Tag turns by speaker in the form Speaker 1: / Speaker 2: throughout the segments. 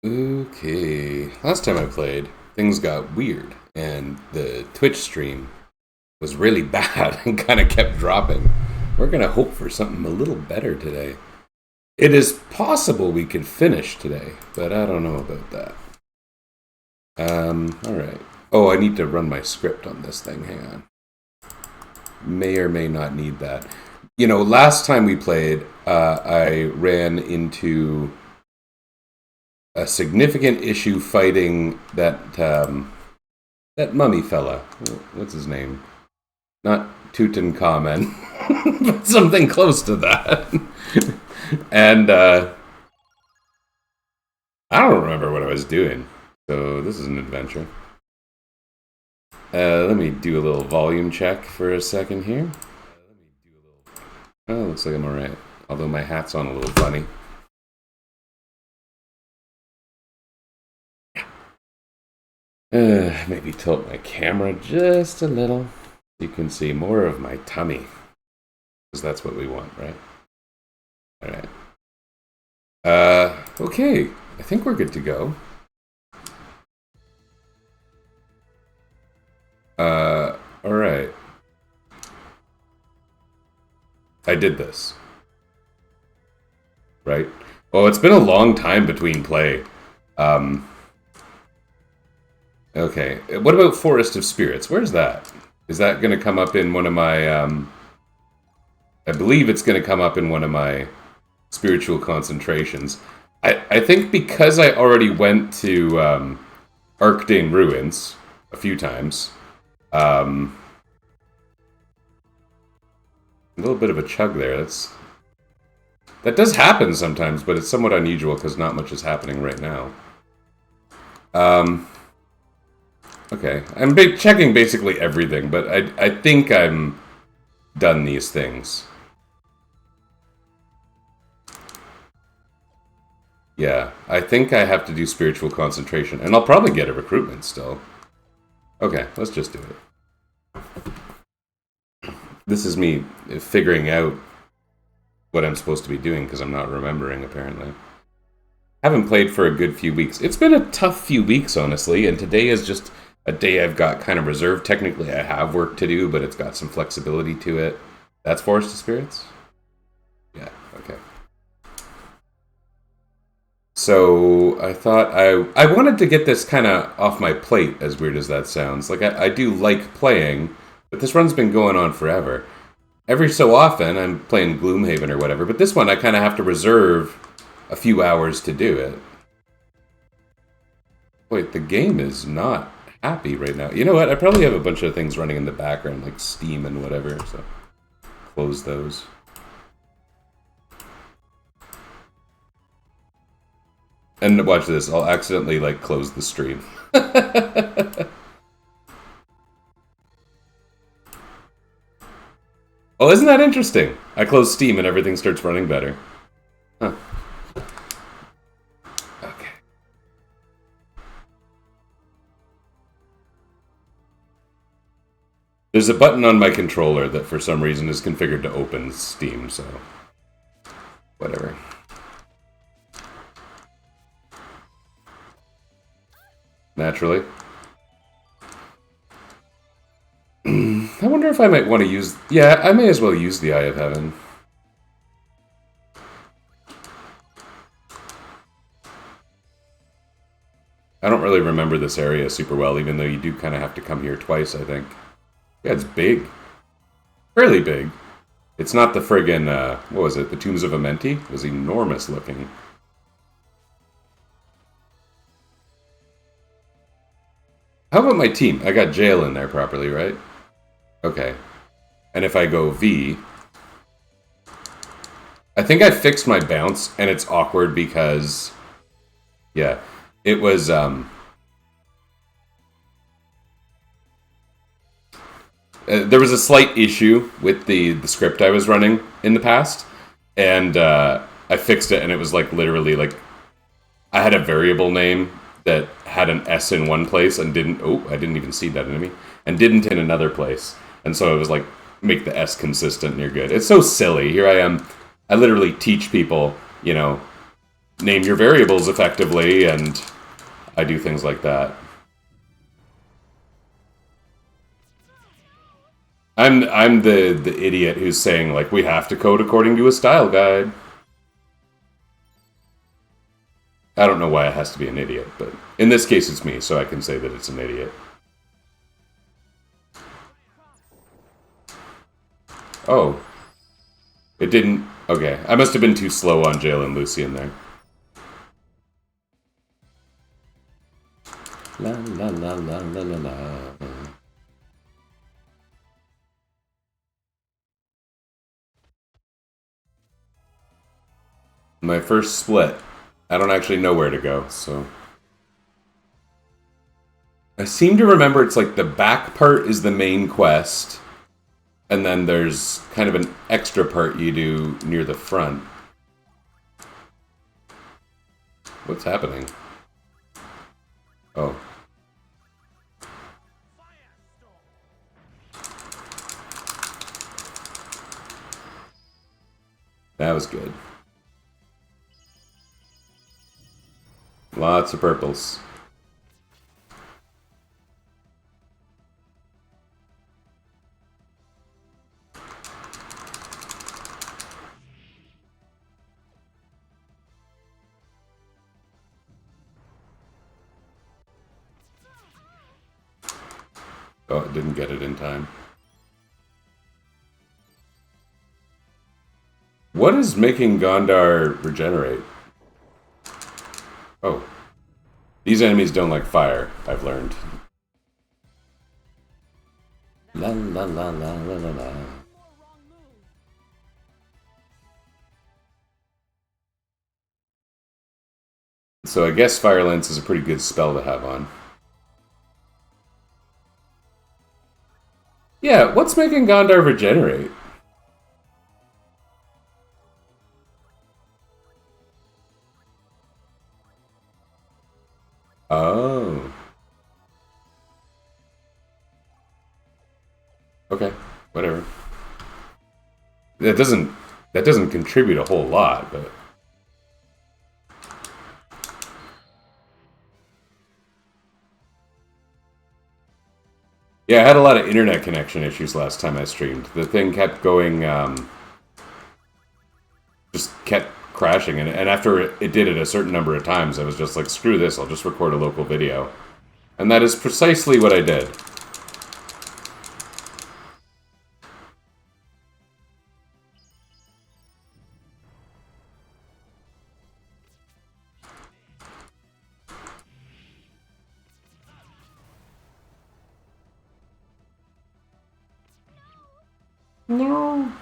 Speaker 1: Okay. Last time I played, things got weird, and the Twitch stream was really bad and kind of kept dropping. We're going to hope for something a little better today. It is possible we could finish today, but I don't know about that. Alright. Oh, I need to run my script on this thing. Hang on. May or may not need that. You know, last time we played, I ran into a significant issue fighting that mummy fella. What's his name? Not Tutankhamen, but something close to that. And I don't remember what I was doing. So this is an adventure. Let me do a little volume check for a second here. Oh, looks like I'm alright. Although my hat's on a little funny. Maybe tilt my camera just a little. You can see more of my tummy. Because that's what we want, right? Alright. Okay. I think we're good to go. Alright. I did this. Right? Oh, it's been a long time between play. Okay. What about Forest of Spirits? Where's that? Is that going to come up in one of my, I believe it's going to come up in one of my spiritual concentrations. I think because I already went to Archdane Ruins a few times, a little bit of a chug there. That does happen sometimes, but it's somewhat unusual because not much is happening right now. Okay, I'm checking basically everything, but I think I'm done these things. Yeah, I think I have to do spiritual concentration, and I'll probably get a recruitment still. Okay, let's just do it. This is me figuring out what I'm supposed to be doing, because I'm not remembering, apparently. Haven't played for a good few weeks. It's been a tough few weeks, honestly, and today is just a day I've got kind of reserved. Technically, I have work to do, but it's got some flexibility to it. That's Forest of Spirits? Yeah, okay. So, I thought I wanted to get this kind of off my plate, as weird as that sounds. Like, I do like playing, but this run's been going on forever. Every so often, I'm playing Gloomhaven or whatever, but this one I kind of have to reserve a few hours to do it. Wait, the game is not happy right now. You know what? I probably have a bunch of things running in the background, like Steam and whatever, so close those. And watch this, I'll accidentally, like, close the stream. Oh, isn't that interesting? I close Steam and everything starts running better. Huh. Okay. There's a button on my controller that for some reason is configured to open Steam, so whatever. Naturally. I wonder if I might want to use... Yeah, I may as well use the Eye of Heaven. I don't really remember this area super well, even though you do kind of have to come here twice, I think. Yeah, it's big. Fairly big. It's not the friggin', what was it, the Tombs of Amenti? It was enormous looking. How about my team? I got Jail in there properly, right? Okay. And if I go V... I think I fixed my bounce, and it's awkward because... Yeah. It was, there was a slight issue with the script I was running in the past, and I fixed it, and it was like literally like I had a variable name that had an S in one place and didn't. Oh, I didn't even see that enemy, and didn't in another place, and so it was like make the S consistent and you're good. It's so silly. Here I am. I literally teach people, you know, name your variables effectively, and I do things like that. I'm the idiot who's saying, like, we have to code according to a style guide. I don't know why it has to be an idiot, but in this case it's me, so I can say that it's an idiot. Oh. It didn't... Okay, I must have been too slow on Jail and Lucian there. La la la la la la la. My first split. I don't actually know where to go, so... I seem to remember it's like the back part is the main quest, and then there's kind of an extra part you do near the front. What's happening? Oh. That was good. Lots of purples. Oh, it didn't get it in time. What is making Gondar regenerate? Oh. These enemies don't like fire, I've learned. La la la la la la la. So I guess Fire Lance is a pretty good spell to have on. Yeah, what's making Gondar regenerate? Oh. Okay, whatever. That doesn't contribute a whole lot, but... Yeah, I had a lot of internet connection issues last time I streamed. The thing kept going, just kept crashing, and after it did it a certain number of times, I was just like, screw this, I'll just record a local video. And that is precisely what I did. No.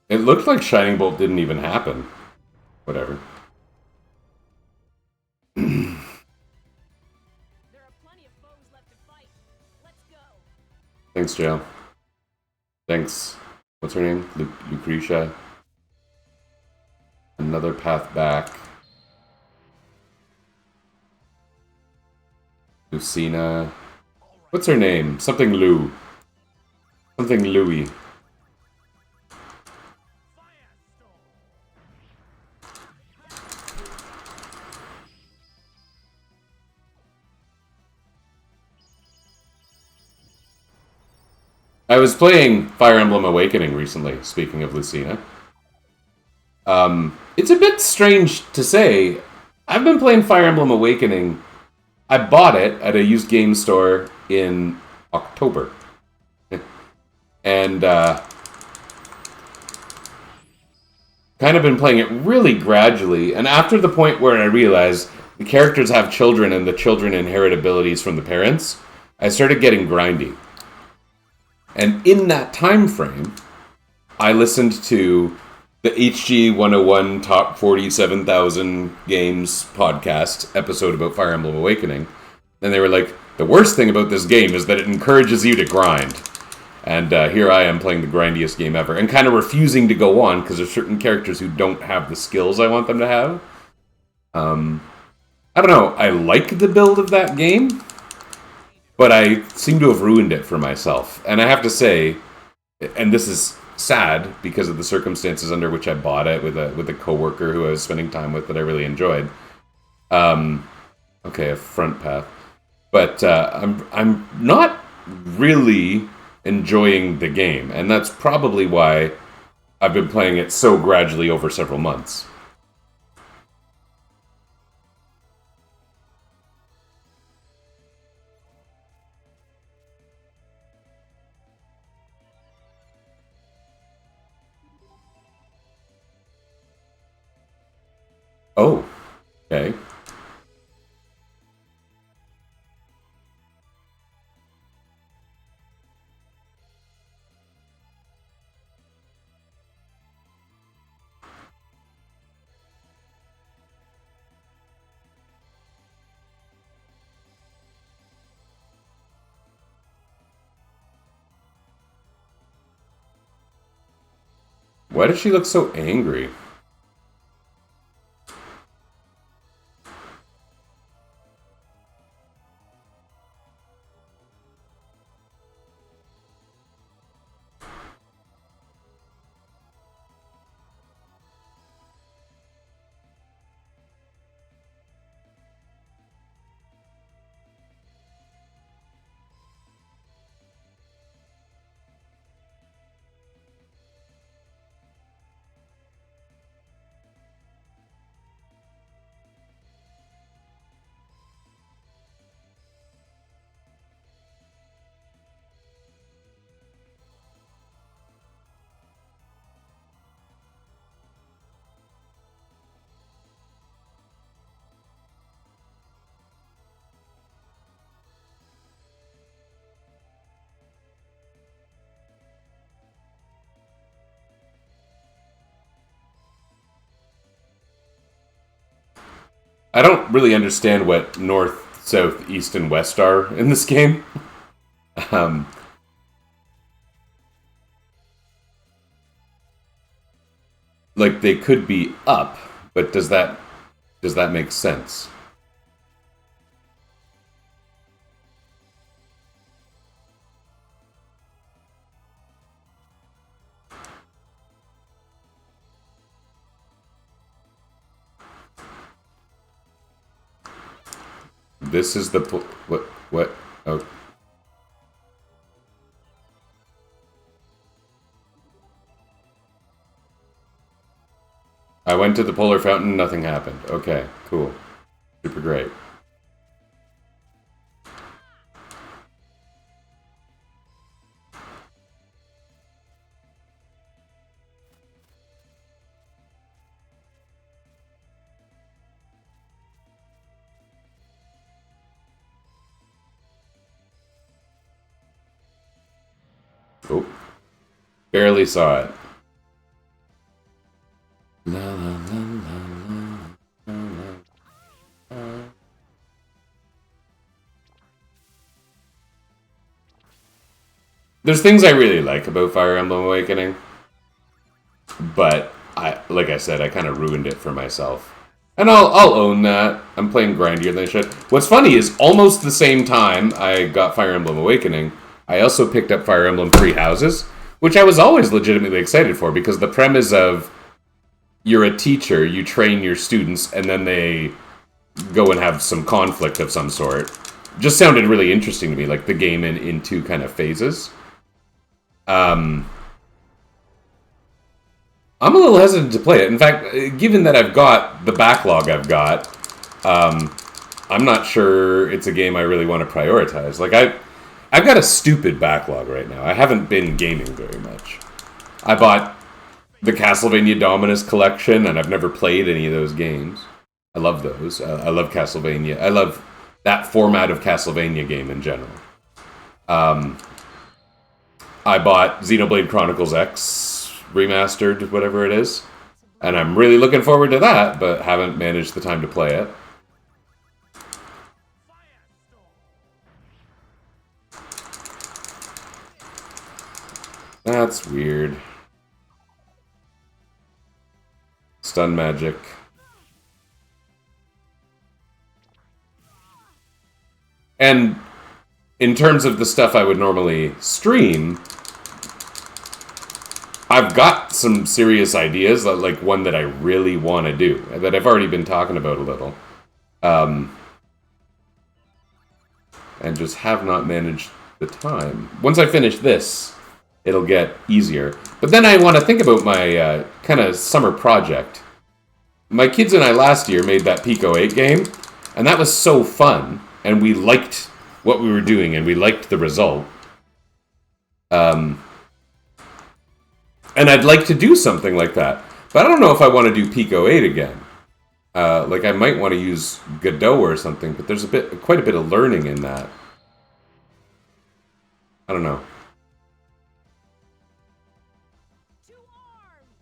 Speaker 1: It looked like Shining Bolt didn't even happen. Whatever.
Speaker 2: There are plenty of foes left to fight. Let's go.
Speaker 1: Thanks, Jill. Thanks. What's her name? Lucretia. Another path back. Lucina. What's her name? Something Lou. Something Louie. I was playing Fire Emblem Awakening recently, speaking of Lucina. It's a bit strange to say. I've been playing Fire Emblem Awakening. I bought it at a used game store in October. And, kind of been playing it really gradually. And after the point where I realized the characters have children and the children inherit abilities from the parents, I started getting grindy. And in that time frame, I listened to the HG 101 Top 47,000 Games podcast episode about Fire Emblem Awakening. And they were like, the worst thing about this game is that it encourages you to grind. And here I am playing the grindiest game ever. And kind of refusing to go on because there's certain characters who don't have the skills I want them to have. I don't know. I like the build of that game. But I seem to have ruined it for myself. And I have to say, and this is sad because of the circumstances under which I bought it with a coworker who I was spending time with that I really enjoyed. Okay, a front path. But I'm not really enjoying the game, and that's probably why I've been playing it so gradually over several months. Oh, okay. Why does she look so angry? I don't really understand what north, south, east, and west are in this game. Um, like they could be up, but does that make sense? This is the what? Oh, I went to the polar fountain. Nothing happened. Okay, cool, super great. Oh, barely saw it. La, la, la, la, la, la. There's things I really like about Fire Emblem Awakening, but like I said, I kind of ruined it for myself. And I'll own that. I'm playing grindier than I should. What's funny is almost the same time I got Fire Emblem Awakening, I also picked up Fire Emblem Three Houses, which I was always legitimately excited for because the premise of you're a teacher, you train your students, and then they go and have some conflict of some sort. Just sounded really interesting to me, like the game in two kind of phases. Um, I'm a little hesitant to play it. In fact, given that I've got the backlog I've got, I'm not sure it's a game I really want to prioritize. Like I've got a stupid backlog right now. I haven't been gaming very much. I bought the Castlevania Dominus collection, and I've never played any of those games. I love those. I love Castlevania. I love that format of Castlevania game in general. Um, I bought Xenoblade Chronicles X remastered, whatever it is, and I'm really looking forward to that, but haven't managed the time to play it. That's weird. Stun magic. And in terms of the stuff I would normally stream, I've got some serious ideas, like one that I really want to do, that I've already been talking about a little. And just have not managed the time. Once I finish this, it'll get easier. But then I want to think about my kind of summer project. My kids and I last year made that Pico 8 game, and that was so fun, and we liked what we were doing, and we liked the result. And I'd like to do something like that. But I don't know if I want to do Pico 8 again. Like, I might want to use Godot or something, but there's quite a bit of learning in that. I don't know.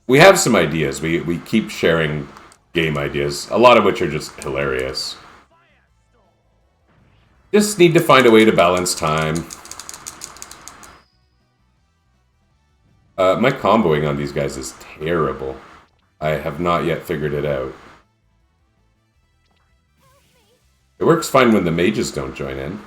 Speaker 1: We have some ideas. We keep sharing game ideas, a lot of which are just hilarious. Just need to find a way to balance time. My comboing on these guys is terrible. I have not yet figured it out. It works fine when the mages don't join in.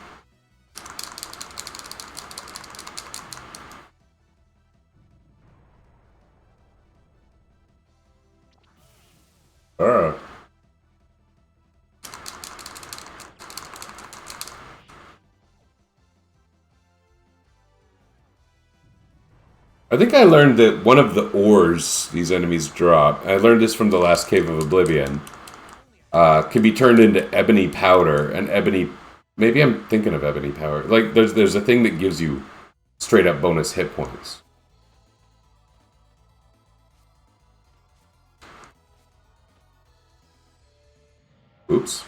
Speaker 1: I think I learned that one of the ores these enemies drop, I learned this from the last Cave of Oblivion, can be turned into ebony powder, and ebony... Maybe I'm thinking of ebony powder. Like, there's a thing that gives you straight up bonus hit points. Oops.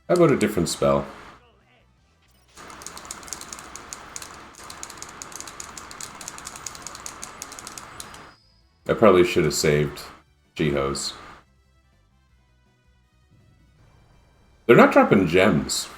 Speaker 1: How about a different spell? I probably should have saved Jihos. They're not dropping gems.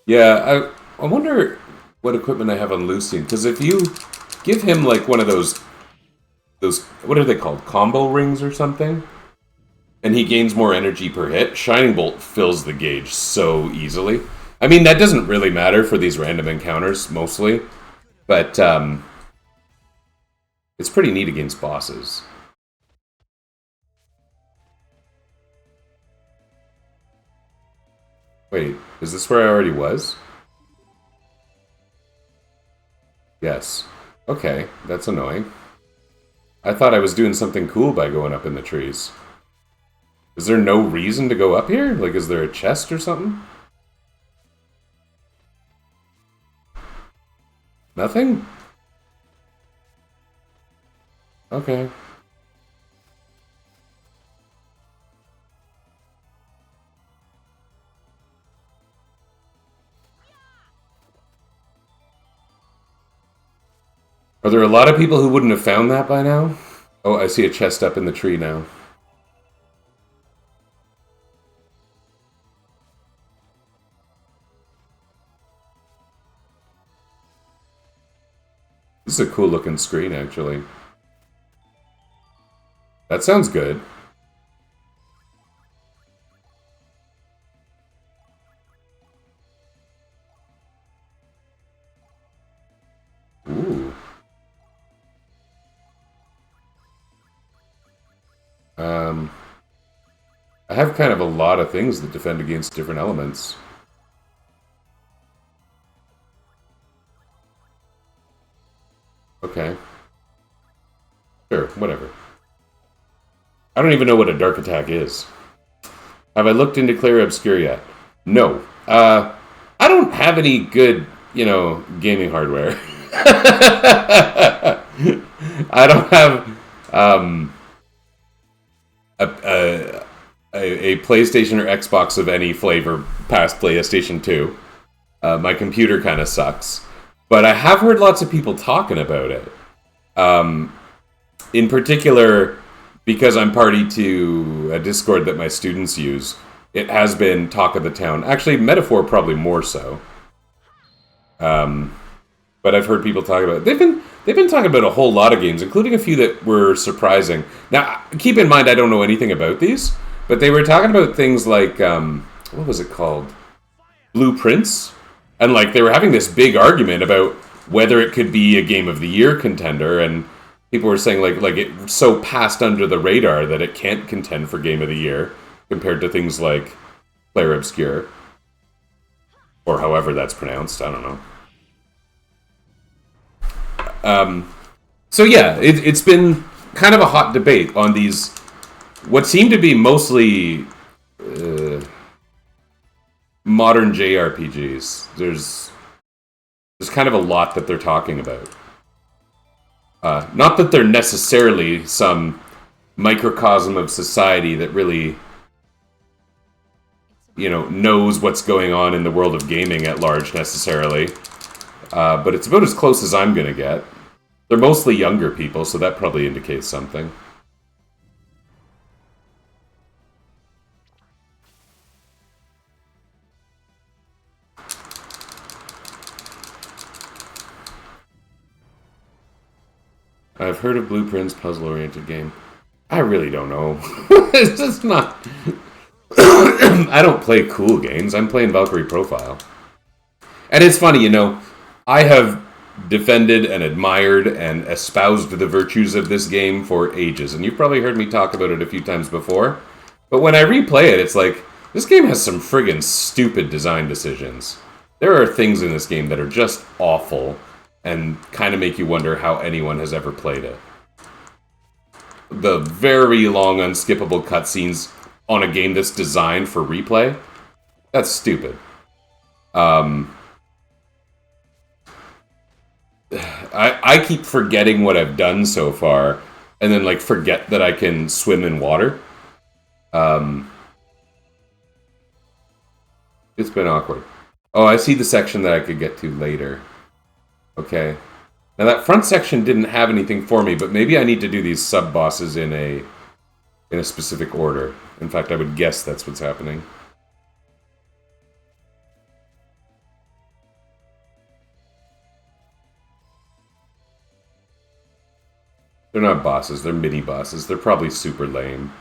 Speaker 1: Yeah, I wonder what equipment I have on Lucian, because if you give him like one of those what are they called, combo rings or something, and he gains more energy per hit, Shining Bolt fills the gauge so easily. I mean, that doesn't really matter for these random encounters mostly, but it's pretty neat against bosses. Wait, is this where I already was? Yes. Okay, that's annoying. I thought I was doing something cool by going up in the trees. Is there no reason to go up here? Like, is there a chest or something? Nothing? Okay. Are there a lot of people who wouldn't have found that by now? Oh, I see a chest up in the tree now. This is a cool looking screen, actually. That sounds good. Ooh. I have kind of a lot of things that defend against different elements. Okay. Sure, whatever. I don't even know what a dark attack is. Have I looked into Clear Obscure yet? No. I don't have any good, gaming hardware. I don't have a, a, a PlayStation or Xbox of any flavor past PlayStation 2. My computer kind of sucks. But I have heard lots of people talking about it. In particular, because I'm party to a Discord that my students use, it has been talk of the town. Actually, Metaphor probably more so. But I've heard people talk about it. They've been talking about a whole lot of games, including a few that were surprising. Now, keep in mind, I don't know anything about these, but they were talking about things like what was it called, Blueprints, and like they were having this big argument about whether it could be a Game of the Year contender, and people were saying like it so passed under the radar that it can't contend for Game of the Year compared to things like Clair Obscure, or however that's pronounced. I don't know. So yeah, it's been kind of a hot debate on these, what seem to be mostly modern JRPGs. There's kind of a lot that they're talking about. Not that they're necessarily some microcosm of society that really, knows what's going on in the world of gaming at large necessarily. But it's about as close as I'm gonna get. They're mostly younger people, so that probably indicates something. I've heard of Blueprints puzzle-oriented game. I really don't know. It's just not... I don't play cool games. I'm playing Valkyrie Profile. And it's funny, I have defended and admired and espoused the virtues of this game for ages, and you've probably heard me talk about it a few times before. But when I replay it, it's like, this game has some friggin' stupid design decisions. There are things in this game that are just awful and kind of make you wonder how anyone has ever played it. The very long, unskippable cutscenes on a game that's designed for replay, that's stupid. I keep forgetting what I've done so far, and then forget that I can swim in water. It's been awkward. Oh, I see the section that I could get to later. Okay. Now that front section didn't have anything for me, but maybe I need to do these sub-bosses in a specific order. In fact, I would guess that's what's happening. They're not bosses, they're mini-bosses. They're probably super lame.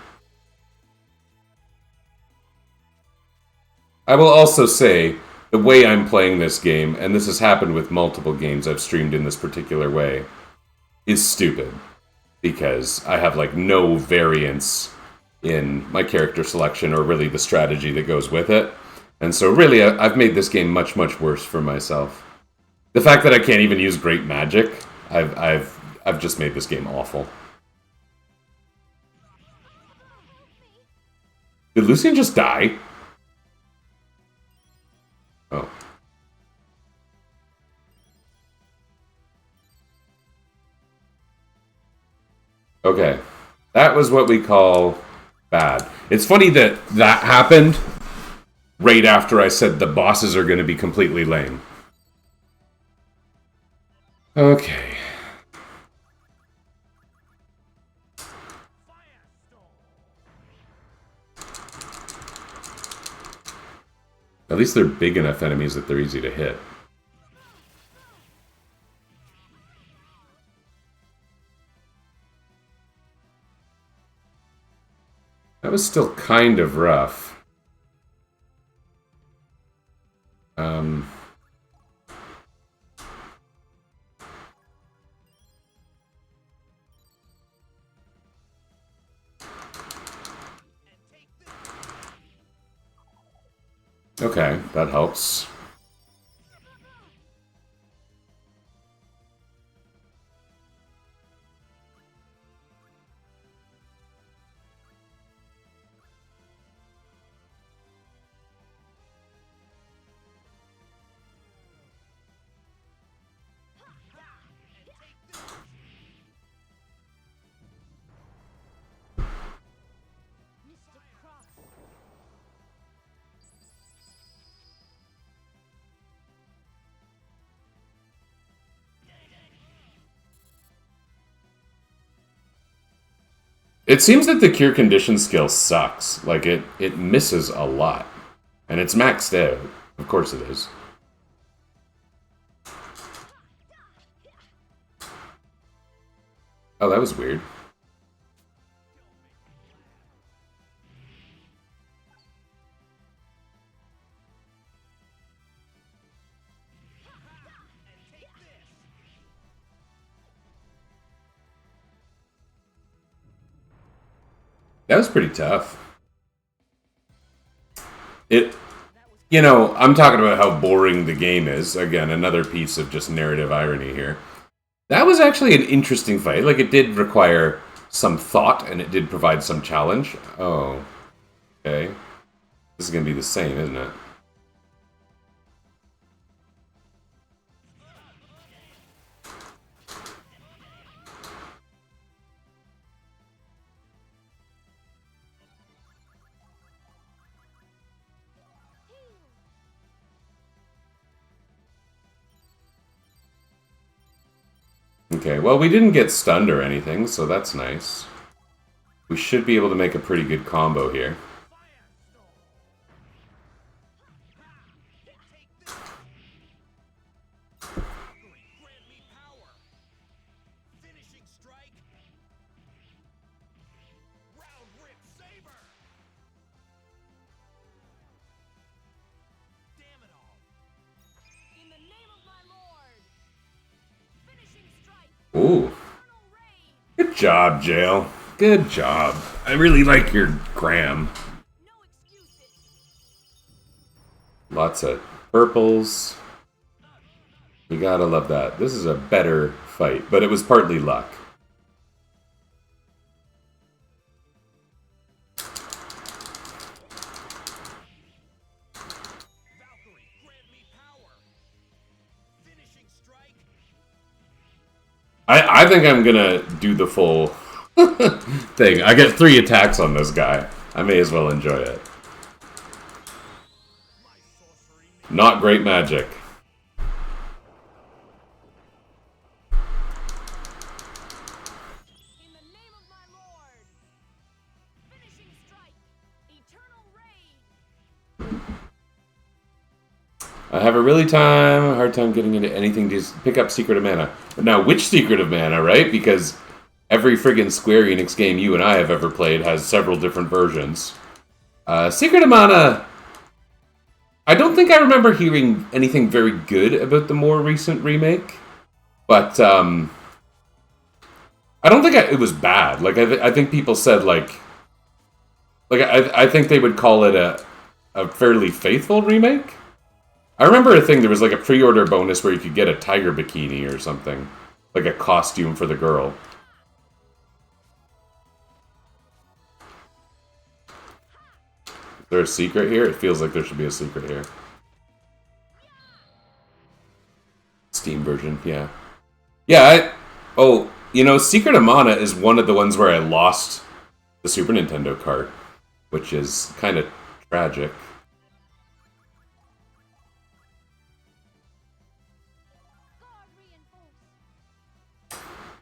Speaker 1: I will also say, the way I'm playing this game, and this has happened with multiple games I've streamed in this particular way, is stupid. Because I have, no variance in my character selection or really the strategy that goes with it. And so really, I've made this game much, much worse for myself. The fact that I can't even use great magic, I've just made this game awful. Did Lucian just die? Oh. Okay. That was what we call bad. It's funny that that happened right after I said the bosses are going to be completely lame. Okay. At least they're big enough enemies that they're easy to hit. That was still kind of rough. Okay, that helps. It seems that the cure condition skill sucks. Like, it misses a lot. And it's maxed out. Of course it is. Oh, that was weird. That was pretty tough. You know, I'm talking about how boring the game is. Again, another piece of just narrative irony here. That was actually an interesting fight. Like, it did require some thought, and it did provide some challenge. Oh, okay. This is going to be the same, isn't it? Okay, well, we didn't get stunned or anything, so that's nice. We should be able to make a pretty good combo here. Ooh. Good job, Jail. Good job. I really like your Graham. Lots of purples. You gotta love that. This is a better fight, but it was partly luck. I think I'm gonna do the full thing. I get 3 attacks on this guy. I may as well enjoy it. Not great magic. I have a hard time getting into anything to pick up Secret of Mana. But now, which Secret of Mana, right? Because every friggin' Square Enix game you and I have ever played has several different versions. Secret of Mana... I don't think I remember hearing anything very good about the more recent remake. But, I don't think it was bad. Like, I think people said, like... I think they would call it a fairly faithful remake. I remember a thing, there was like a pre-order bonus where you could get a tiger bikini or something. Like a costume for the girl. Is there a secret here? It feels like there should be a secret here. Steam version, yeah. Yeah, oh, you know, Secret of Mana is one of the ones where I lost the Super Nintendo cart, which is kind of tragic.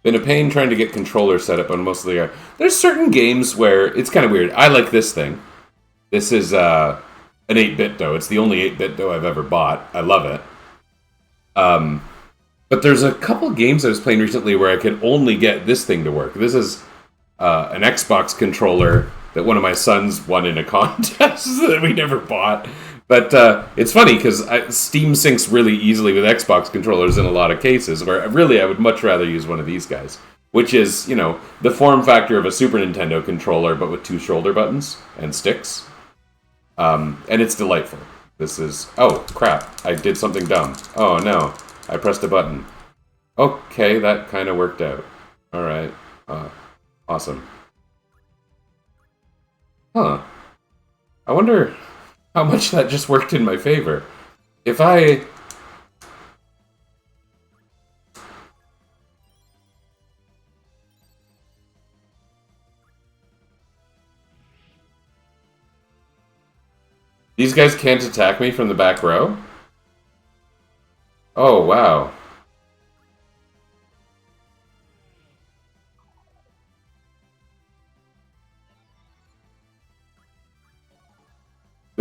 Speaker 1: Been a pain trying to get controller set up on most of the... There's certain games where it's kind of weird. I like this thing. This is an 8-bit dough. It's the only 8-bit dough I've ever bought. I love it. But there's a couple games I was playing recently where I could only get this thing to work. This is an Xbox controller that one of my sons won in a contest that we never bought. But it's funny because Steam syncs really easily with Xbox controllers in a lot of cases, where really I would much rather use one of these guys, which is, you know, the form factor of a Super Nintendo controller, but with 2 shoulder buttons and sticks. And it's delightful. This is... Oh, crap. I did something dumb. Oh, no. I pressed a button. Okay, that kind of worked out. Alright. Awesome. Huh. I wonder... how much that just worked in my favor. If I... These guys can't attack me from the back row? Oh, wow.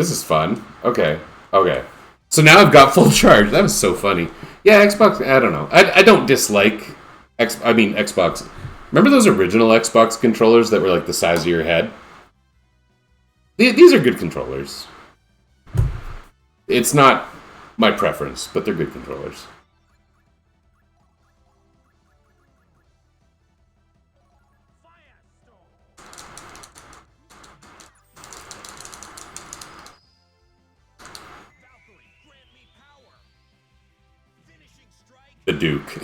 Speaker 1: This is fun. Okay. Okay. So now I've got full charge. That was so funny. Yeah, Xbox, I don't know. I don't dislike Xbox. Remember those original Xbox controllers that were like the size of your head? These are good controllers. It's not my preference, but they're good controllers. The Duke.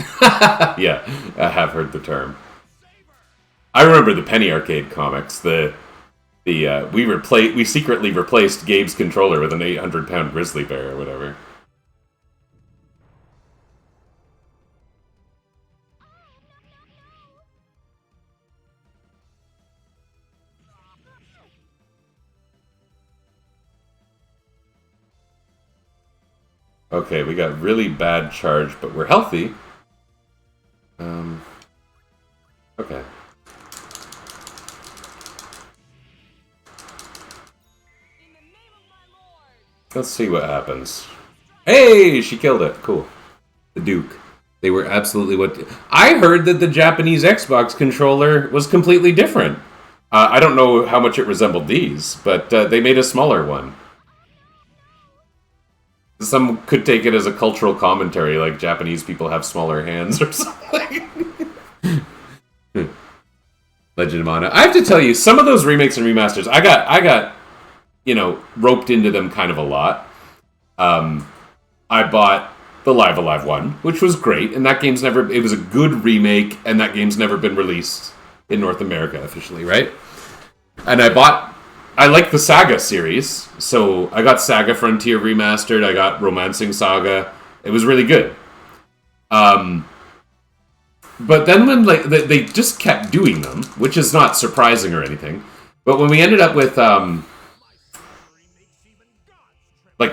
Speaker 1: Yeah, I have heard the term. I remember the Penny Arcade comics. We secretly replaced Gabe's controller with an 800-pound grizzly bear or whatever. Okay, we got really bad charge, but we're healthy. Okay. Let's see what happens. Hey, she killed it. Cool. The Duke. They were absolutely what... I heard that the Japanese Xbox controller was completely different. I don't know how much it resembled these, but they made a smaller one. Some could take it as a cultural commentary, like Japanese people have smaller hands or something. Legend of Mana. I have to tell you, some of those remakes and remasters, I got, roped into them kind of a lot. I bought the Live Alive one, which was great, and that game's never... It was a good remake, and that game's never been released in North America officially, right? And I like the Saga series, so I got Saga Frontier Remastered, I got Romancing Saga. It was really good. But then when they just kept doing them, which is not surprising or anything, but when we ended up with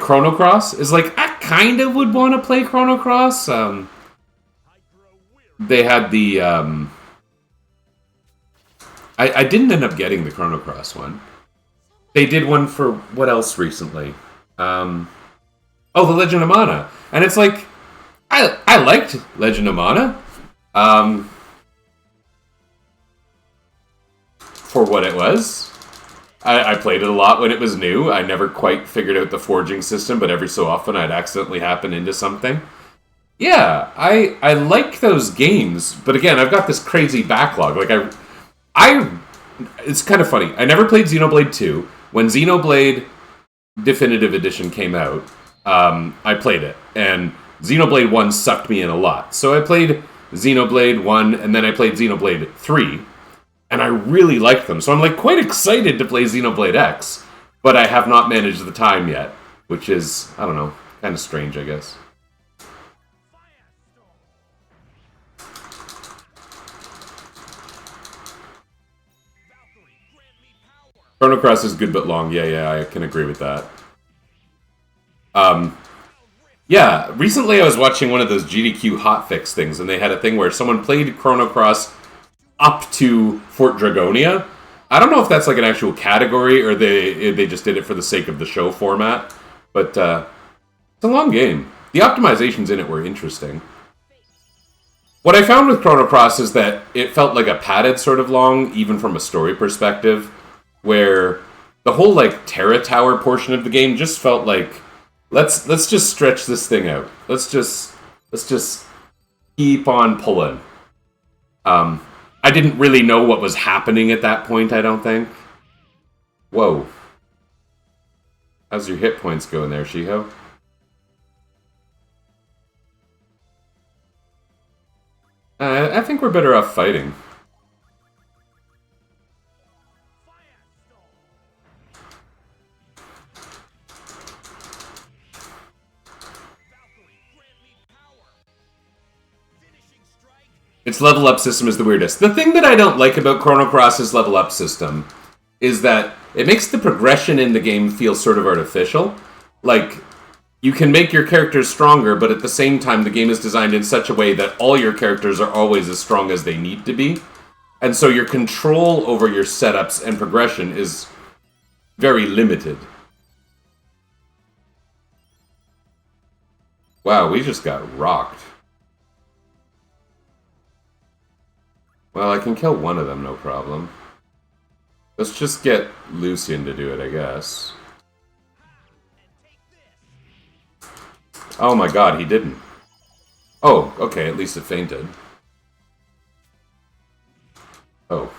Speaker 1: Chrono Cross, is I kind of would want to play Chrono Cross. They had the I didn't end up getting the Chrono Cross one. They did one for what else recently? The Legend of Mana. And it's I liked Legend of Mana. For what it was. I played it a lot when it was new. I never quite figured out the forging system, but every so often I'd accidentally happen into something. Yeah, I like those games, but again, I've got this crazy backlog. It's kind of funny. I never played Xenoblade 2. When Xenoblade Definitive Edition came out, I played it, and Xenoblade 1 sucked me in a lot. So I played Xenoblade 1, and then I played Xenoblade 3, and I really liked them. So I'm quite excited to play Xenoblade X, but I have not managed the time yet, which is, I don't know, kind of strange, I guess. Chrono Cross is good but long. Yeah, I can agree with that. Yeah, recently I was watching one of those GDQ hotfix things, and they had a thing where someone played Chrono Cross up to Fort Dragonia. I don't know if that's an actual category, or they just did it for the sake of the show format, but it's a long game. The optimizations in it were interesting. What I found with Chrono Cross is that it felt like a padded sort of long, even from a story perspective, where the whole Terra Tower portion of the game just felt like let's just stretch this thing out. Let's just keep on pulling. I didn't really know what was happening at that point, I don't think. Whoa. How's your hit points going there, Shiho? I think we're better off fighting. Its level up system is the weirdest. The thing that I don't like about Chrono Cross's level up system is that it makes the progression in the game feel sort of artificial. You can make your characters stronger, but at the same time the game is designed in such a way that all your characters are always as strong as they need to be. And so your control over your setups and progression is very limited. Wow, we just got rocked. Well, I can kill one of them, no problem. Let's just get Lucian to do it, I guess. Oh my god, he didn't. Oh, okay, at least it fainted. Oh.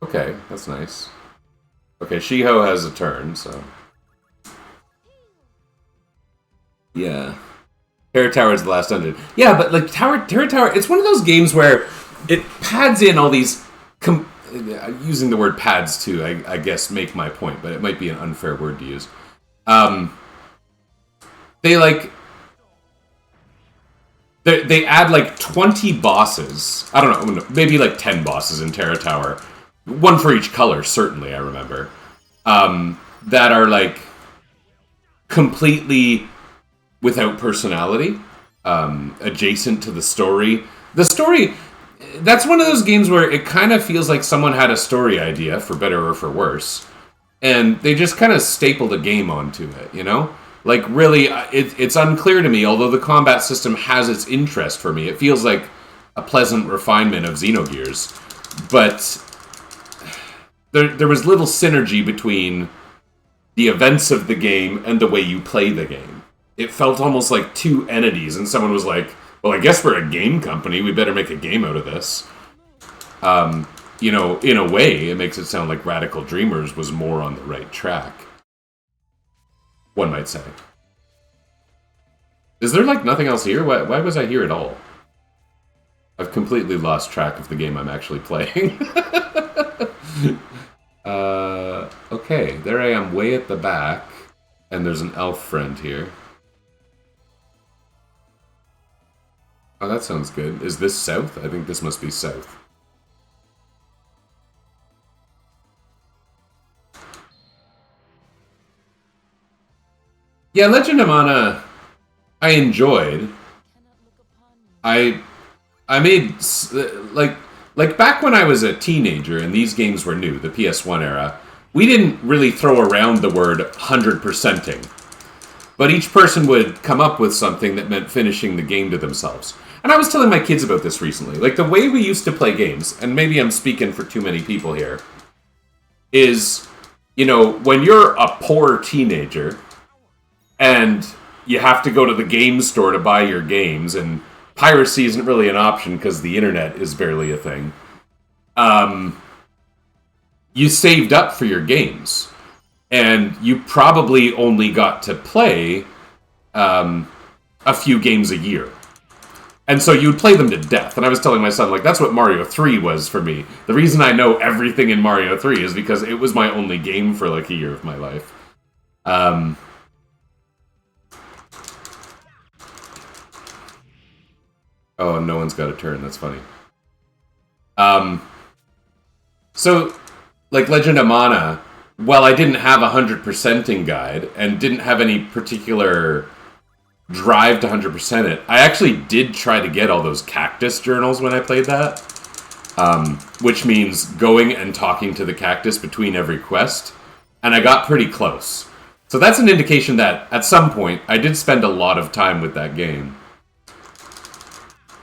Speaker 1: Okay, that's nice. Okay, Shiho has a turn, so... Yeah. Terror Tower is the last dungeon. Yeah, but like Terror Tower, it's one of those games where it pads in all these... using the word pads too, I guess, make my point, but it might be an unfair word to use. They like... They add like 20 bosses. I don't know, maybe like 10 bosses in Terror Tower. One for each color, certainly, I remember. That are like completely without personality, adjacent to the story. The story, that's one of those games where it kind of feels like someone had a story idea, for better or for worse, and they just kind of stapled a game onto it, you know? Like, really, it's unclear to me, although the combat system has its interest for me. It feels like a pleasant refinement of Xenogears. But there was little synergy between the events of the game and the way you play the game. It felt almost like two entities, and someone was like, well, I guess we're a game company, we better make a game out of this. You know, in a way, it makes it sound like Radical Dreamers was more on the right track. One might say. Is there, like, nothing else here? Why was I here at all? I've completely lost track of the game I'm actually playing. Okay, there I am way at the back. And there's an elf friend here. Oh, that sounds good. Is this south? I think this must be south. Yeah, Legend of Mana, I enjoyed. I made, like back when I was a teenager and these games were new, the PS1 era, we didn't really throw around the word 100%ing. But each person would come up with something that meant finishing the game to themselves. And I was telling my kids about this recently. Like, the way we used to play games, and maybe I'm speaking for too many people here, is, you know, when you're a poor teenager and you have to go to the game store to buy your games, and piracy isn't really an option because the internet is barely a thing, you saved up for your games. And you probably only got to play a few games a year. And so you'd play them to death. And I was telling my son, like, that's what Mario 3 was for me. The reason I know everything in Mario 3 is because it was my only game for, like, a year of my life. Oh, no one's got a turn. That's funny. So, like, Legend of Mana, while I didn't have a 100%ing guide and didn't have any particular drive to 100% it, I actually did try to get all those cactus journals when I played that, which means going and talking to the cactus between every quest, and I got pretty close. So that's an indication that, at some point, I did spend a lot of time with that game.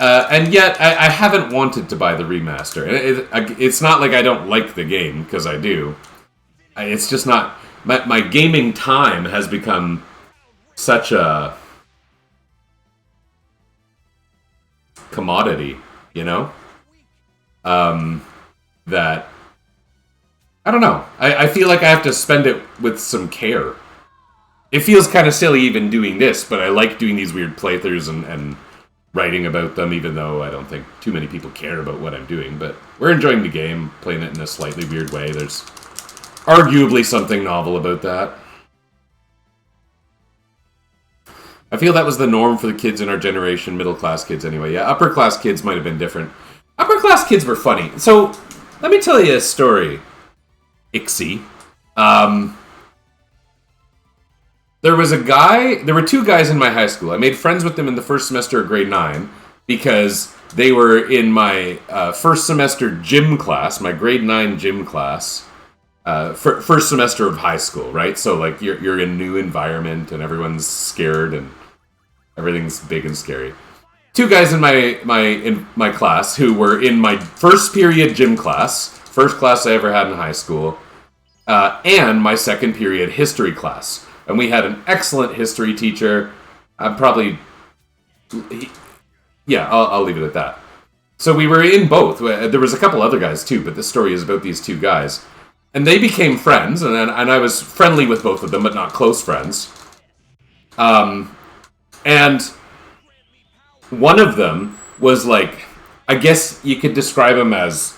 Speaker 1: And yet, I haven't wanted to buy the remaster. It's not like I don't like the game, because I do. It's just not... My gaming time has become such a commodity, you know? That... I don't know. I feel like I have to spend it with some care. It feels kind of silly even doing this, but I like doing these weird playthroughs and writing about them, even though I don't think too many people care about what I'm doing. But we're enjoying the game, playing it in a slightly weird way. There's arguably something novel about that. I feel that was the norm for the kids in our generation, middle-class kids anyway. Yeah, upper-class kids might have been different. Upper-class kids were funny. So, let me tell you a story, Ixie. There were two guys in my high school. I made friends with them in the first semester of grade 9 because they were in my first semester gym class, my grade 9 gym class. first semester of high school, right? So like you're in a new environment and everyone's scared and everything's big and scary. Two guys in my class who were in my first period gym class, first class I ever had in high school, and my second period history class. And we had an excellent history teacher. I'll leave it at that. So we were in both. There was a couple other guys too, but this story is about these two guys. And they became friends, and I was friendly with both of them, but not close friends. And one of them was like, I guess you could describe him as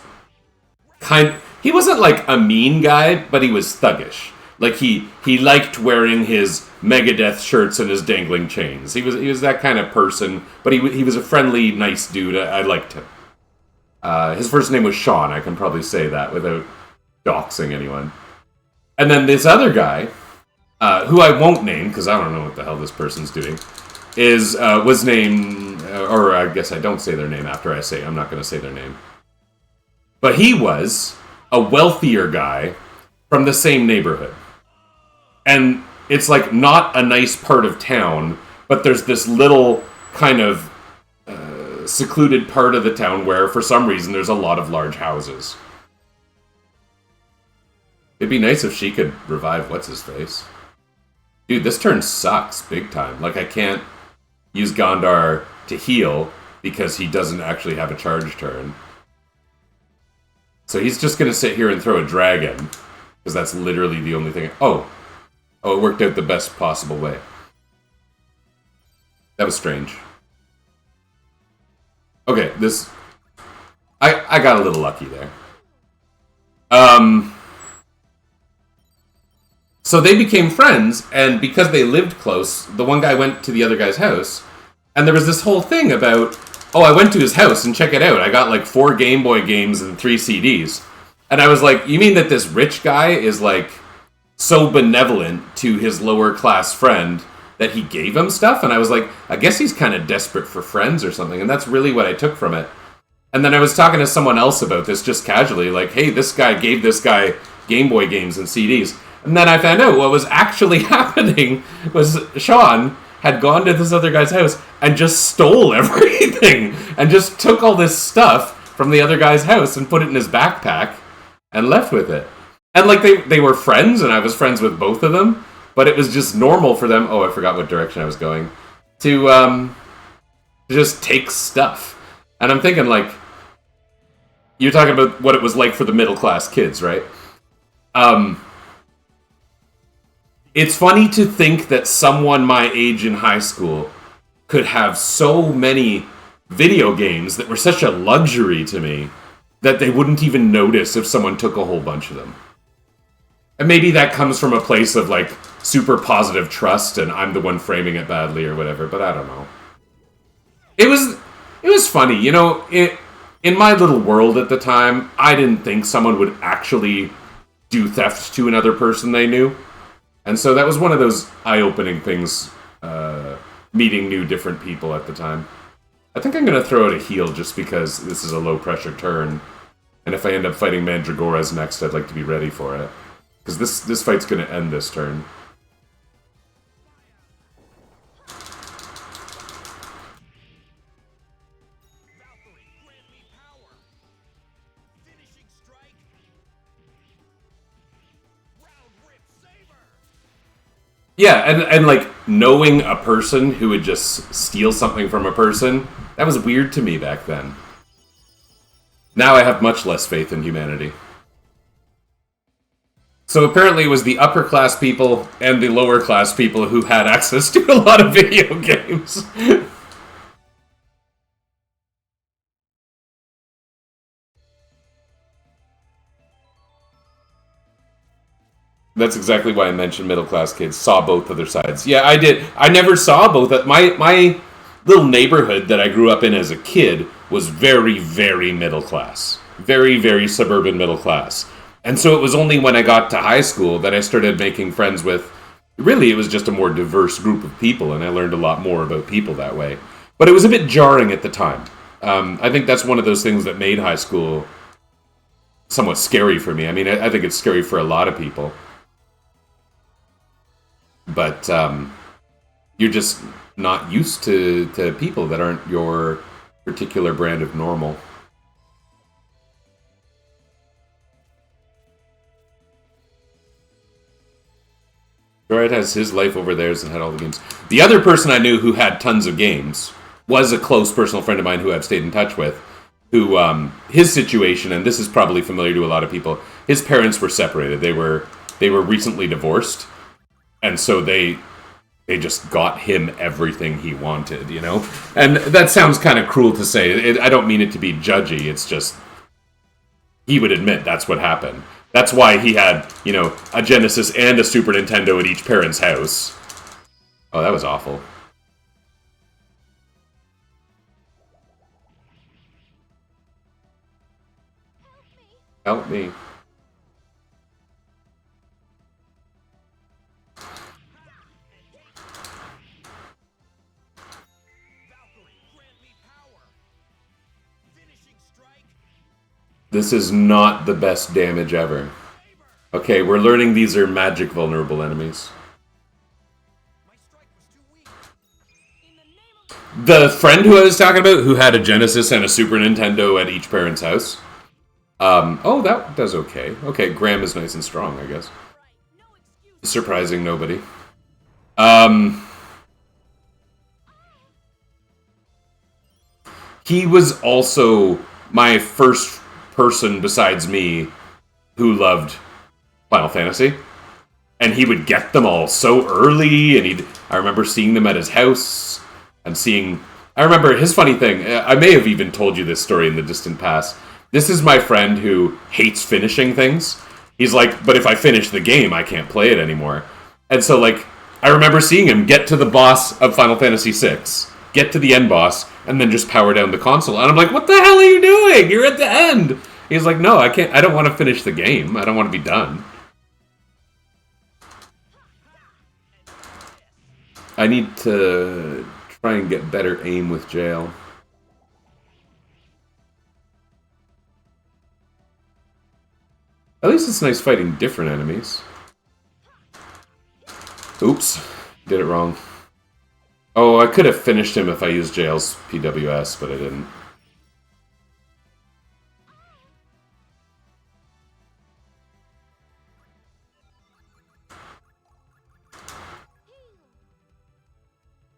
Speaker 1: he wasn't like a mean guy, but he was thuggish. Like he liked wearing his Megadeth shirts and his dangling chains. He was that kind of person, but he was a friendly, nice dude. I liked him. His first name was Sean. I can probably say that without doxing anyone. And then this other guy, who I won't name because I don't know what the hell this person's doing, was named, or I guess I don't say their name after I say. I'm not going to say their name. But he was a wealthier guy from the same neighborhood. And it's like not a nice part of town, but there's this little kind of secluded part of the town where for some reason there's a lot of large houses. It'd be nice if she could revive what's-his-face. Dude, this turn sucks big time. Like, I can't use Gondar to heal because he doesn't actually have a charge turn. So he's just going to sit here and throw a dragon, because that's literally the only thing... Oh, it worked out the best possible way. That was strange. Okay, this... I got a little lucky there. So they became friends, and because they lived close, the one guy went to the other guy's house, and there was this whole thing about, oh, I went to his house, and check it out, I got like 4 Game Boy games and 3 CDs. And I was like, you mean that this rich guy is like so benevolent to his lower class friend that he gave him stuff? And I was like, I guess he's kind of desperate for friends or something, and that's really what I took from it. And then I was talking to someone else about this just casually, like, hey, this guy gave this guy Game Boy games and CDs. And then I found out what was actually happening was Sean had gone to this other guy's house and just stole everything and just took all this stuff from the other guy's house and put it in his backpack and left with it. And like they were friends and I was friends with both of them, but it was just normal for them, oh, I forgot what direction I was going, to just take stuff. And I'm thinking, like, you're talking about what it was like for the middle class kids, right? It's funny to think that someone my age in high school could have so many video games that were such a luxury to me that they wouldn't even notice if someone took a whole bunch of them. And maybe that comes from a place of, like, super positive trust and I'm the one framing it badly or whatever, but I don't know. It was funny, you know, in my little world at the time, I didn't think someone would actually do theft to another person they knew. And so that was one of those eye-opening things, meeting new different people at the time. I think I'm going to throw out a heal just because this is a low-pressure turn. And if I end up fighting Mandragoras next, I'd like to be ready for it. Because this fight's going to end this turn.
Speaker 2: Valkyrie, grant me power. Finishing strike. Round rip saber.
Speaker 1: Yeah, and like, knowing a person who would just steal something from a person, that was weird to me back then. Now I have much less faith in humanity. So apparently it was the upper class people and the lower class people who had access to a lot of video games. That's exactly why I mentioned middle class kids saw both other sides. Yeah, I did. I never saw both. My little neighborhood that I grew up in as a kid was very, very middle class. Very, very suburban middle class. And so it was only when I got to high school that I started making friends with... Really, it was just a more diverse group of people, and I learned a lot more about people that way. But it was a bit jarring at the time. I think that's one of those things that made high school somewhat scary for me. I mean, I think it's scary for a lot of people. But you're just not used to people that aren't your particular brand of normal. Droid has his life over theirs and had all the games. The other person I knew who had tons of games was a close personal friend of mine who I've stayed in touch with, who, his situation, and this is probably familiar to a lot of people, his parents were separated. They were recently divorced, and so they just got him everything he wanted, you know? And that sounds kind of cruel to say. I don't mean it to be judgy, it's just, he would admit that's what happened. That's why he had, you know, a Genesis and a Super Nintendo at each parent's house. Oh, that was awful. Help me.
Speaker 2: Valkyrie, grant me power. Finishing strike.
Speaker 1: This is not the best damage ever. Okay, we're learning these are magic vulnerable enemies.
Speaker 2: My strike was too weak. In the name of
Speaker 1: The friend who I was talking about, who had a Genesis and a Super Nintendo at each parent's house. Oh, that does okay. Okay, Graham is nice and strong, I guess.
Speaker 2: right, no excuse.
Speaker 1: Surprising nobody. He was also my first person besides me who loved Final Fantasy. And he would get them all so early, and I remember seeing them at his house, and I remember his funny thing, I may have even told you this story in the distant past. This is my friend who hates finishing things. He's like, but if I finish the game, I can't play it anymore. And so, like, I remember seeing him get to the boss of Final Fantasy VI, get to the end boss, and then just power down the console. And I'm like, what the hell are you doing? You're at the end! He's like, no, I can't. I don't want to finish the game. I don't want to be done. I need to try and get better aim with Jail. At least it's nice fighting different enemies. Oops. Did it wrong. Oh, I could have finished him if I used Jail's PWS, but I didn't.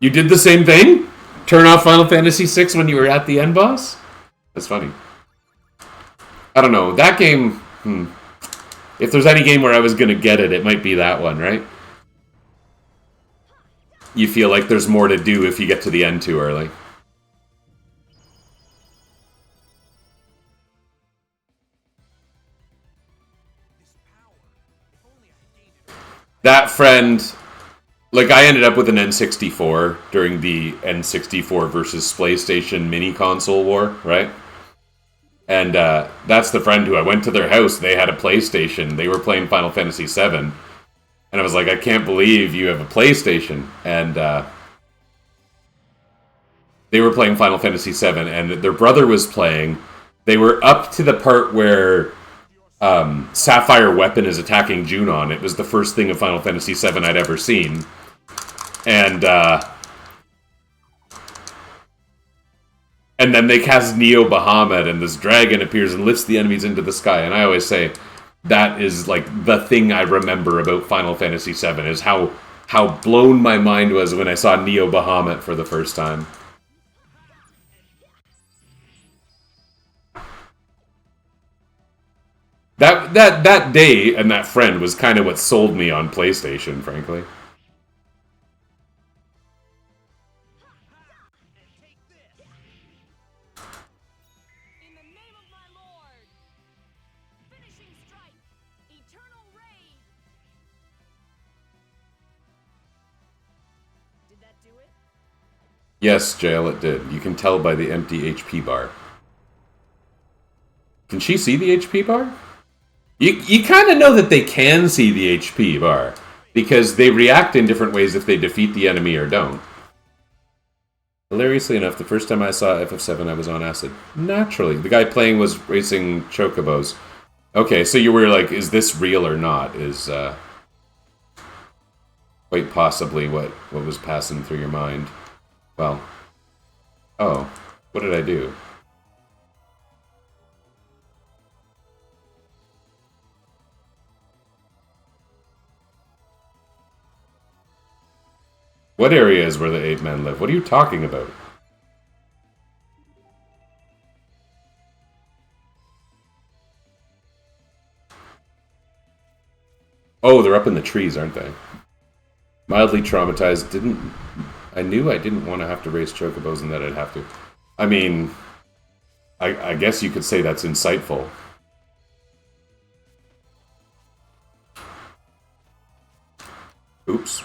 Speaker 1: You did the same thing? Turn off Final Fantasy VI when you were at the end boss? That's funny. I don't know. That game... If there's any game where I was gonna get it, it might be that one, right? You feel like there's more to do if you get to the end too early.
Speaker 2: This power. If only I gained it.
Speaker 1: That friend... Like, I ended up with an N64 during the N64 versus PlayStation mini console war, right? And that's the friend who I went to their house. They had a PlayStation. They were playing Final Fantasy VII. And I was like, I can't believe you have a PlayStation. And they were playing Final Fantasy VII, and their brother was playing. They were up to the part where Sapphire Weapon is attacking Junon. It was the first thing of Final Fantasy VII I'd ever seen. And then they cast Neo Bahamut, and this dragon appears and lifts the enemies into the sky. And I always say, that is like the thing I remember about Final Fantasy VII, is how blown my mind was when I saw Neo Bahamut for the first time. That day and that friend was kind of what sold me on PlayStation, frankly.
Speaker 2: Take this. In the name of my lord. Finishing strike. Eternal ray. Did that do it?
Speaker 1: Yes, Jail, it did. You can tell by the empty HP bar. Can she see the HP bar? You kind of know that they can see the HP bar, because they react in different ways if they defeat the enemy or don't. Hilariously enough, the first time I saw FF7, I was on acid. Naturally. The guy playing was racing chocobos. Okay, so you were like, is this real or not? Is quite possibly what was passing through your mind. Well, oh, what did I do? What area is where the 8 men live? What are you talking about? Oh, they're up in the trees, aren't they? Mildly traumatized. I knew I didn't want to have to race chocobos and that I'd have to. I mean, I guess you could say that's insightful. Oops.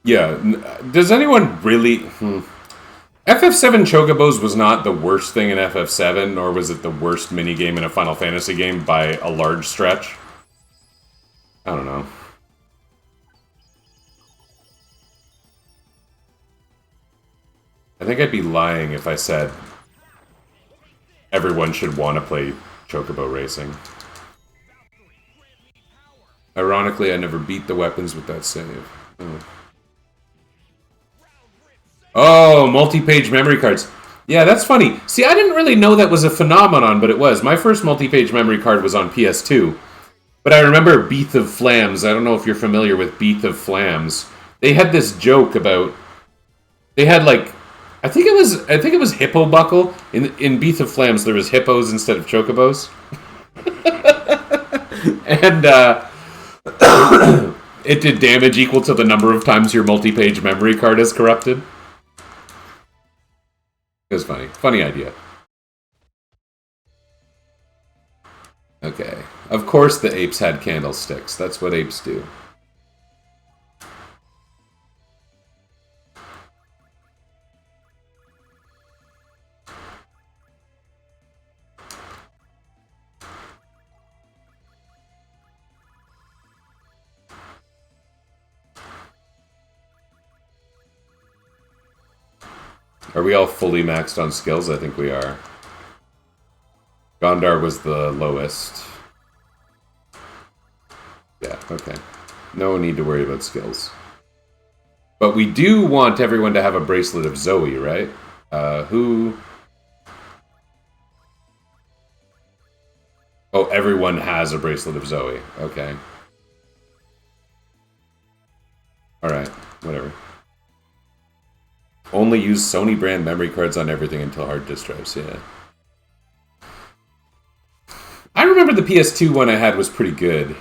Speaker 1: Yeah. Does anyone really... FF7 Chocobos was not the worst thing in FF7, nor was it the worst minigame in a Final Fantasy game by a large stretch. I don't know. I think I'd be lying if I said everyone should want to play Chocobo racing. Ironically, I never beat the weapons with that save. Oh, multi-page memory cards. Yeah, that's funny. See, I didn't really know that was a phenomenon, but it was. My first multi-page memory card was on PS2. But I remember Beath of Flams. I don't know if you're familiar with Beath of Flams. They had this joke about... They had, like... I think it was Hippo Buckle. In Beath of Flams, there was hippos instead of chocobos. And, it did damage equal to the number of times your multi-page memory card is corrupted. It was funny. Funny idea. Okay. Of course the apes had candlesticks. That's what apes do. Are we all fully maxed on skills? I think we are. Gondar was the lowest. Yeah, okay. No need to worry about skills. But we do want everyone to have a bracelet of Zoe, right? Who... Oh, everyone has a bracelet of Zoe. Okay. Alright, whatever. Only use Sony brand memory cards on everything until hard disk drives, yeah. I remember the PS2 one I had was pretty good.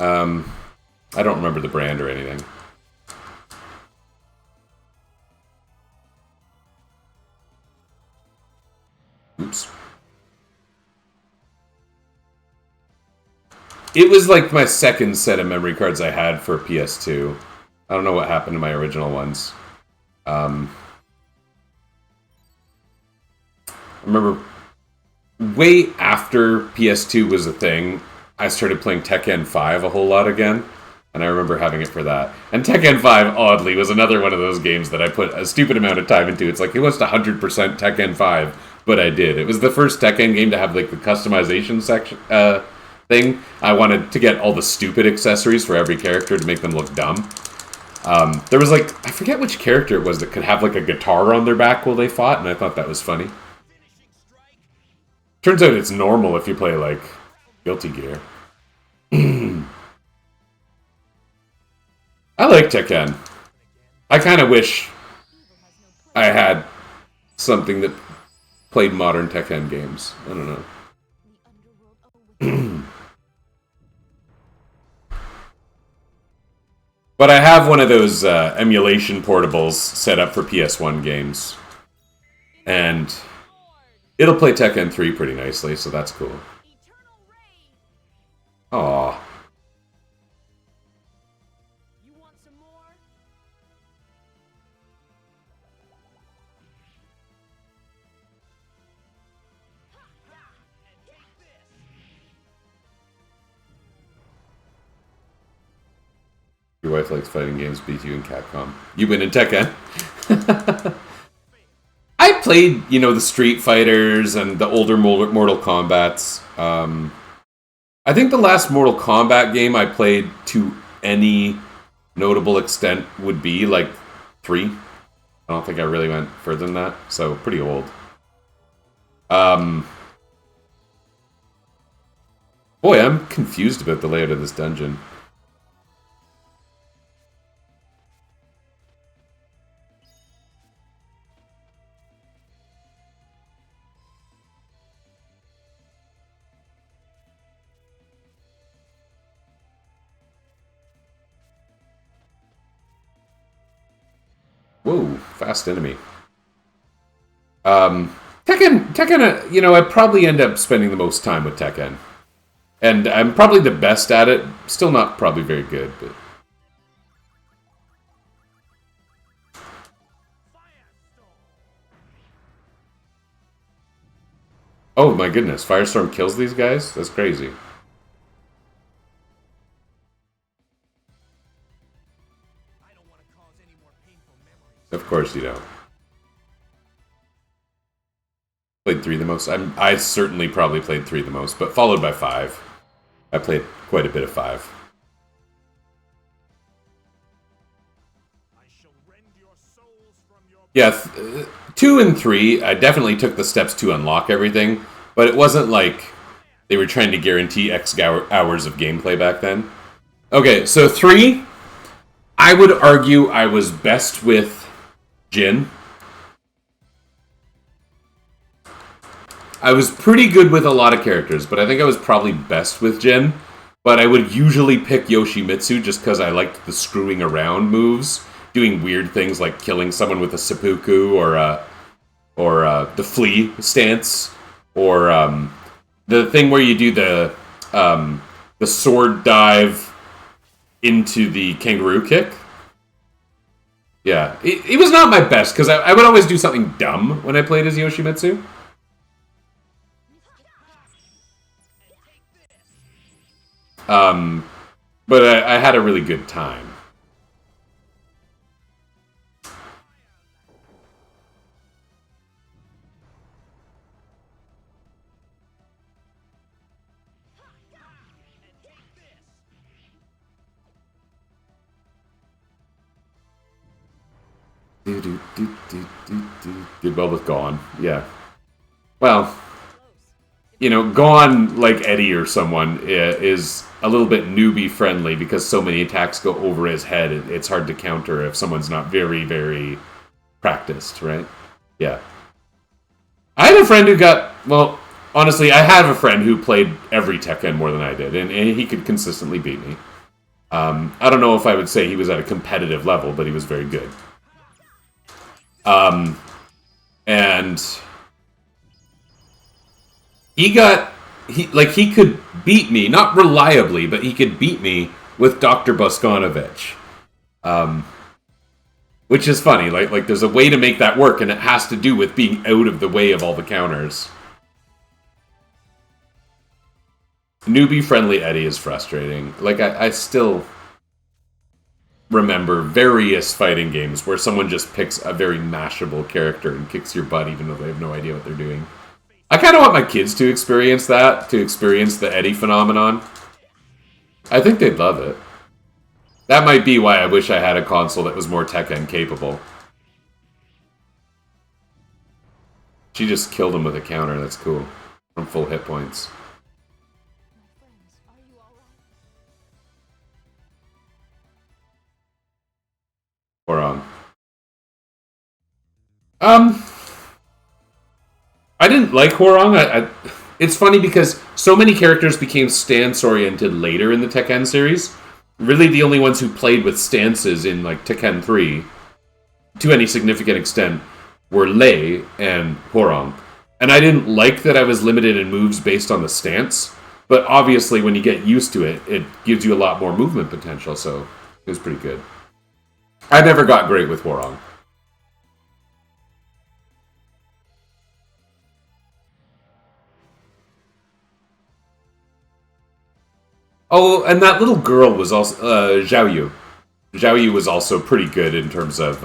Speaker 1: I don't remember the brand or anything. Oops. It was like my second set of memory cards I had for PS2. I don't know what happened to my original ones. I remember way after PS2 was a thing, I started playing Tekken 5 a whole lot again, and I remember having it for that. And Tekken 5, oddly, was another one of those games that I put a stupid amount of time into. It's like, it wasn't 100% Tekken 5, but I did. It was the first Tekken game to have like the customization section thing. I wanted to get all the stupid accessories for every character to make them look dumb. There was like, I forget which character it was that could have like a guitar on their back while they fought, and I thought that was funny. Turns out it's normal if you play like Guilty Gear. I like Tekken. I kind of wish I had something that played modern Tekken games. I don't know. But I have one of those emulation portables set up for PS1 games. And it'll play Tekken 3 pretty nicely, so that's cool. Aww. Your wife likes fighting games, beat you in Capcom. You win in Tekken. I played, the Street Fighters and the older Mortal Kombats. I think the last Mortal Kombat game I played to any notable extent would be like 3. I don't think I really went further than that, so pretty old. Boy, I'm confused about the layout of this dungeon. Whoa, fast enemy. Tekken, I probably end up spending the most time with Tekken. And I'm probably the best at it. Still not probably very good, but... Oh my goodness, Firestorm kills these guys? That's crazy. Of course you don't. Played 3 the most. I certainly probably played 3 the most, but followed by 5. I played quite a bit of 5. Yeah, 2 and 3, I definitely took the steps to unlock everything, but it wasn't like they were trying to guarantee X hours of gameplay back then. Okay, so 3, I would argue I was best with Jin. I was pretty good with a lot of characters, but I think I was probably best with Jin. But I would usually pick Yoshimitsu just because I liked the screwing around moves, doing weird things like killing someone with a seppuku or the flea stance, or the thing where you do the sword dive into the kangaroo kick. Yeah, it was not my best because I would always do something dumb when I played as Yoshimitsu. But I had a really good time. Good well with Gone. Yeah. Well, Gone, like Eddie or someone, is a little bit newbie friendly because so many attacks go over his head. It's hard to counter if someone's not very, very practiced, right? Yeah. I had a friend who honestly, I have a friend who played every Tekken more than I did, and he could consistently beat me. I don't know if I would say he was at a competitive level, but he was very good. And he could beat me, not reliably, but he could beat me with Dr. Boskanovich. Which is funny, like there's a way to make that work, and it has to do with being out of the way of all the counters. Newbie-friendly Eddie is frustrating. Like, I still remember various fighting games where someone just picks a very mashable character and kicks your butt even though they have no idea what they're doing. I kind of want my kids to experience that, to experience the Eddie phenomenon. I think they'd love it. That might be why I wish I had a console that was more Tekken capable. She just killed him with a counter, that's cool. From full hit points. Or I didn't like Hwoarang. It's funny because so many characters became stance-oriented later in the Tekken series. Really, the only ones who played with stances in like Tekken 3, to any significant extent, were Lei and Hwoarang. And I didn't like that I was limited in moves based on the stance, but obviously when you get used to it, it gives you a lot more movement potential, so it was pretty good. I never got great with Hwoarang. Oh, and that little girl was also Zhao Yu. Zhao Yu was also pretty good in terms of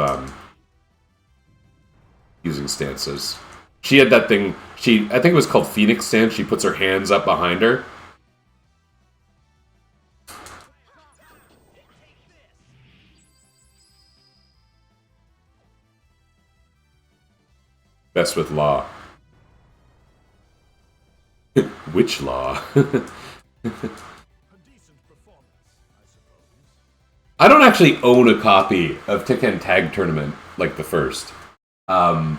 Speaker 1: using stances. She had that thing. I think it was called Phoenix stance. She puts her hands up behind her. Best with law. Which law? I don't actually own a copy of Tekken Tag Tournament like the first. But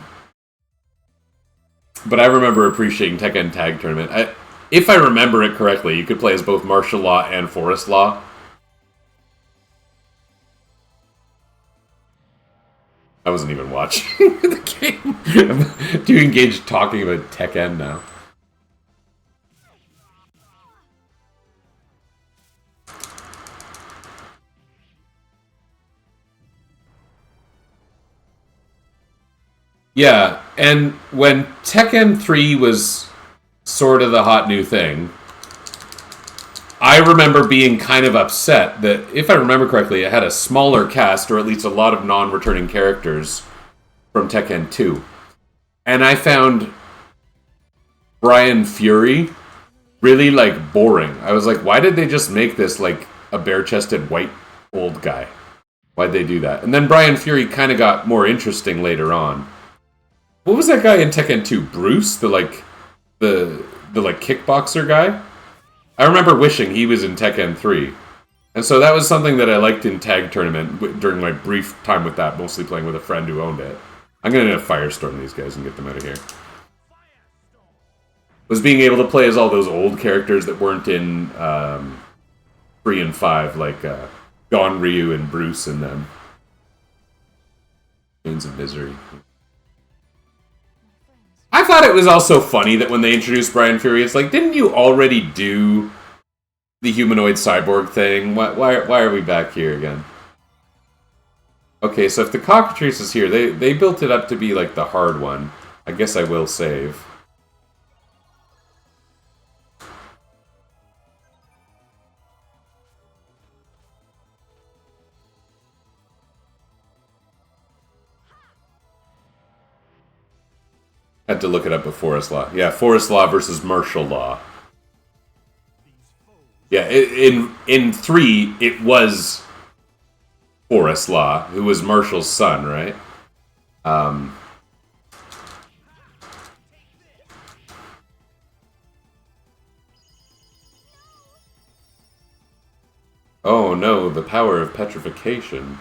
Speaker 1: I remember appreciating Tekken Tag Tournament. If I remember it correctly, you could play as both martial law and forest law. I wasn't even watching the game. I'm too engaged talking about Tekken now. Yeah, and when Tekken 3 was sort of the hot new thing, I remember being kind of upset that, if I remember correctly, it had a smaller cast, or at least a lot of non-returning characters from Tekken 2. And I found Brian Fury really, like, boring. I was like, why did they just make this, like, a bare-chested white old guy? Why'd they do that? And then Brian Fury kind of got more interesting later on. What was that guy in Tekken 2? Bruce? The kickboxer guy? I remember wishing he was in Tekken 3. And so that was something that I liked in Tag Tournament during my brief time with that, mostly playing with a friend who owned it. I'm going to Firestorm these guys and get them out of here. Was being able to play as all those old characters that weren't in 3 and 5, like Gon Ryu and Bruce and them. Chains of Misery. I thought it was also funny that when they introduced Brian Fury, it's like, didn't you already do the humanoid cyborg thing? Why are we back here again? Okay, so if the cockatrice is here, they built it up to be like the hard one. I guess I will save. Had to look it up with Forest Law. Yeah, Forest Law versus Martial Law. Yeah, in 3, it was Forest Law, who was Marshall's son, right? Oh no, the power of petrification.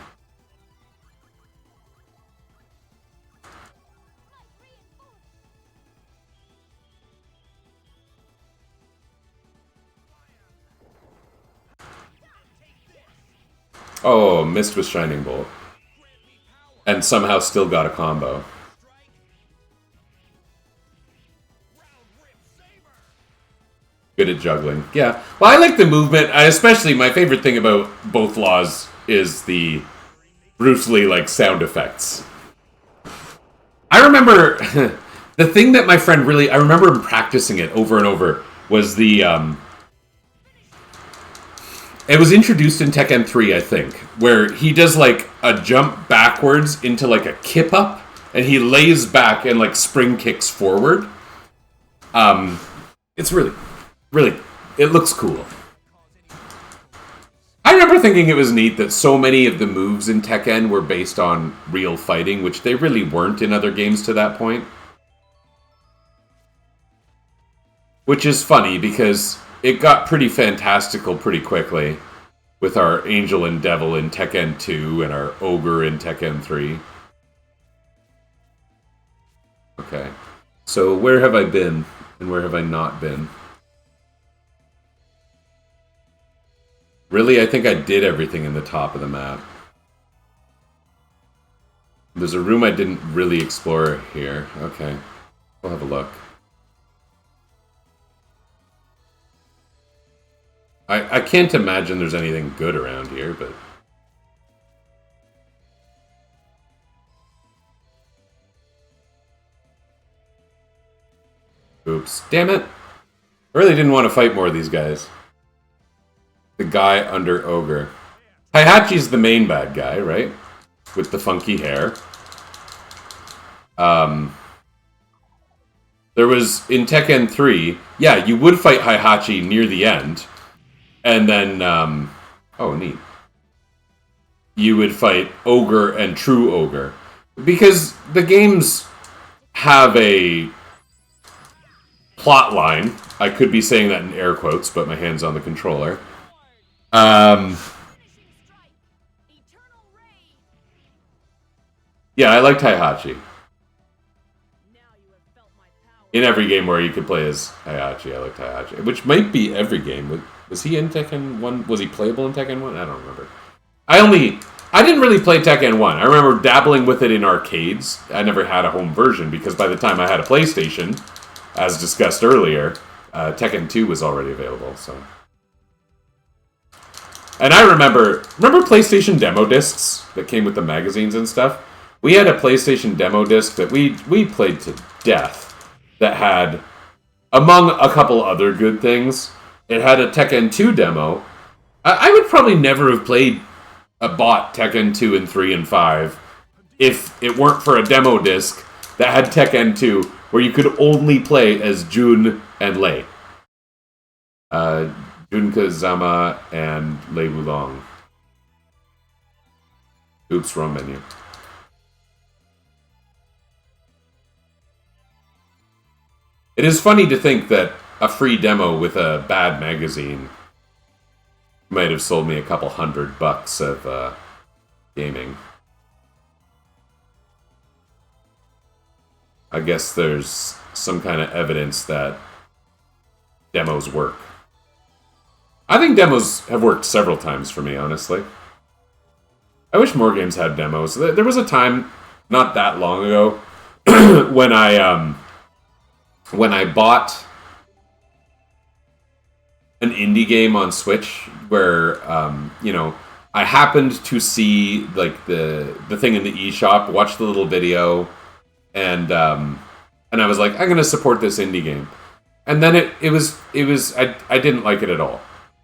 Speaker 1: Oh, missed with Shining Bolt. And somehow still got a combo. Good at juggling. Yeah. Well, I like the movement. Especially, my favorite thing about both laws is the Bruce Lee, like, sound effects. I remember... the thing that my friend really... I remember him practicing it over and over was the... It was introduced in Tekken 3, I think, where he does, like, a jump backwards into, like, a kip up, and he lays back and, like, spring kicks forward. It's really, it looks cool. I remember thinking it was neat that so many of the moves in Tekken were based on real fighting, which they really weren't in other games to that point. Which is funny, because... it got pretty fantastical pretty quickly with our Angel and Devil in Tekken 2 and our Ogre in Tekken 3. Okay. So where have I been and where have I not been? Really, I think I did everything in the top of the map. There's a room I didn't really explore here. Okay. We'll have a look. I can't imagine there's anything good around here, but... oops. Damn it! I really didn't want to fight more of these guys. The guy under Ogre. Heihachi's the main bad guy, right? With the funky hair. There was, in Tekken 3, yeah, you would fight Heihachi near the end. And then, oh, neat. You would fight Ogre and True Ogre. Because the games have a plot line. I could be saying that in air quotes, but my hand's on the controller. Yeah, I liked Heihachi. In every game where you could play as Heihachi, I liked Heihachi. Which might be every game. Was he in Tekken 1? Was he playable in Tekken 1? I don't remember. I didn't really play Tekken 1. I remember dabbling with it in arcades. I never had a home version because by the time I had a PlayStation, as discussed earlier, Tekken 2 was already available, so... And I remember PlayStation demo discs that came with the magazines and stuff? We had a PlayStation demo disc that we played to death that had, among a couple other good things, it had a Tekken 2 demo. I would probably never have bought Tekken 2 and 3 and 5 if it weren't for a demo disc that had Tekken 2 where you could only play as Jun and Lei. Jun Kazama and Lei Wulong. Oops, wrong menu. It is funny to think that a free demo with a bad magazine might have sold me a couple $100 of gaming. I guess there's some kind of evidence that demos work. I think demos have worked several times for me, honestly. I wish more games had demos. There was a time, not that long ago, when I bought an indie game on Switch where, I happened to see like the thing in the eShop, watch the little video, and I was like, I'm gonna support this indie game. And then I didn't like it at all.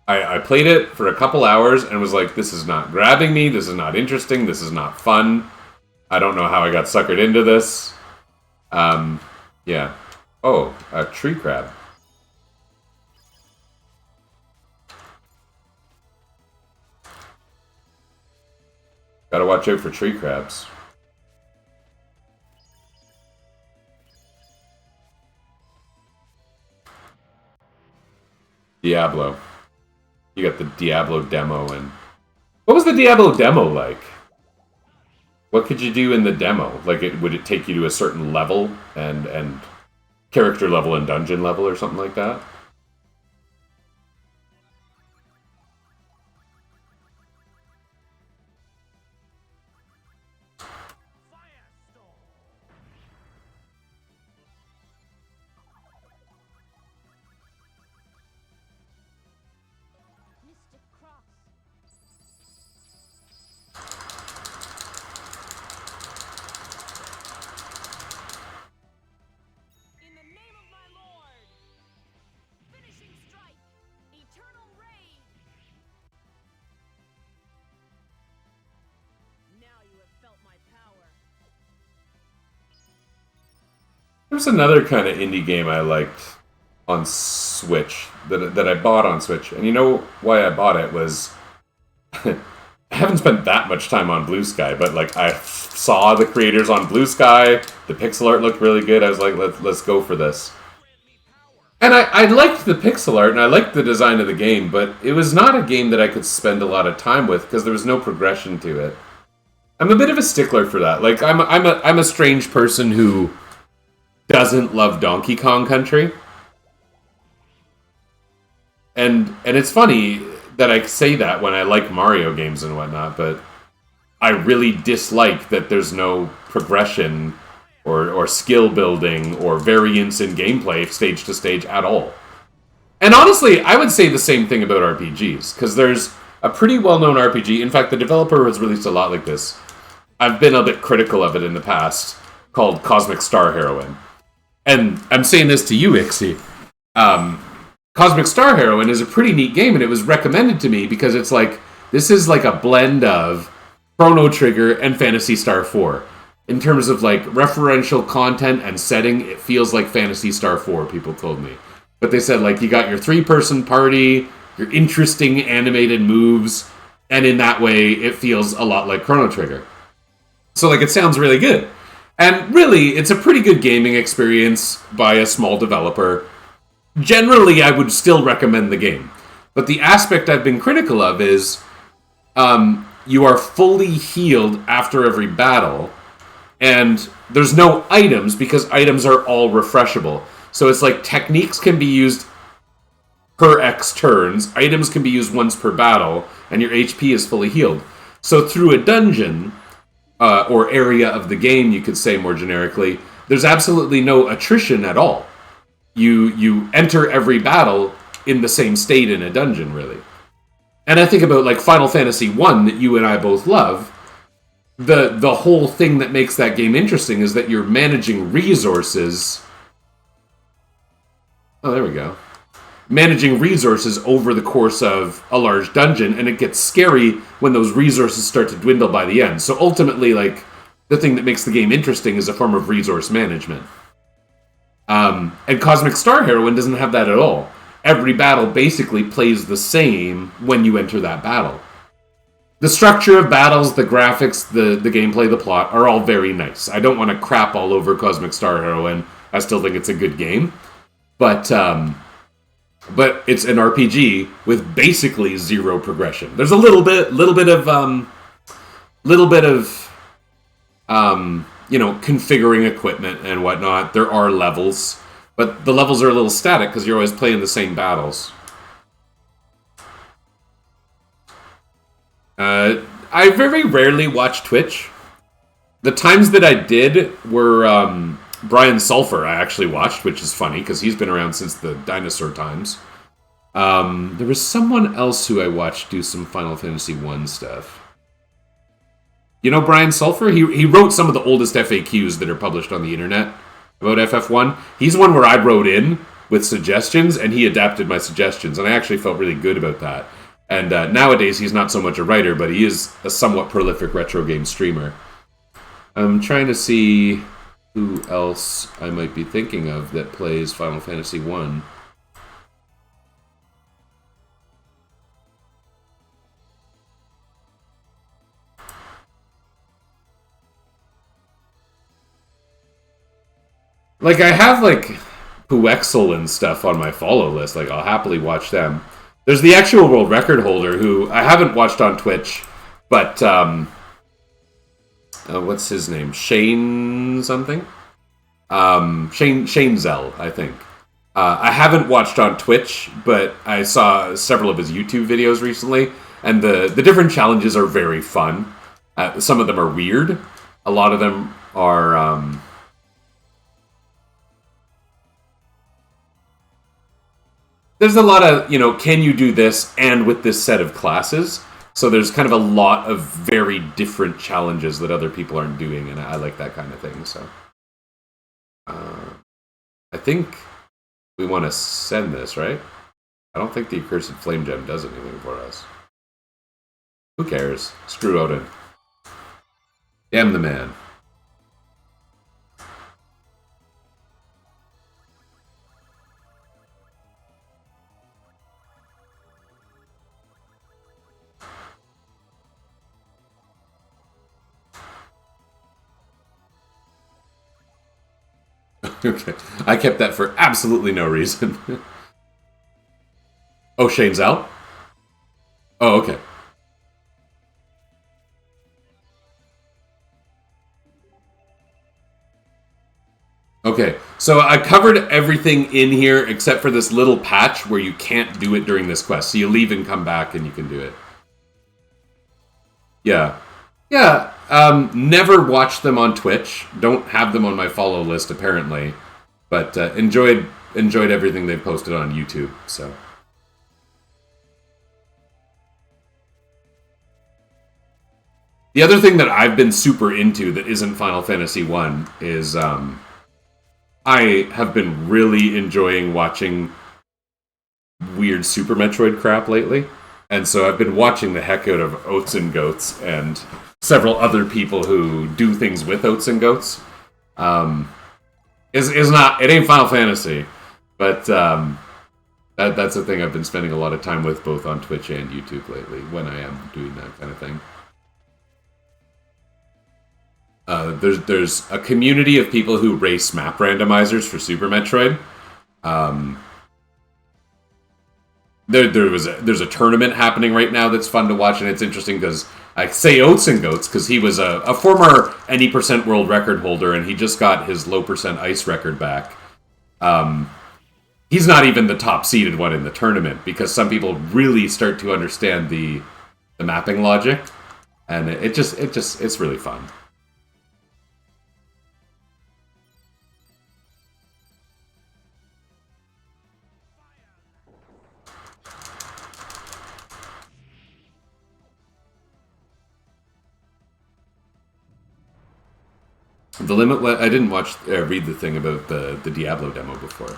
Speaker 1: I played it for a couple hours and was like, this is not grabbing me, this is not interesting, this is not fun. I don't know how I got suckered into this. Yeah. Oh, a tree crab. Gotta watch out for tree crabs. Diablo. You got the Diablo demo, and... What was the Diablo demo like? What could you do in the demo? Like, would it take you to a certain level, and character level and dungeon level or something like that? There's another kind of indie game I liked on Switch that I bought on Switch, and you know why I bought it was I haven't spent that much time on Blue Sky, but like I saw the creators on Blue Sky, the pixel art looked really good. I was like, let's go for this. And I liked the pixel art and I liked the design of the game, but it was not a game that I could spend a lot of time with because there was no progression to it. I'm a bit of a stickler for that. Like I'm a strange person who doesn't love Donkey Kong Country. And it's funny that I say that when I like Mario games and whatnot, but I really dislike that there's no progression or skill building or variance in gameplay stage to stage at all. And honestly, I would say the same thing about RPGs, because there's a pretty well-known RPG. In fact, the developer has released a lot like this. I've been a bit critical of it in the past, called Cosmic Star Heroine. And I'm saying this to you, Ixie. Cosmic Star Heroine is a pretty neat game, and it was recommended to me because it's like This is like a blend of Chrono Trigger and Phantasy Star 4. In terms of like referential content and setting, it feels like Phantasy Star 4, people told me. But they said like you got your 3-person party, your interesting animated moves, and in that way it feels a lot like Chrono Trigger. So like it sounds really good. And really, it's a pretty good gaming experience by a small developer. Generally, I would still recommend the game. But the aspect I've been critical of is you are fully healed after every battle, and there's no items because items are all refreshable. So it's like techniques can be used per X turns, items can be used once per battle, and your HP is fully healed. So through a dungeon, or area of the game, you could say more generically, there's absolutely no attrition at all. You enter every battle in the same state in a dungeon, really. And I think about like Final Fantasy 1 that you and I both love. The whole thing that makes that game interesting is that you're managing resources. Oh, there we go. Managing resources over the course of a large dungeon, and it gets scary when those resources start to dwindle by the end. So ultimately, like, the thing that makes the game interesting is a form of resource management. And Cosmic Star Heroine doesn't have that at all. Every battle basically plays the same when you enter that battle. The structure of battles, the graphics, the gameplay, the plot are all very nice. I don't want to crap all over Cosmic Star Heroine. I still think it's a good game. But it's an RPG with basically zero progression. There's a little bit of configuring equipment and whatnot. There are levels, but the levels are a little static because you're always playing the same battles. I very rarely watch Twitch. The times that I did were Brian Sulphur I actually watched, which is funny because he's been around since the dinosaur times. There was someone else who I watched do some Final Fantasy 1 stuff. You know Brian Sulphur? He wrote some of the oldest FAQs that are published on the internet about FF1. He's one where I wrote in with suggestions, and he adapted my suggestions, and I actually felt really good about that. And nowadays, he's not so much a writer, but he is a somewhat prolific retro game streamer. I'm trying to see who else I might be thinking of that plays Final Fantasy 1. Like, I have, like, Puexel and stuff on my follow list. Like, I'll happily watch them. There's the actual world record holder who I haven't watched on Twitch, but, what's his name? Shane something? Shane Zell, I think. I haven't watched on Twitch, but I saw several of his YouTube videos recently, and the different challenges are very fun. Some of them are weird. A lot of them are, there's a lot of, can you do this and with this set of classes? So there's kind of a lot of very different challenges that other people aren't doing, and I like that kind of thing, so. I think we want to send this, right? I don't think the Accursed Flame Gem does anything for us. Who cares? Screw Odin. Damn the man. Okay. I kept that for absolutely no reason. Oh, Shane's out? Oh, okay. Okay, so I covered everything in here except for this little patch where you can't do it during this quest. So you leave and come back and you can do it. Yeah. Yeah, never watched them on Twitch. Don't have them on my follow list, apparently. But enjoyed everything they've posted on YouTube, so. The other thing that I've been super into that isn't Final Fantasy 1 is I have been really enjoying watching weird Super Metroid crap lately. And so I've been watching the heck out of Oats and Goats and several other people who do things with Oats and Goats. Is not, it ain't Final Fantasy, but that's the thing I've been spending a lot of time with, both on Twitch and YouTube lately, when I am doing that kind of thing. There's a community of people who race map randomizers for Super Metroid. There's a tournament happening right now that's fun to watch, and it's interesting because I say Oats and Goats because he was a former any percent world record holder, and he just got his low percent ice record back. He's not even the top seeded one in the tournament because some people really start to understand the mapping logic, and it's really fun. The limit. I didn't read the thing about the Diablo demo before.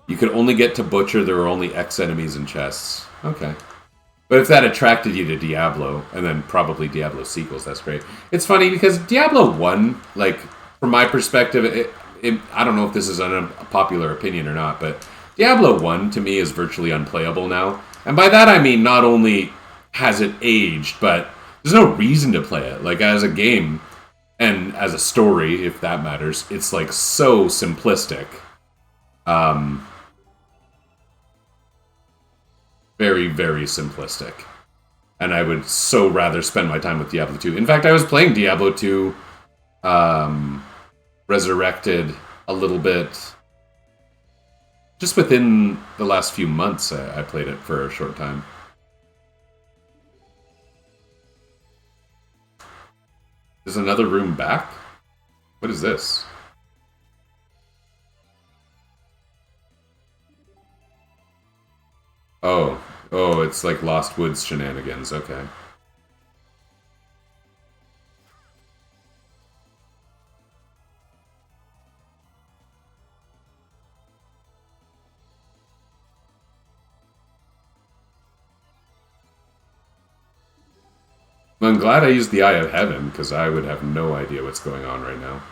Speaker 1: You could only get to Butcher. There were only X enemies and chests. Okay, but if that attracted you to Diablo, and then probably Diablo sequels, that's great. It's funny because Diablo 1, like from my perspective, I don't know if this is an unpopular opinion or not, but Diablo 1 to me is virtually unplayable now. And by that I mean not only has it aged, but there's no reason to play it. Like as a game. And as a story, if that matters, it's like so simplistic. Very, very simplistic. And I would so rather spend my time with Diablo 2. In fact, I was playing Diablo 2 Resurrected a little bit. Just within the last few months, I played it for a short time. Is another room back? What is this? Oh, it's like Lost Woods shenanigans. Okay. I'm glad I used the Eye of Heaven, because I would have no idea what's going on right now.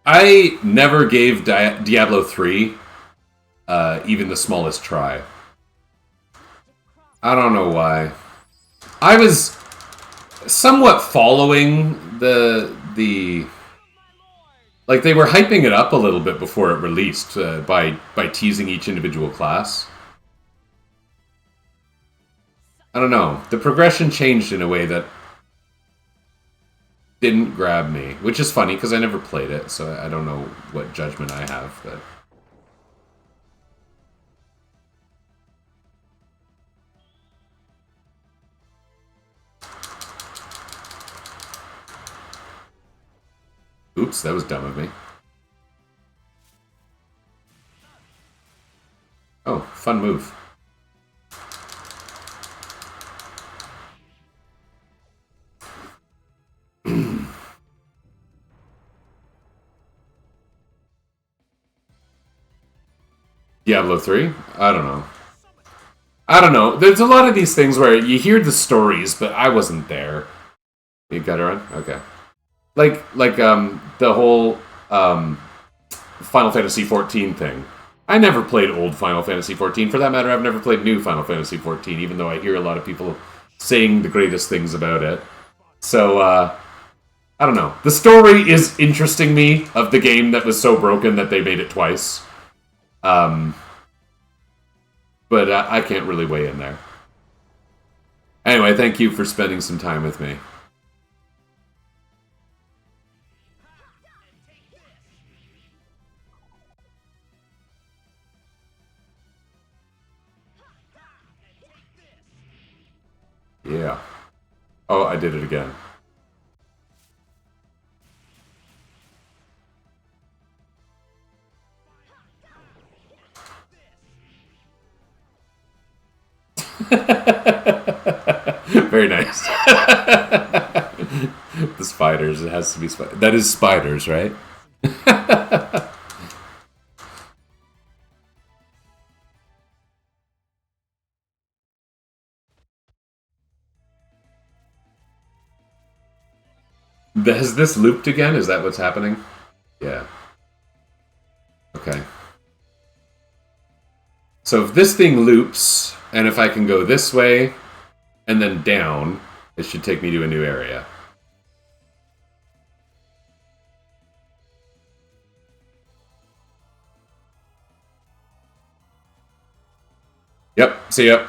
Speaker 1: I never gave Diablo 3 even the smallest try. I don't know why. I was somewhat following the like they were hyping it up a little bit before it released by teasing each individual class. I don't know. The progression changed in a way that didn't grab me, which is funny because I never played it, so I don't know what judgment I have. But oops, that was dumb of me. Oh, fun move. Diablo 3? I don't know. I don't know. There's a lot of these things where you hear the stories, but I wasn't there. You got it on? Okay. Like the whole Final Fantasy XIV thing. I never played old Final Fantasy XIV. For that matter, I've never played new Final Fantasy XIV, even though I hear a lot of people saying the greatest things about it. So, I don't know. The story is interesting me of the game that was so broken that they made it twice. But I can't really weigh in there. Anyway, thank you for spending some time with me. Yeah. Oh, I did it again. Very nice. the spiders. It has to be spiders. That is spiders, right? Has this looped again? Is that what's happening? Yeah. Okay. So if this thing loops, and if I can go this way, and then down, it should take me to a new area. Yep, see ya.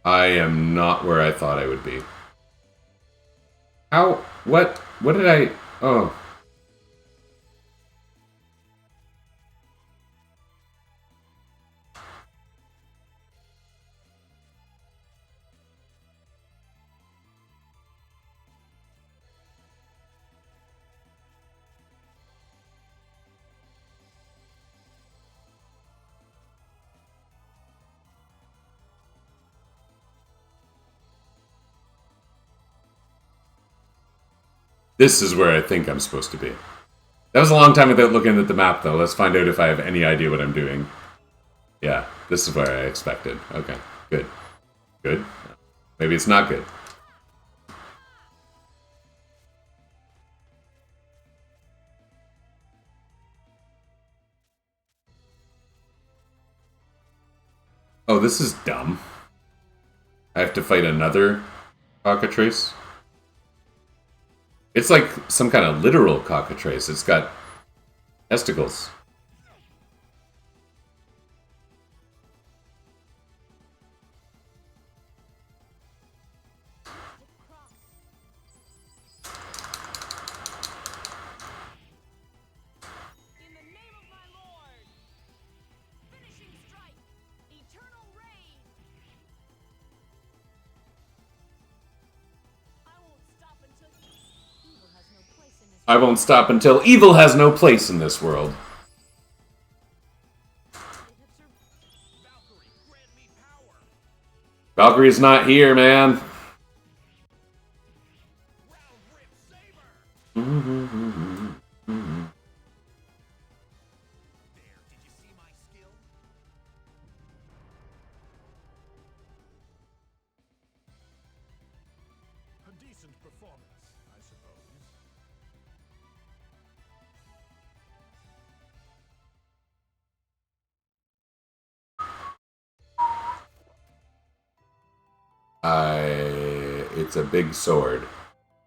Speaker 1: I am not where I thought I would be. How? What did I... Oh. This is where I think I'm supposed to be. That was a long time without looking at the map, though. Let's find out if I have any idea what I'm doing. Yeah, this is where I expected. Okay, good. Good? Maybe it's not good. Oh, this is dumb. I have to fight another cockatrice? It's like some kind of literal cockatrice. It's got testicles.
Speaker 2: In the name of my lord! Finishing strike! Eternal rain! I won't stop until evil has no place in this
Speaker 1: I won't stop until evil has no place in this world.
Speaker 3: Valkyrie, grant me power.
Speaker 1: Valkyrie's not here, man.
Speaker 3: Round rip saber. There, did you see my skill? A decent performance, I suppose.
Speaker 1: It's a big sword.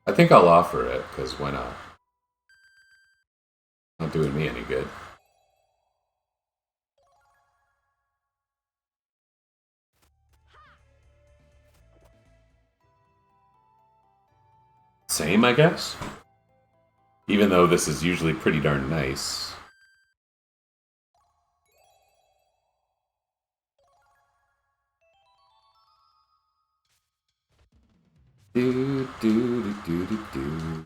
Speaker 1: I think I'll offer it, because why not? Not doing me any good. Same, I guess? Even though this is usually pretty darn nice. Do, do, do, do, do, do.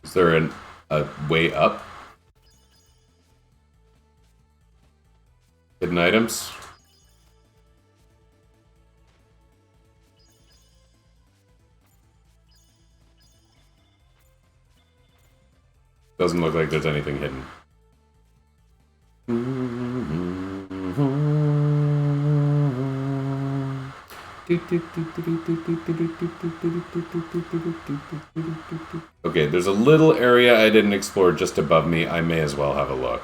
Speaker 1: Is there a way up? Hidden items? Doesn't look like there's anything hidden. Okay, there's a little area I didn't explore just above me. I may as well have a look.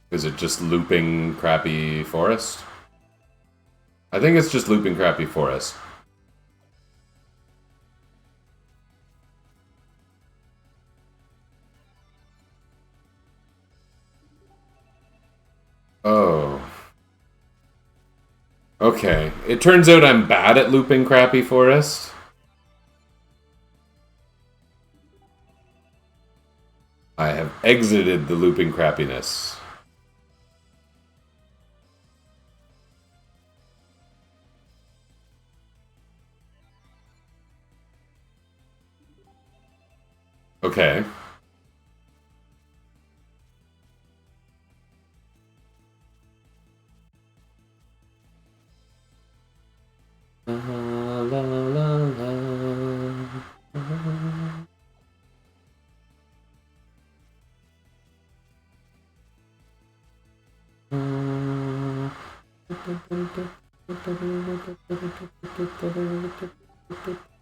Speaker 1: Is it just looping crappy forest? I think it's just looping crappy forest. Oh. Okay. It turns out I'm bad at looping crappy forest. I have exited the looping crappiness. Okay.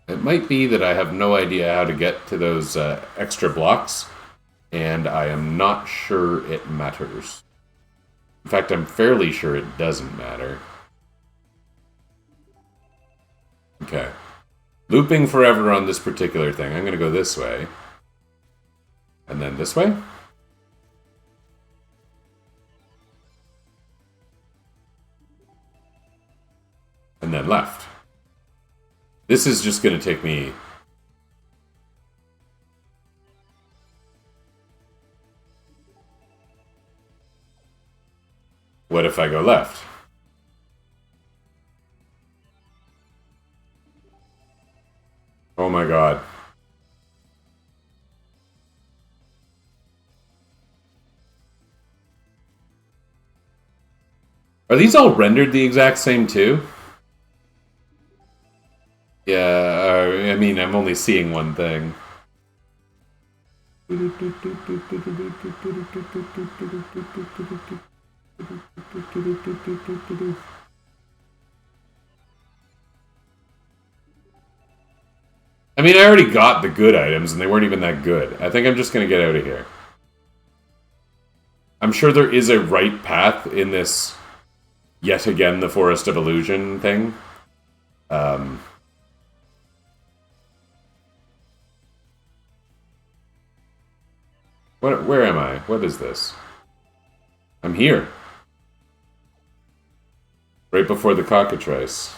Speaker 1: It might be that I have no idea how to get to those extra blocks, and I am not sure it matters. In fact, I'm fairly sure it doesn't matter. Okay. Looping forever on this particular thing. I'm going to go this way. And then this way? And then left. This is just going to take me... What if I go left? Oh my god. Are these all rendered the exact same too? Yeah, I mean, I'm only seeing one thing. I mean, I already got the good items, and they weren't even that good. I think I'm just going to get out of here. I'm sure there is a right path in this, yet again, the Forest of Illusion thing. Where am I? What is this? I'm here. Right before the cockatrice.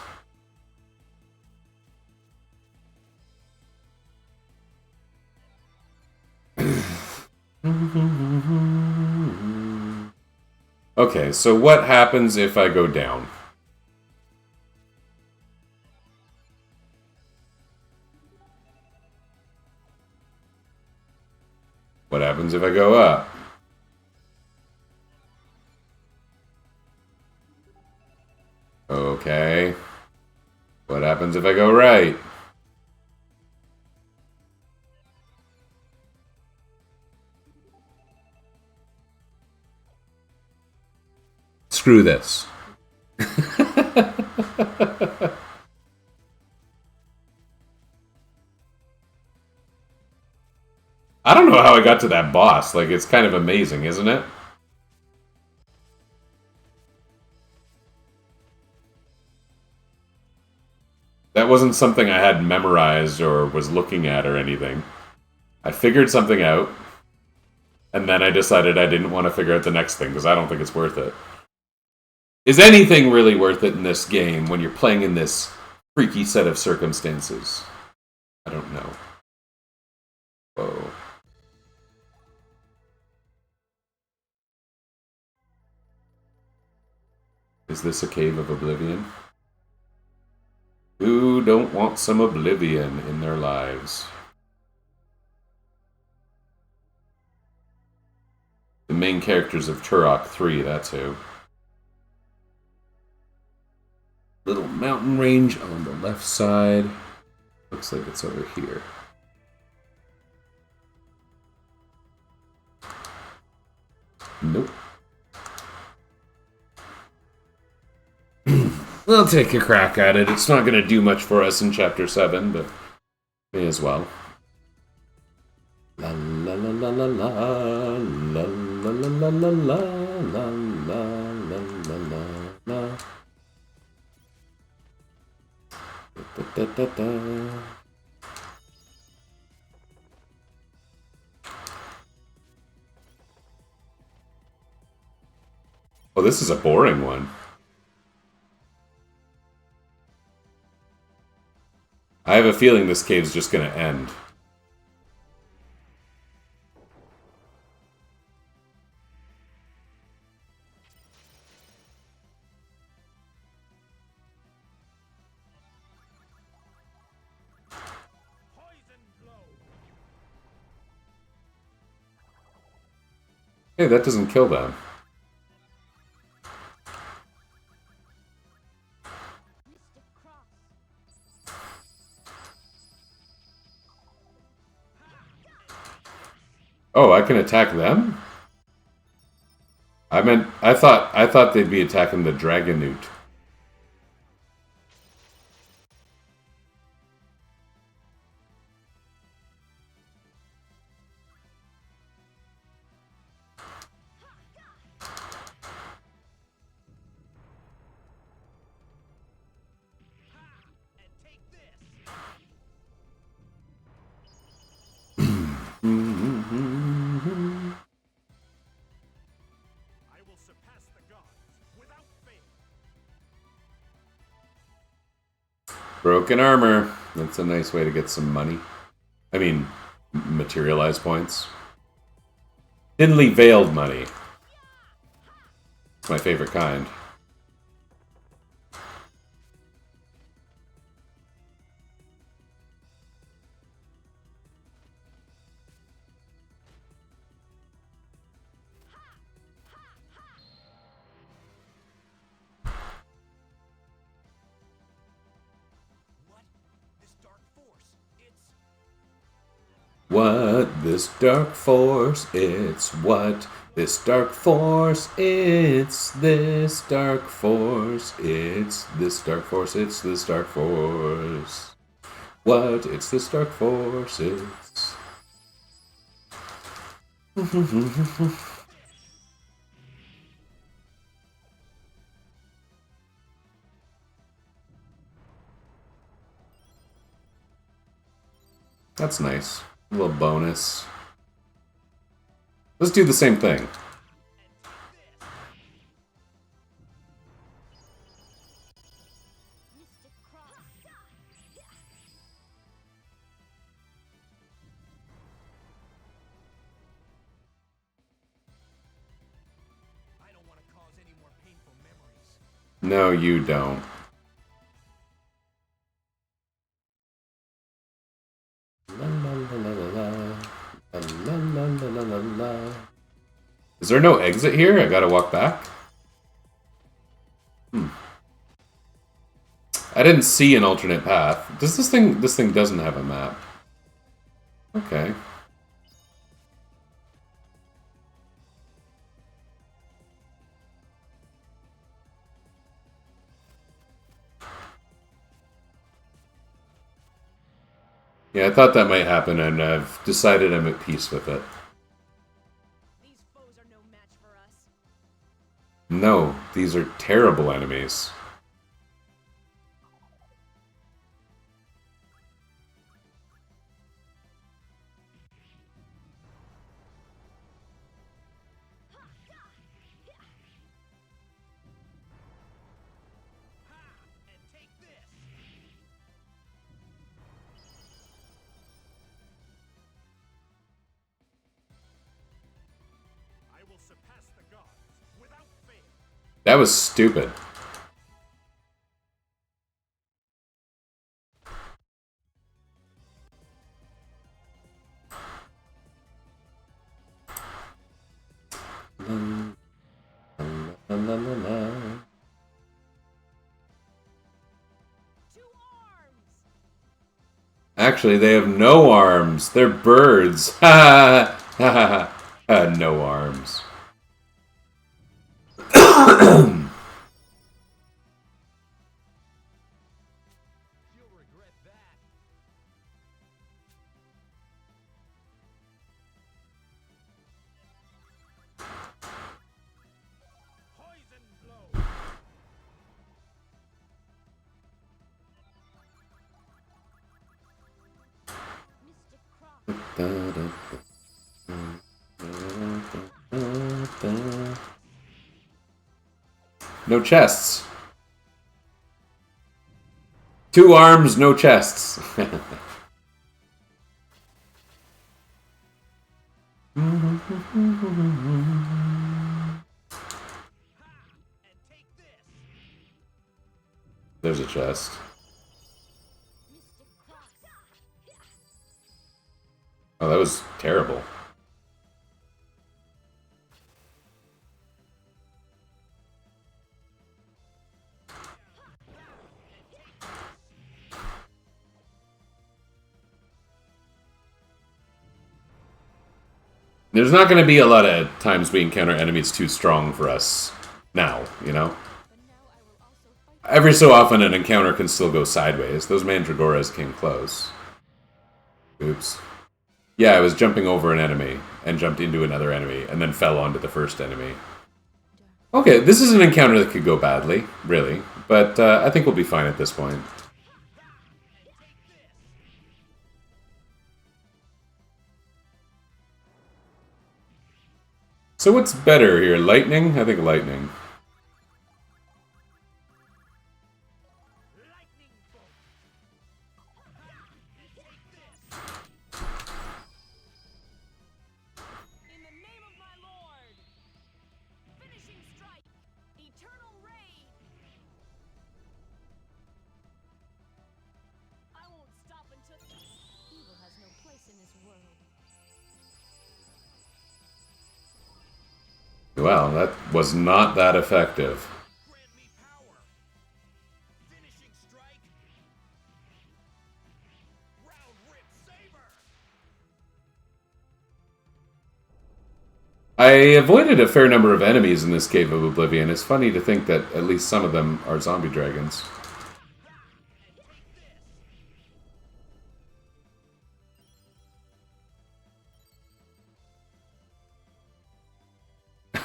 Speaker 1: Okay, so what happens if I go down? What happens if I go up? Okay. What happens if I go right? Screw this. I don't know how I got to that boss. Like, it's kind of amazing, isn't it? That wasn't something I had memorized or was looking at or anything. I figured something out, and then I decided I didn't want to figure out the next thing because I don't think it's worth it. Is anything really worth it in this game when you're playing in this freaky set of circumstances? I don't know. Whoa. Is this a cave of oblivion? Who don't want some oblivion in their lives? The main characters of Turok 3, that's who. Little mountain range on the left side. Looks like it's over here. Nope. We'll take a crack at it. It's not going to do much for us in Chapter 7, but may as well. La la la la la la la la la la la la la la la. Da, da, da, da. Oh, this is a boring one. I have a feeling this cave's just going to end.
Speaker 3: Poison blow.
Speaker 1: Hey, that doesn't kill them.
Speaker 2: Mystic Cross.
Speaker 1: Oh, I can attack them? I thought they'd be attacking the Dragonute.
Speaker 3: And take this. I will surpass the gods without fail.
Speaker 1: Broken armor. That's a nice way to get some money. I mean, materialized points. Thinly veiled money. It's my favorite kind.
Speaker 3: What? This dark force. It's
Speaker 1: What this dark force, it's what this dark force, it's this dark force, it's this dark force, it's this dark force. What? It's this dark force, it's. That's nice. A little bonus. Let's do the same thing.
Speaker 2: Mystic Cross.
Speaker 3: I don't want to cause any more painful memories.
Speaker 1: No, you don't. La la la la la la la la la la la. Is there no exit here? I gotta walk back? I didn't see an alternate path. Does this thing doesn't have a map. Okay. Yeah, I thought that might happen, and I've decided I'm at peace with it.
Speaker 2: These foes are no match for us.
Speaker 1: No, these are terrible enemies.
Speaker 3: And take this. I will surpass the gods without fail.
Speaker 1: That was stupid. La, la, la, la.
Speaker 2: Two arms.
Speaker 1: Actually, they have no arms. They're birds. Ha ha ha ha. No arms.
Speaker 3: You'll regret that. Poison blow.
Speaker 2: Mystic Cross.
Speaker 1: No chests. Two arms, no chests.
Speaker 3: And take this.
Speaker 1: There's a chest.
Speaker 2: Mystic Cross.
Speaker 1: Oh, that was terrible. There's not going to be a lot of times we encounter enemies too strong for us now, you know?
Speaker 2: But now I will also fight.
Speaker 1: Every so often an encounter can still go sideways. Those Mandragoras came close. Oops. Yeah, I was jumping over an enemy and jumped into another enemy and then fell onto the first enemy. Okay, this is an encounter that could go badly, really. But I think we'll be fine at this point. So what's better here? Lightning? I think lightning.
Speaker 3: Lightning bolt.
Speaker 2: In the name of my lord! Finishing strike! Eternal raid! I won't stop until evil has no place in this world.
Speaker 1: Well, that was not that effective.
Speaker 3: Grant me power. Finishing strike. Round rip saber.
Speaker 1: I avoided a fair number of enemies in this Cave of Oblivion. It's funny to think that at least some of them are zombie dragons.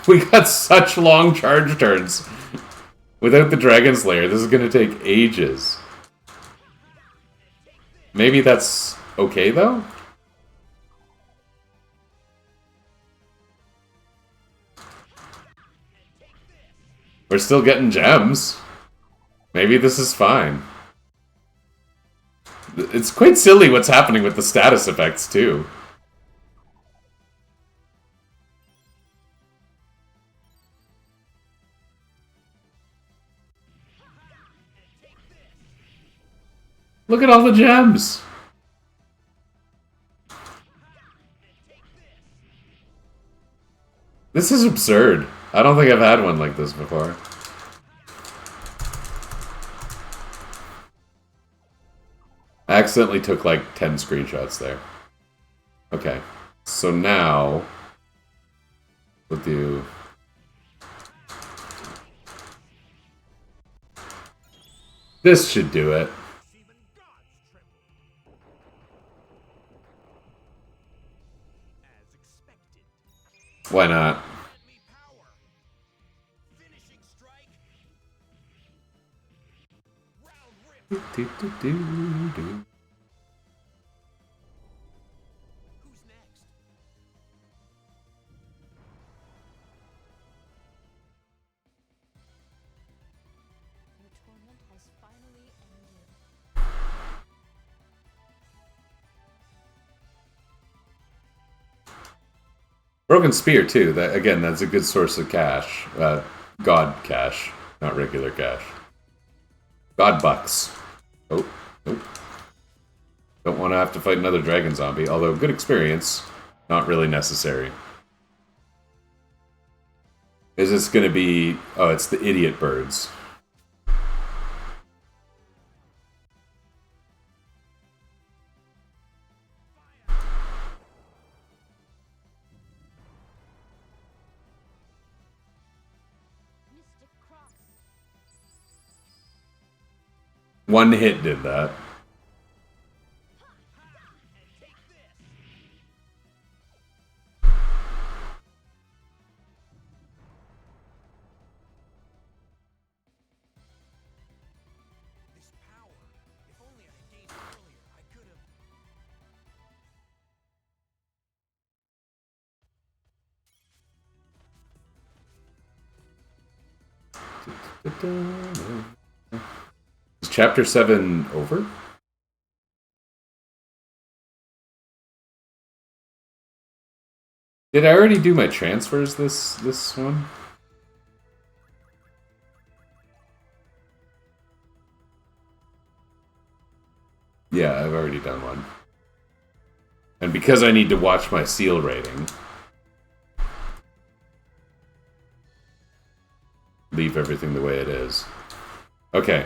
Speaker 1: We got such long charge turns. Without the Dragon Slayer, this is going to take ages. Maybe that's okay, though? We're still getting gems. Maybe this is fine. It's quite silly what's happening with the status effects, too. Look at all the gems! This is absurd. I don't think I've had one like this before. I accidentally took like 10 screenshots there. Okay, so now we'll do... This should do it.
Speaker 3: Even gods tremble. As expected.
Speaker 1: Why not?
Speaker 3: Grant me power. Finishing strike. Round rip. Who's next?
Speaker 2: Your torment has finally ended.
Speaker 1: Broken Spear, too. That again, that's a good source of cash. God cash, not regular cash. God bucks. Oh, nope. Don't want to have to fight another dragon zombie, although good experience. Not really necessary. Is this going to be... Oh, it's the idiot birds.
Speaker 2: Mystic Cross.
Speaker 1: One hit did that.
Speaker 3: Take this. This power. If only I had gained it earlier, I could have.
Speaker 1: Is Chapter 7 over? Did I already do my transfers this one? Yeah, I've already done one. And because I need to watch my seal rating, leave everything the way it is. Okay.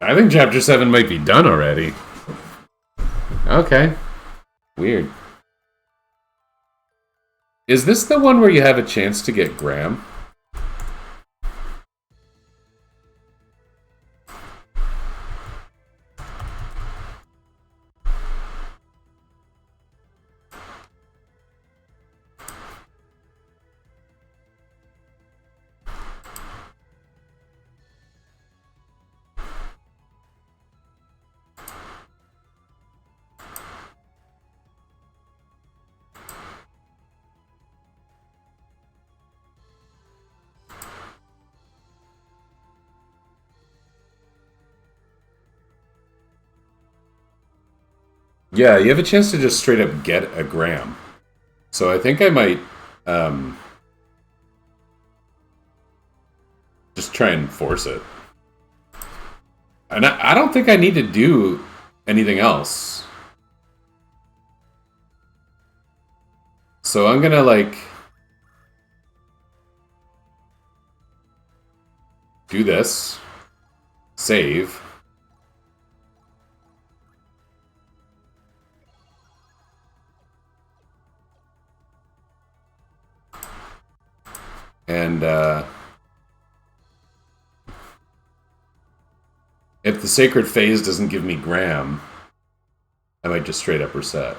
Speaker 1: I think Chapter 7 might be done already. Okay. Weird. Is this the one where you have a chance to get Graham? Yeah, you have a chance to just straight up get a Graham. So I think I might just try and force it. And I don't think I need to do anything else. So I'm gonna, like, do this. Save. And, if the Sacred Phase doesn't give me Graham, I might just straight up reset.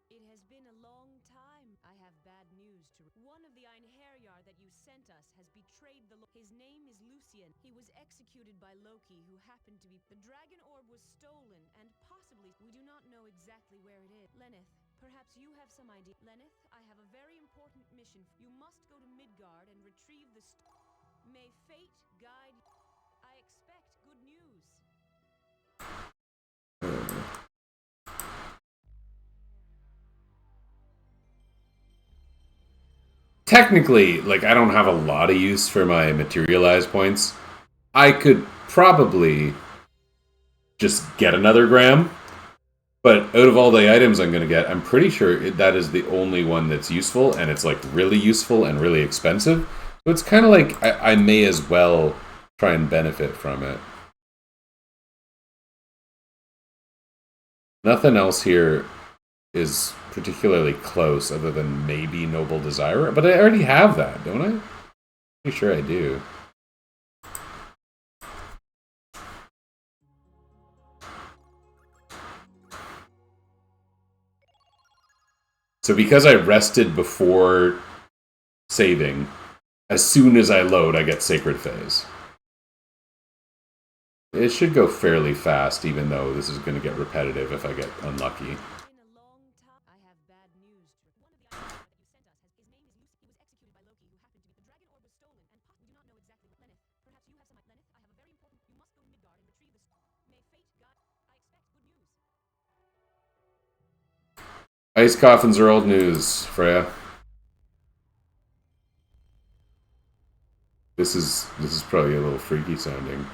Speaker 2: It has been a long time. I have bad news to... One of the Einherjar that you sent us has betrayed the... His name is Lucian. He was executed by Loki, who happened to be... The Dragon Orb was stolen, and possibly... We do not know exactly where it is. Lenneth, perhaps you have some idea. Lenneth, I have a very important mission. You must go to Midgard and retrieve the... May fate guide... I expect good news.
Speaker 1: Technically, like, I don't have a lot of use for my materialized points. I could probably just get another Graham, but out of all the items I'm going to get, I'm pretty sure that is the only one that's useful, and it's, like, really useful and really expensive. So it's kind of like I may as well try and benefit from it. Nothing else here is particularly close other than maybe Noble Desire, but I already have that, don't I? Pretty sure I do. So because I rested before saving, as soon as I load, I get Sacred Phase. It should go fairly fast, even though this is going to get repetitive if I get unlucky. Ice coffins are old news, Freya. This is probably a little freaky sounding.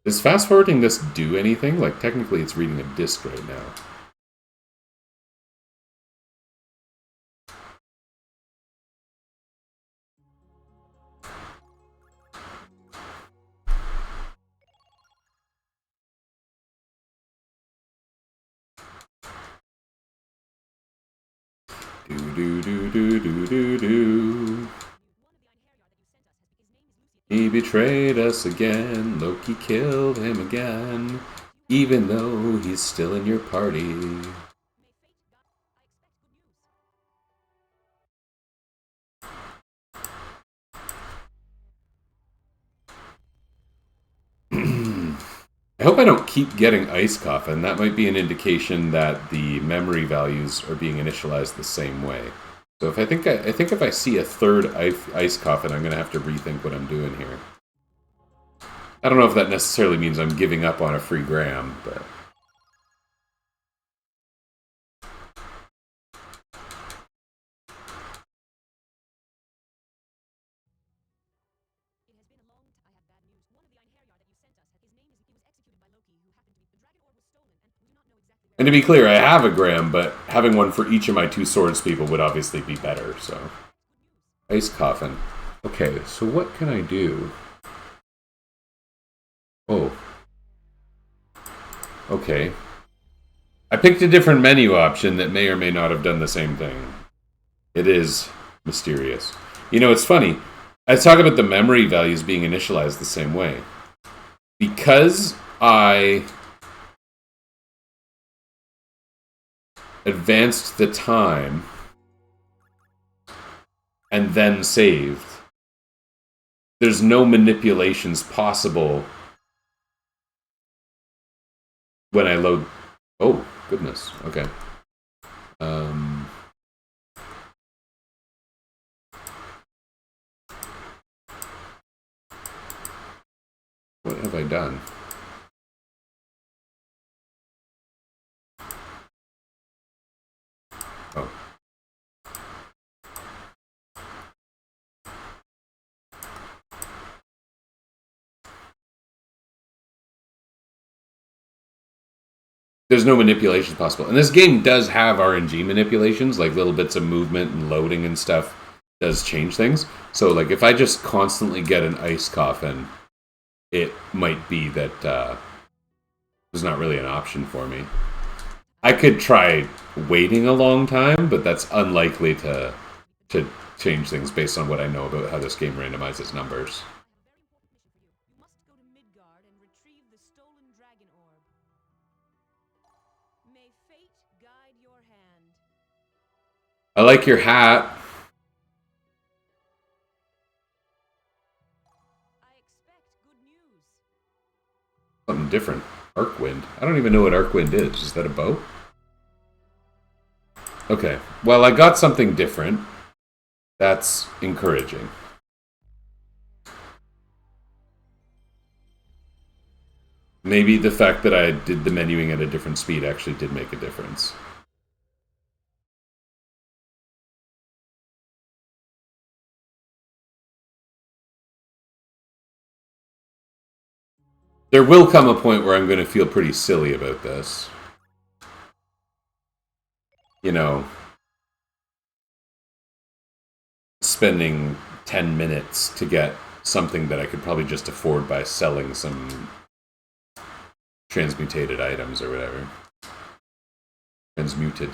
Speaker 1: Does fast forwarding this do anything? Like, technically it's reading a disc right now. Do. He betrayed us again. Loki killed him again. Even though he's still in your party. I hope I don't keep getting Ice Coffin. That might be an indication that the memory values are being initialized the same way. So if I think if I see a third Ice Coffin, I'm going to have to rethink what I'm doing here. I don't know if that necessarily means I'm giving up on a free Graham, but... And to be clear, I have a Graham, but having one for each of my two swords people would obviously be better, so... Ice Coffin. Okay, so what can I do? Oh, Okay. I picked a different menu option that may or may not have done the same thing. It is mysterious. You know, it's funny. I talk about the memory values being initialized the same way. Because I advanced the time and then saved, there's no manipulations possible when I load. Oh, goodness. Okay. What have I done? Oh. There's no manipulations possible. And this game does have RNG manipulations, like little bits of movement and loading and stuff does change things. So, like, if I just constantly get an ice coffin, it might be that there's not really an option for me. I could try waiting a long time, but that's unlikely to change things based on what I know about how this game randomizes numbers.
Speaker 2: You must go to Midgard and retrieve the stolen dragon orb. May fate guide your hand.
Speaker 1: I like your hat.
Speaker 2: I expect good news.
Speaker 1: Something different. Arcwind. I don't even know what Arcwind is. Is that a bow? Okay. Well, I got something different. That's encouraging. Maybe the fact that I did the menuing at a different speed actually did make a difference. There will come a point where I'm going to feel pretty silly about this. You know, spending 10 minutes to get something that I could probably just afford by selling some transmutated items or whatever. Transmuted.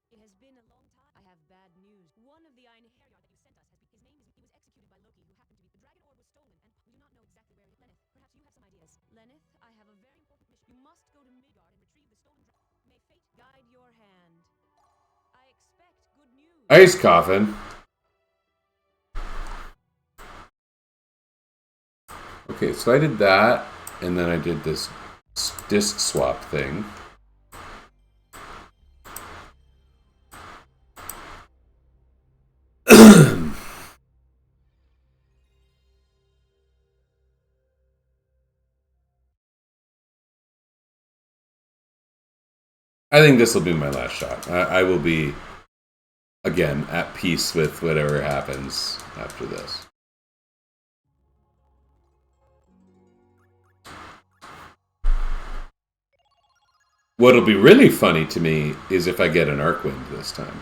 Speaker 2: It has been a long time. I have bad news. One of the Einherjar that you sent us his name is he was executed by Loki, who happened to be the dragon orb was stolen, and we do not know exactly where it is. Lenneth, perhaps you have some ideas. Lenneth, I have a very important mission. You must go to Midgard and retrieve the stolen dragon. May fate guide your hand. I expect good news.
Speaker 1: Ice coffin. Okay, so I did that, and then I did this disc swap thing. I think this will be my last shot. I will be, again, at peace with whatever happens after this. What'll be really funny to me is if I get an Arcwind this time.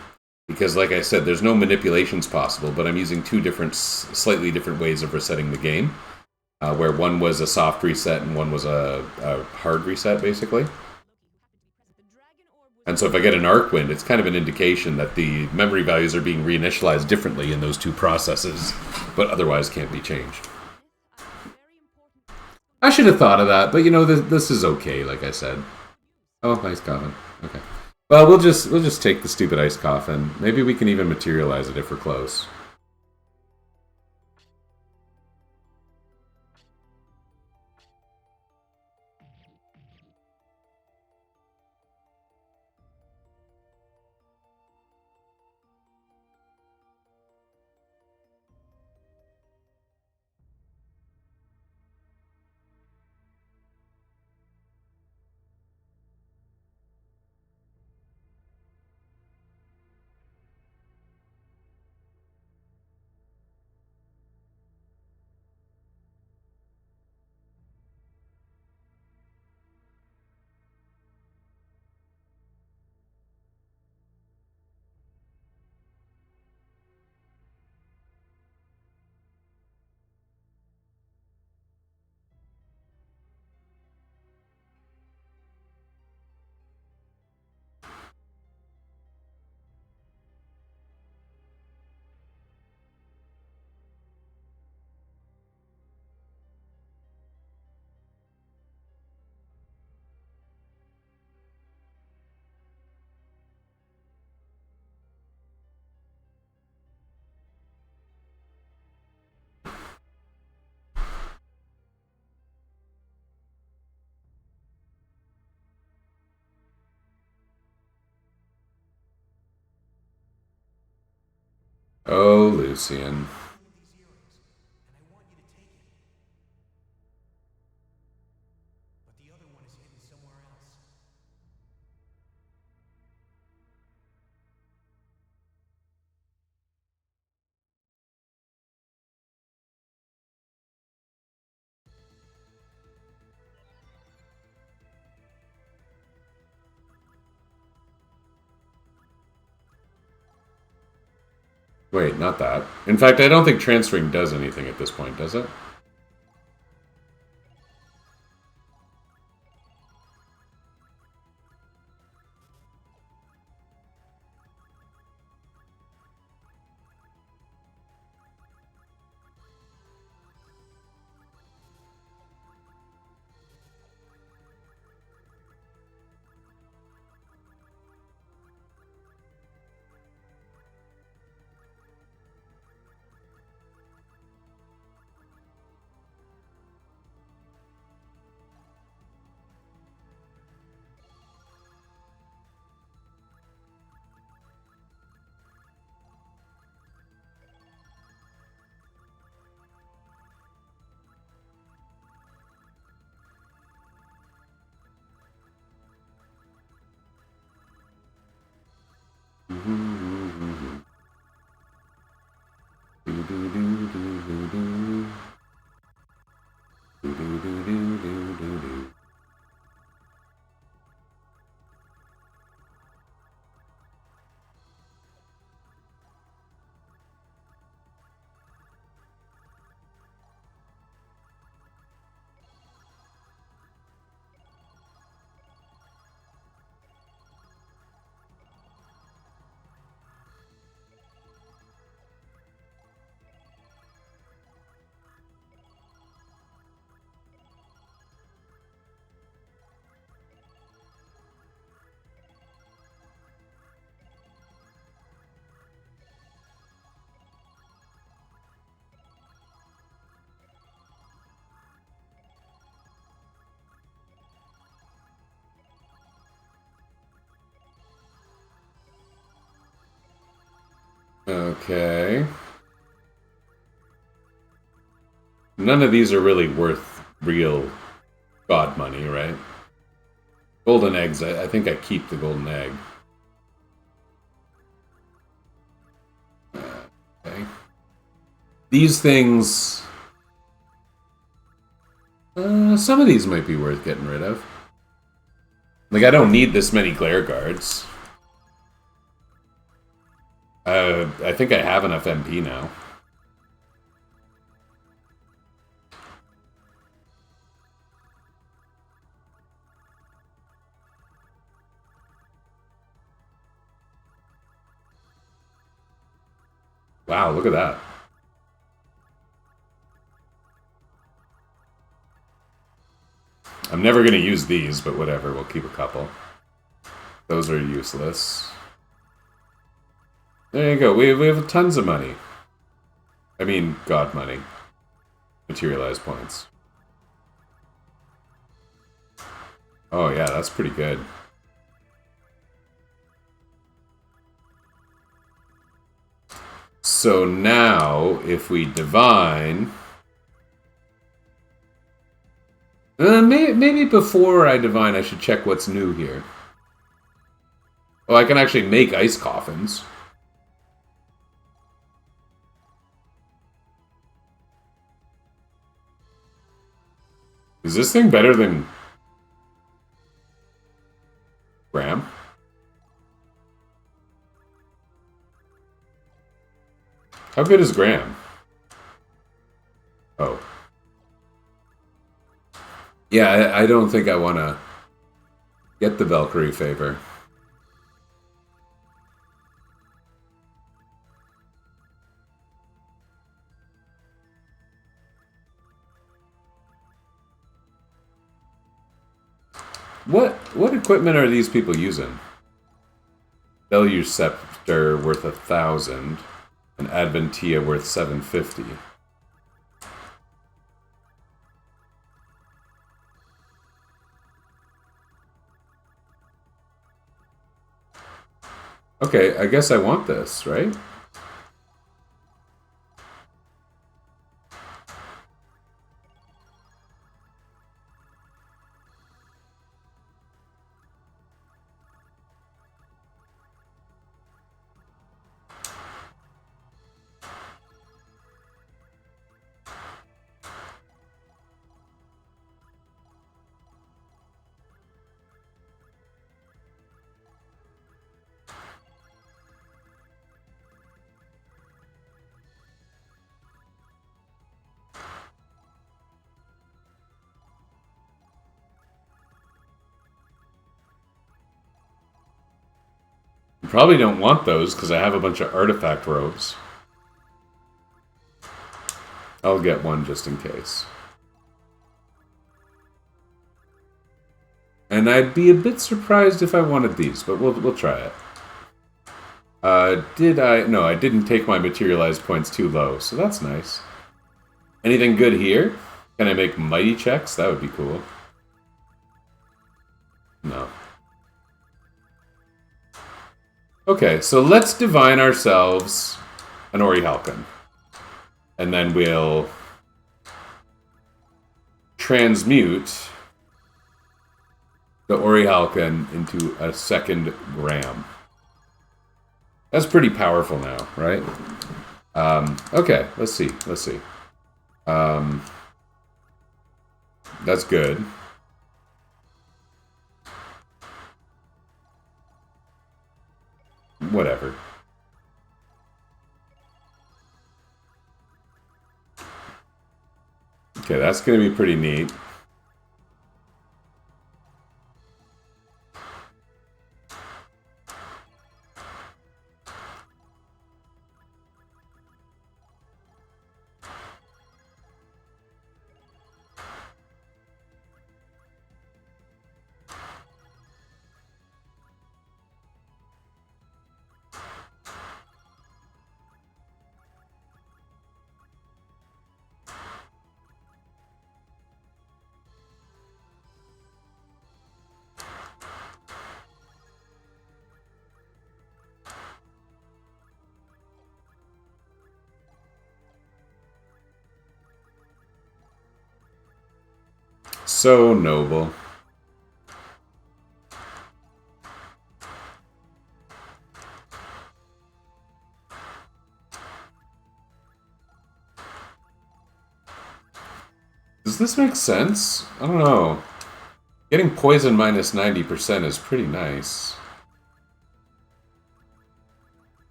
Speaker 1: Because, like I said, there's no manipulations possible, but I'm using two different, slightly different ways of resetting the game. Where one was a soft reset and one was a hard reset, basically. And so if I get an Arcwind, it's kind of an indication that the memory values are being reinitialized differently in those two processes, but otherwise can't be changed. I should have thought of that, but you know, this is okay, like I said. Oh, ice coffin. Okay. Well, we'll just take the stupid ice coffin. Maybe we can even materialize it if we're close. Oh, Lucian.
Speaker 3: these earrings, and I want you to take it. But the other one is hidden somewhere else.
Speaker 1: Wait, not that. In fact, I don't think transferring does anything at this point, does it? Okay. None of these are really worth real god money, right? Golden eggs, I think I keep the golden egg. Okay. These things... some of these might be worth getting rid of. Like, I don't need this many glare guards. I think I have enough MP now. Wow, look at that. I'm never going to use these, but whatever, we'll keep a couple. Those are useless. There you go, we have tons of money. I mean, god money. Materialized points. Oh yeah, that's pretty good. So now, if we divine... maybe before I divine, I should check what's new here. Oh, I can actually make ice coffins. Is this thing better than Graham? How good is Graham? Oh. Yeah, I don't think I want to get the Valkyrie favor. What equipment are these people using? Deluge Scepter worth 1,000, and Adventia worth 750. Okay, I guess I want this, right? Probably don't want those because I have a bunch of artifact robes. I'll get one just in case. And I'd be a bit surprised if I wanted these, but we'll try it. Did I? No, I didn't take my materialized points too low, so that's nice. Anything good here? Can I make mighty checks? That would be cool. No. Okay, so let's divine ourselves an Orichalcon. And then we'll transmute the Orichalcon into a second Gram. That's pretty powerful now, right? Okay, let's see. That's good. Whatever. Okay, that's going to be pretty neat. So noble. Does this make sense? I don't know. Getting poison minus 90% is pretty nice.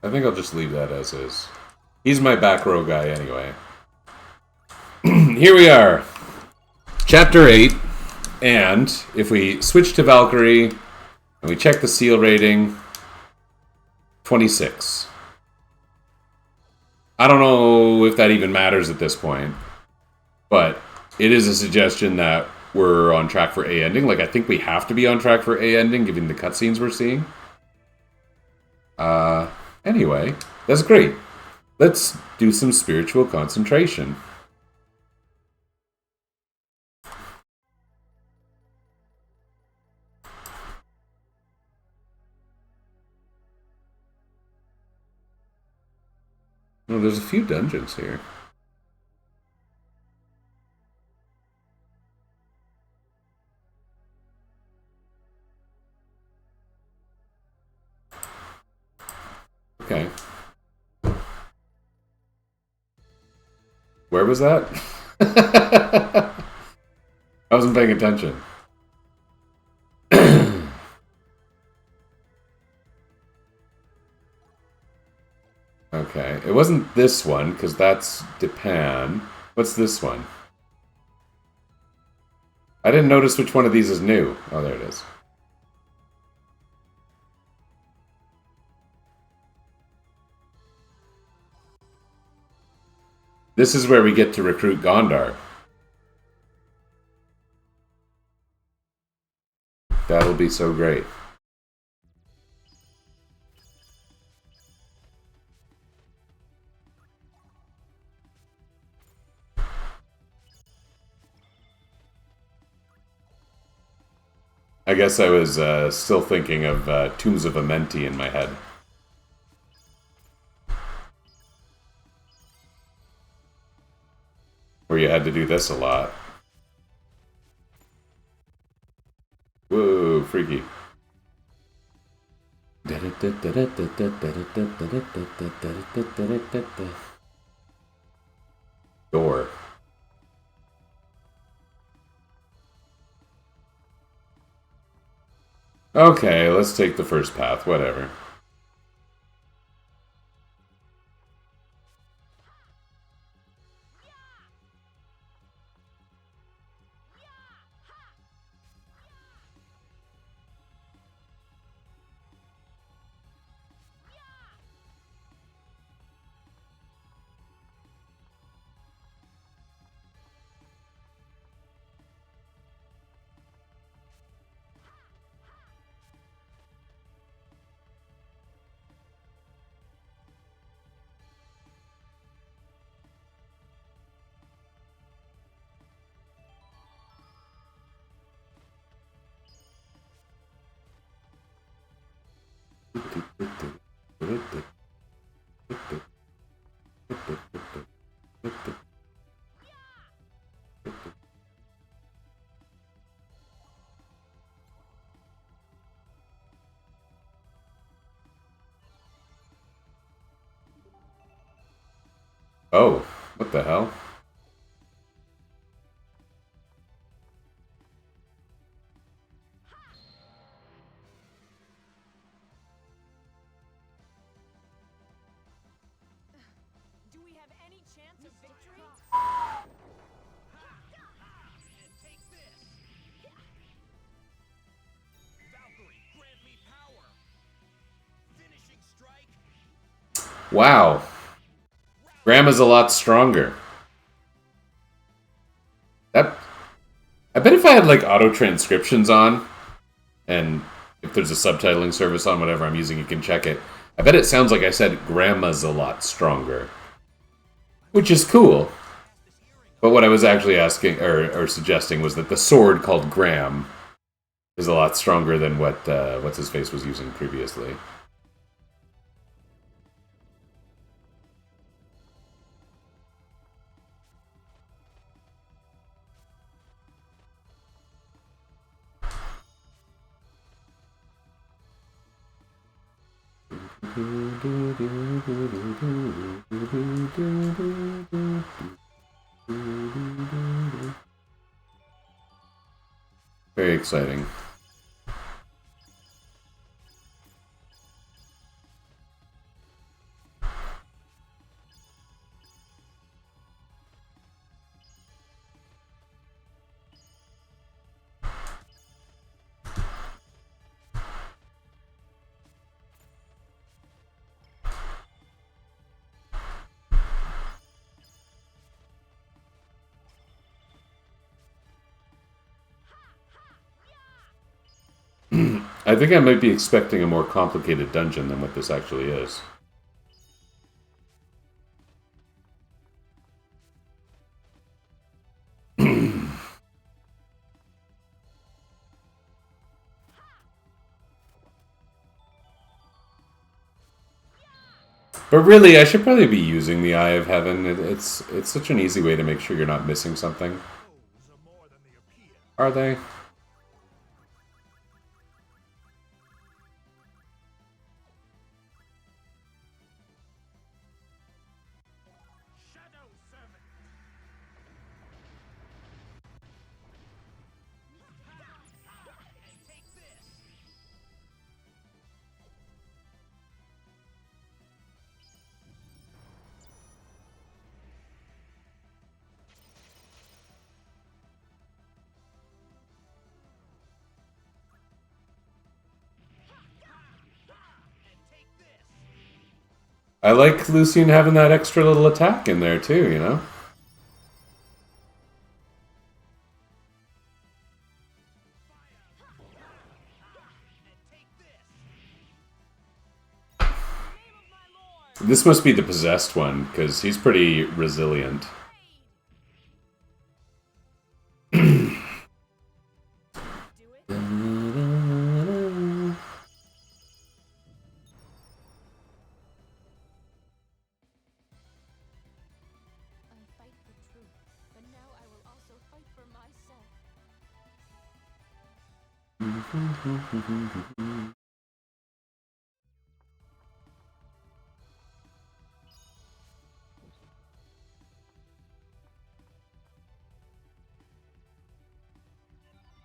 Speaker 1: I think I'll just leave that as is. He's my back row guy anyway. Here we are. Chapter 8. And if we switch to Valkyrie and we check the seal rating, 26. I don't know if that even matters at this point. But it is a suggestion that we're on track for A ending. Like, I think we have to be on track for A ending given the cutscenes we're seeing. Anyway, that's great. Let's do some spiritual concentration. Oh, there's a few dungeons here. Okay. Where was that? I wasn't paying attention. Okay, it wasn't this one, because that's Japan. What's this one? I didn't notice which one of these is new. Oh, there it is. This is where we get to recruit Gondar. That'll be so great. I guess I was still thinking of Tombs of Amenti in my head. Where you had to do this a lot. Whoa, freaky. Door. Okay, let's take the first path, whatever. Oh, what the hell?
Speaker 2: Do we have any chance of victory?
Speaker 3: And take this! Valkyrie, grant me power! Finishing strike!
Speaker 1: Wow. Grandma's a lot stronger. That I bet if I had like auto transcriptions on, and if there's a subtitling service on whatever I'm using, you can check it. I bet it sounds like I said grandma's a lot stronger, which is cool. But what I was actually asking or suggesting was that the sword called Graham is a lot stronger than what what's his face was using previously. Very exciting. I think I might be expecting a more complicated dungeon than what this actually is. But really, I should probably be using the Eye of Heaven. It's such an easy way to make sure you're not missing something.
Speaker 3: Foes are more than they appear.
Speaker 1: Are they?
Speaker 3: Shadow Servant! And take this! And take this!
Speaker 1: I like Lucian having that extra little attack in there too, you know?
Speaker 3: And take this!
Speaker 2: Name of my lord!
Speaker 1: This must be the possessed one, because he's pretty resilient.
Speaker 2: Do it. I fight for truth, but now I will also fight for myself.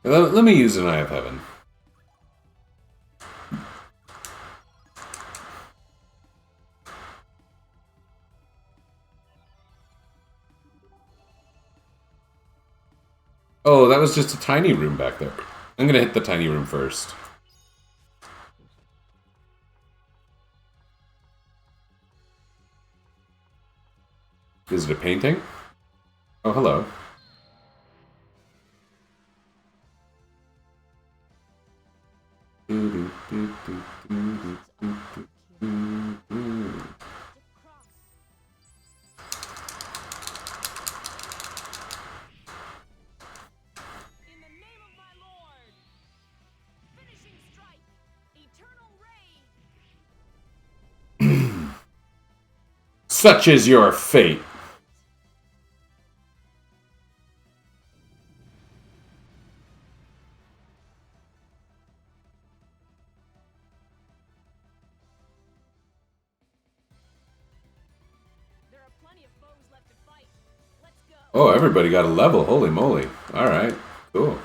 Speaker 1: Let me use an Eye of Heaven. Oh, that was just a tiny room back there. I'm gonna hit the tiny room first. Is it a painting? Oh, hello.
Speaker 2: In the name of my lord! Finishing strike! Eternal ray!
Speaker 1: Such is your fate.
Speaker 2: There are plenty of foes
Speaker 1: Oh, everybody got a level. Holy moly. Alright, cool.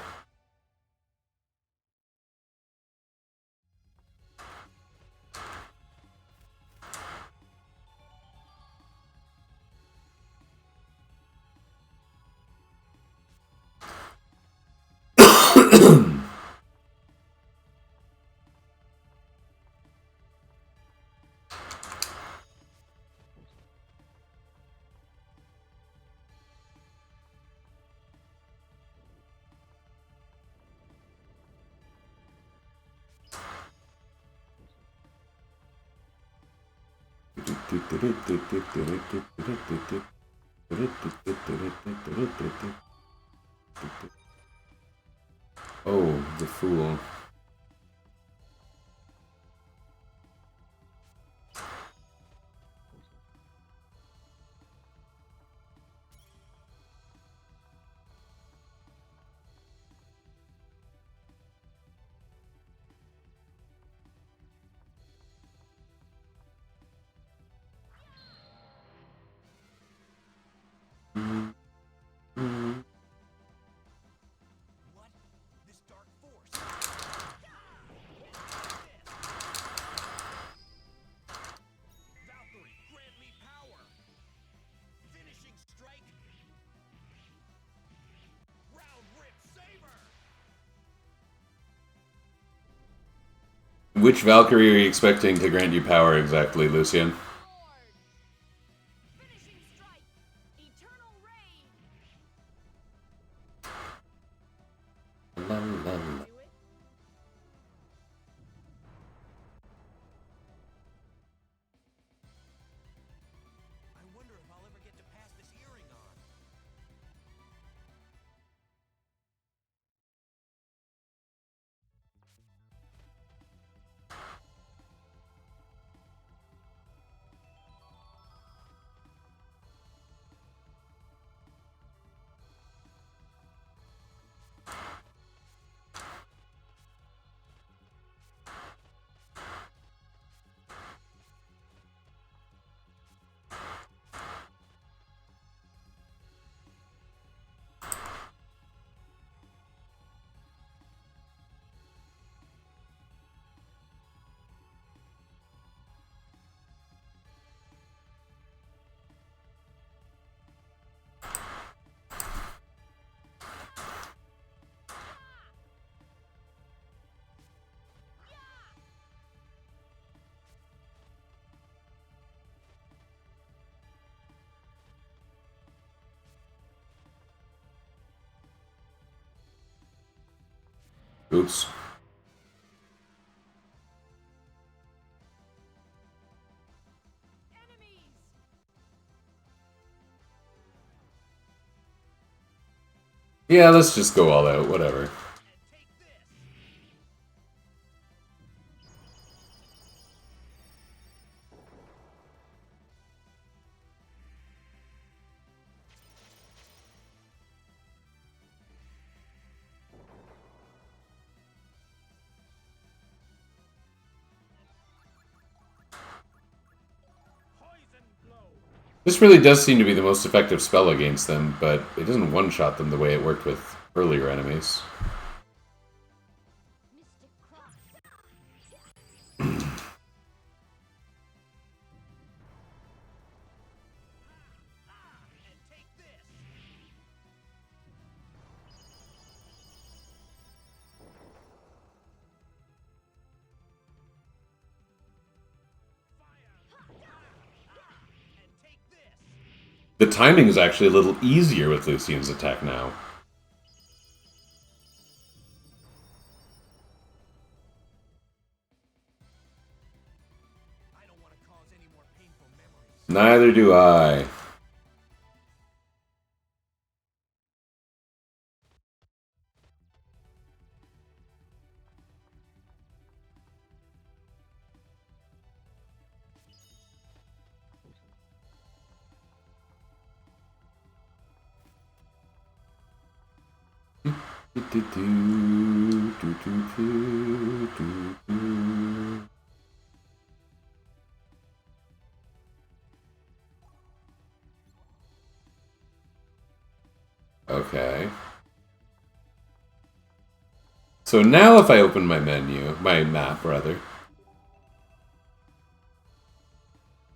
Speaker 1: Oh, the fool.
Speaker 3: What? This dark force. Valkyrie, grant me power. Finishing strike. Round rip saber.
Speaker 1: Which Valkyrie are you expecting to grant you power exactly, Lucian?
Speaker 2: Lord. Finishing strike. Eternal rain. Do it.
Speaker 3: I wonder if I'll ever get to pass this earring on.
Speaker 1: Oops.
Speaker 2: Enemies.
Speaker 1: Yeah, let's just go all out, whatever.
Speaker 3: And take this. Poison blow.
Speaker 1: This really does seem to be the most effective spell against them, but it doesn't one-shot them the way it worked with earlier enemies.
Speaker 2: Mystic cross.
Speaker 3: And take this. Fire. And take this.
Speaker 1: The timing is actually a little easier with Lucian's attack now.
Speaker 3: I don't want to cause any more painful memories.
Speaker 1: Neither do I. Okay. So now if I open my menu, my map rather.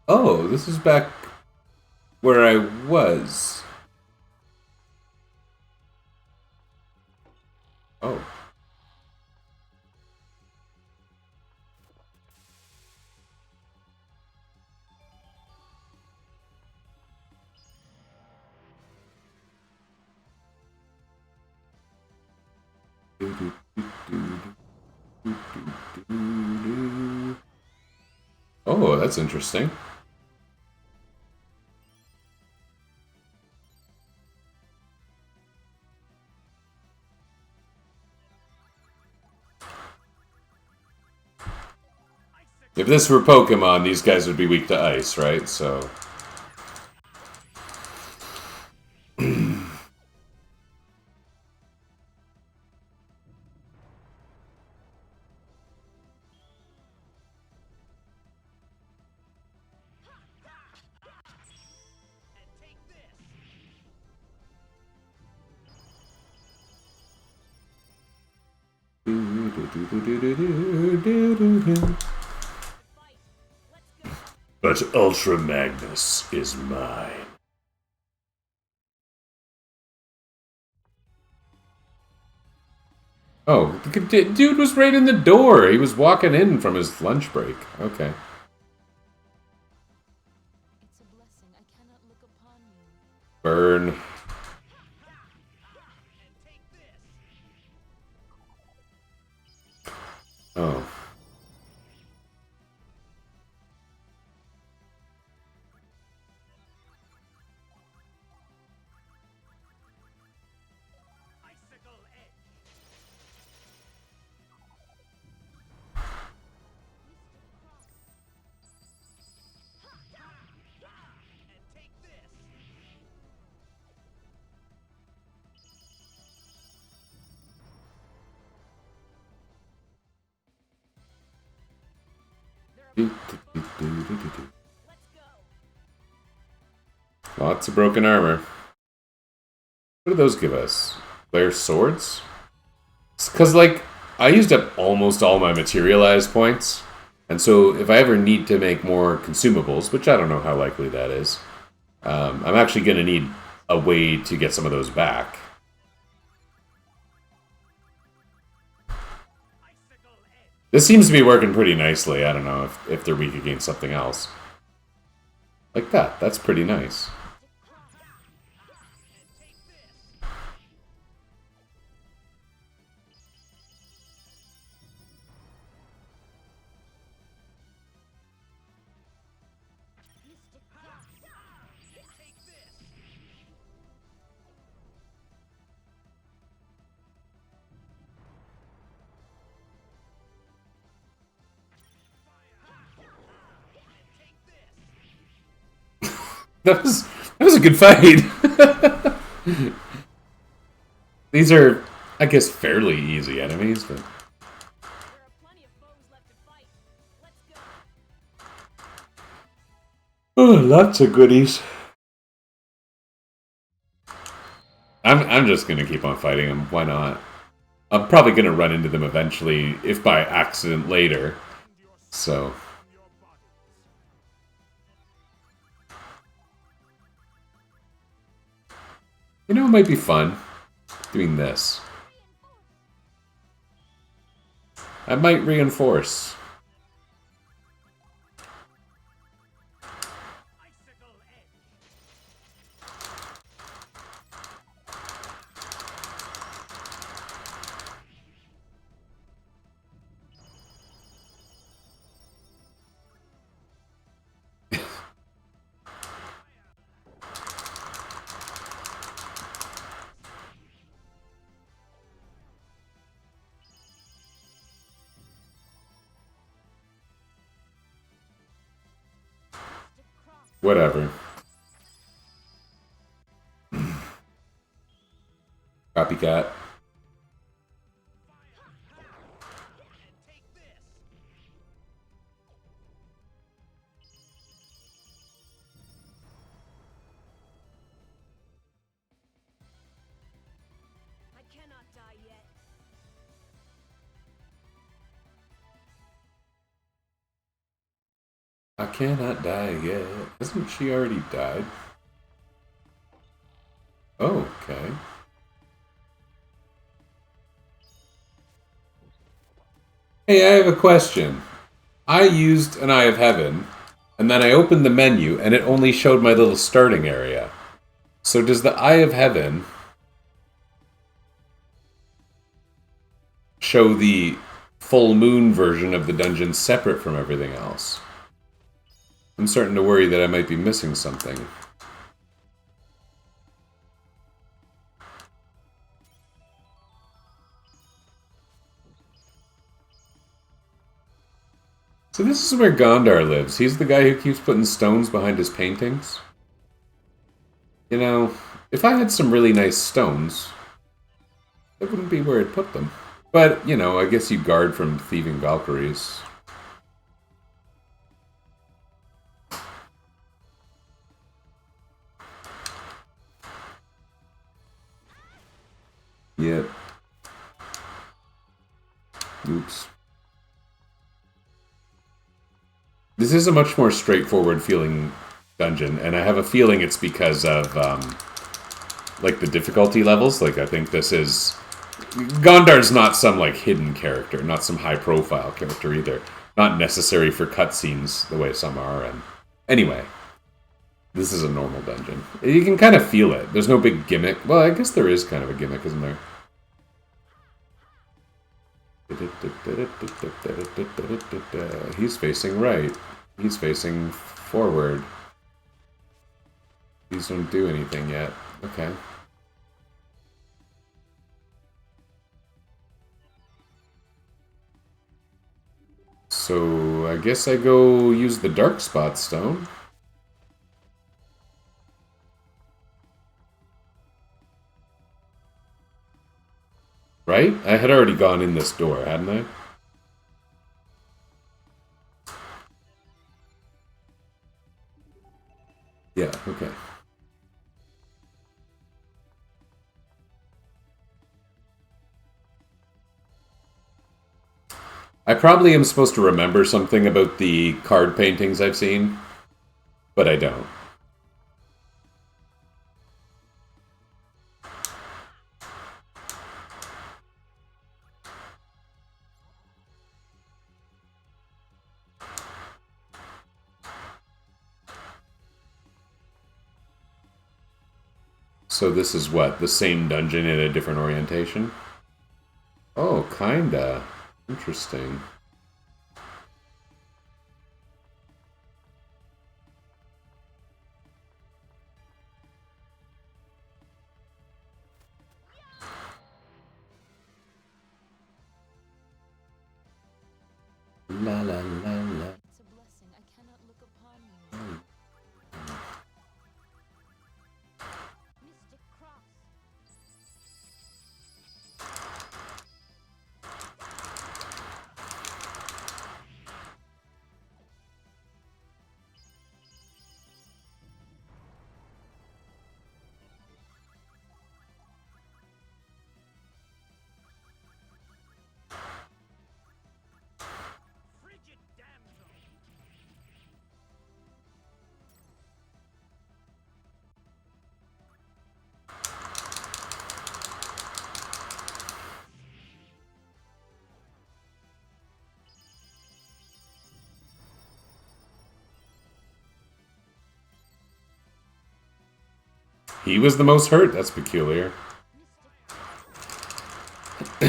Speaker 1: Oh, this is back where I was. Oh. Oh, that's interesting. If this were Pokemon, these guys would be weak to ice, right? So... But Ultra Magnus is mine. Oh, the dude was right in the door. He was walking in from his lunch break. Okay.
Speaker 2: It's a blessing. I cannot look upon you.
Speaker 1: Burn. Oh. Lots of broken armor. What do those give us? Flare swords? Because, like, I used up almost all my materialized points. And so if I ever need to make more consumables, which I don't know how likely that is, I'm actually going to need a way to get some of those back. This seems to be working pretty nicely. I don't know if they're weak against something else. Like that. That's pretty nice. That was a good fight. These are, I guess, fairly easy enemies, but...
Speaker 2: There are plenty of foes left to fight. Let's go.
Speaker 1: Oh, lots of goodies. I'm just gonna keep on fighting them. Why not? I'm probably gonna run into them eventually, if by accident later. So... You know, it might be fun doing this. I might reinforce. Whatever. Copycat. I cannot die yet. Hasn't she already died? Oh, okay. Hey, I have a question. I used an Eye of Heaven, and then I opened the menu, and it only showed my little starting area. So does the Eye of Heaven show the full moon version of the dungeon separate from everything else? I'm starting to worry that I might be missing something. So this is where Gondar lives. He's the guy who keeps putting stones behind his paintings. You know, if I had some really nice stones, that wouldn't be where I'd put them. But, you know, I guess you guard from thieving Valkyries. Yep. Oops. This is a much more straightforward feeling dungeon, and I have a feeling it's because of, like, the difficulty levels. Like, I think this is... Gondar's not some, like, hidden character, not some high-profile character either. Not necessary for cutscenes the way some are, and... Anyway. This is a normal dungeon. You can kind of feel it. There's no big gimmick. Well, I guess there is kind of a gimmick, isn't there? He's facing right. He's facing forward. These don't do anything yet. Okay. So, I guess I go use the dark spot stone. Right? I had already gone in this door, hadn't I? Yeah, okay. I probably am supposed to remember something about the card paintings I've seen, but I don't. So this is what? The same dungeon in a different orientation? Oh, kinda. Interesting. La la la la.
Speaker 2: It's a blessing. I cannot look upon you. Mystic Cross.
Speaker 3: Frigid damsel!
Speaker 1: He was the most hurt. That's peculiar.
Speaker 3: I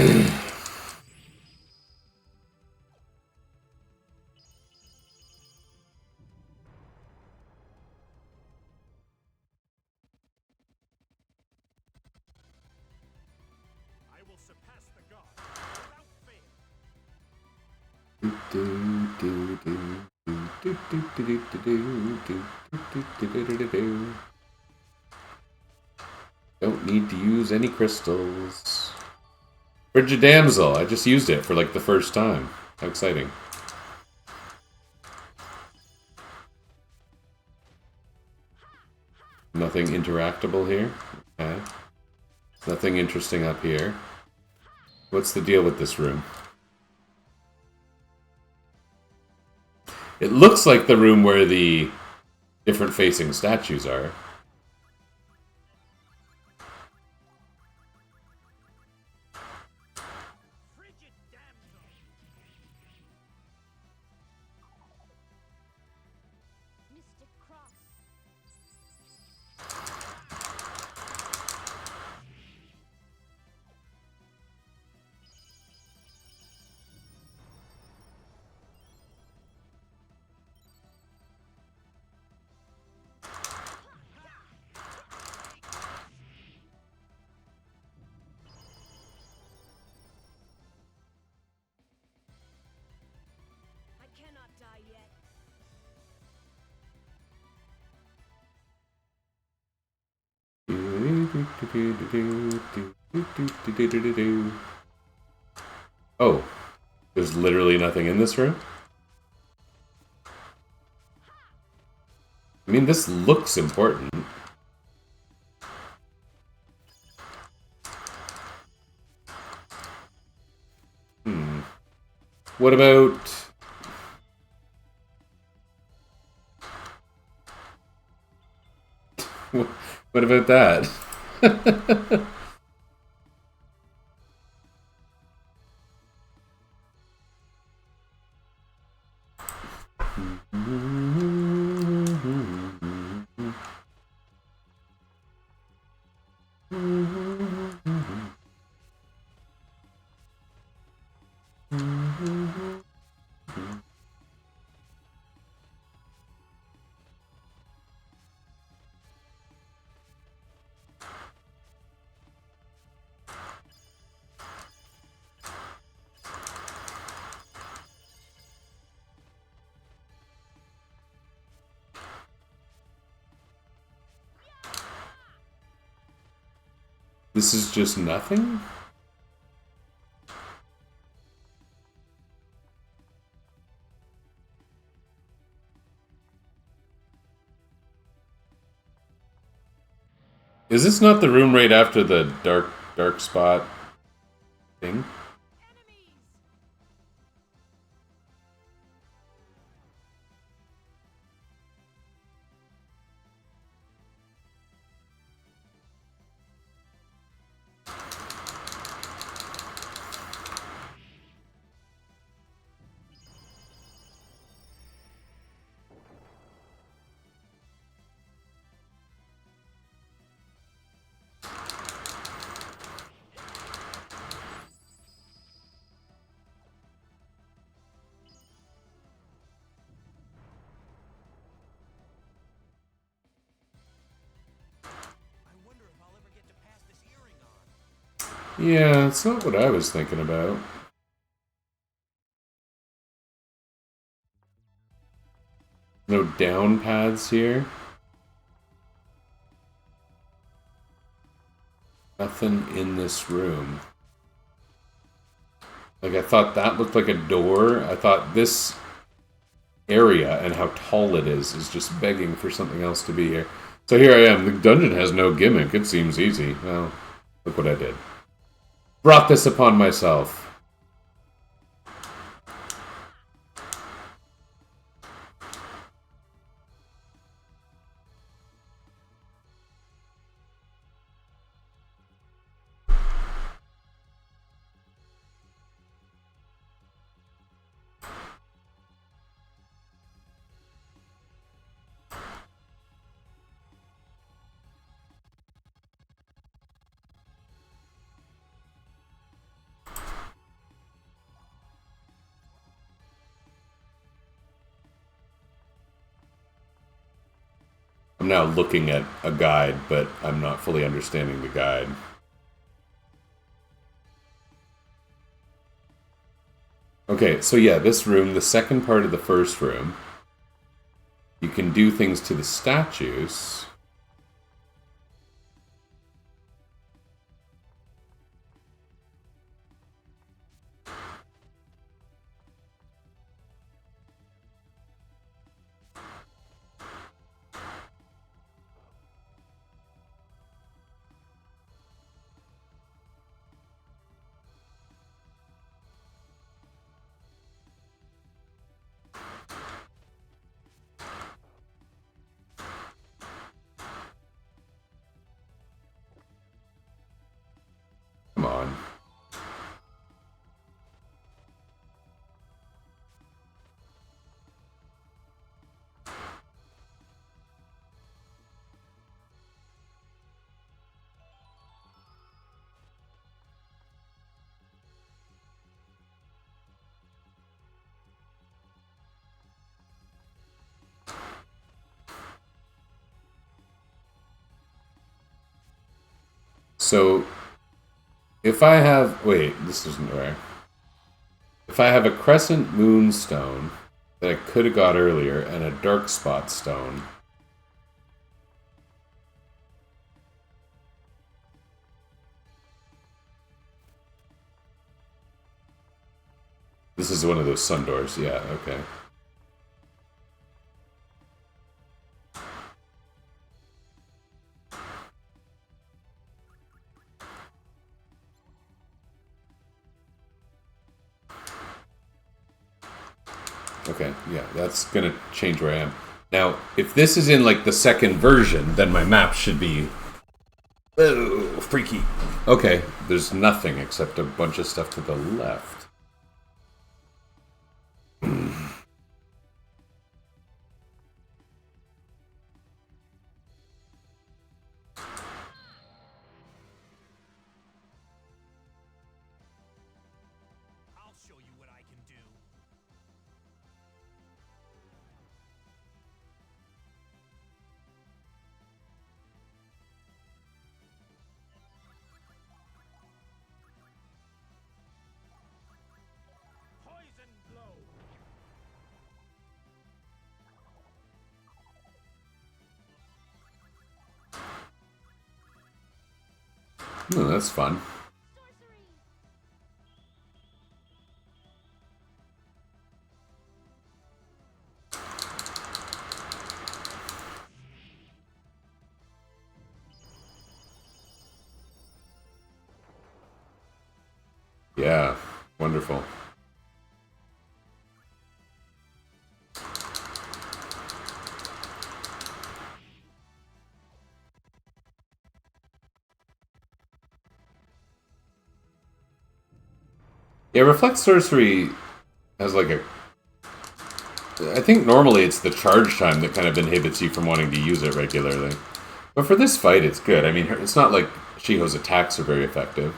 Speaker 3: will surpass the gods without fail.
Speaker 1: Don't need to use any crystals. Frigid Damsel. I just used it for like the first time. How exciting. Nothing interactable here. Okay. Nothing interesting up here. What's the deal with this room? It looks like the room where the different facing statues are.
Speaker 3: Frigid damsel!
Speaker 2: Mystic Cross. I cannot die yet.
Speaker 1: Oh, there's literally nothing in this room? I mean, this looks important. What about... What about that? This is just nothing? Is this not the room right after the dark spot thing?
Speaker 2: Enemies!
Speaker 3: I wonder if I'll ever get to pass this earring on.
Speaker 1: Yeah, it's not what I was thinking about. No down paths here. Nothing in this room. Like, I thought that looked like a door. I thought this area and how tall it is just begging for something else to be here. So here I am. The dungeon has no gimmick. It seems easy. Well, look what I did. Brought this upon myself. I'm now looking at a guide, but I'm not fully understanding the guide. Okay, so yeah, this room, the second part of the first room, you can do things to the statues. So, if I have... Wait, this isn't rare. If I have a Crescent Moonstone that I could have got earlier, and a Dark Spot Stone... This is one of those sun doors, yeah, okay. Okay, yeah, that's gonna change where I am. Now, if this is in, like, the second version, then my map should be... Oh, freaky. Okay, there's nothing except a bunch of stuff to the left.
Speaker 3: I'll show you what I can do. Poison blow.
Speaker 1: Oh, that's fun. Yeah, wonderful. Yeah, Reflect Sorcery has like a... I think normally it's the charge time that kind of inhibits you from wanting to use it regularly. But for this fight, it's good. I mean, it's not like Shiho's attacks are very effective.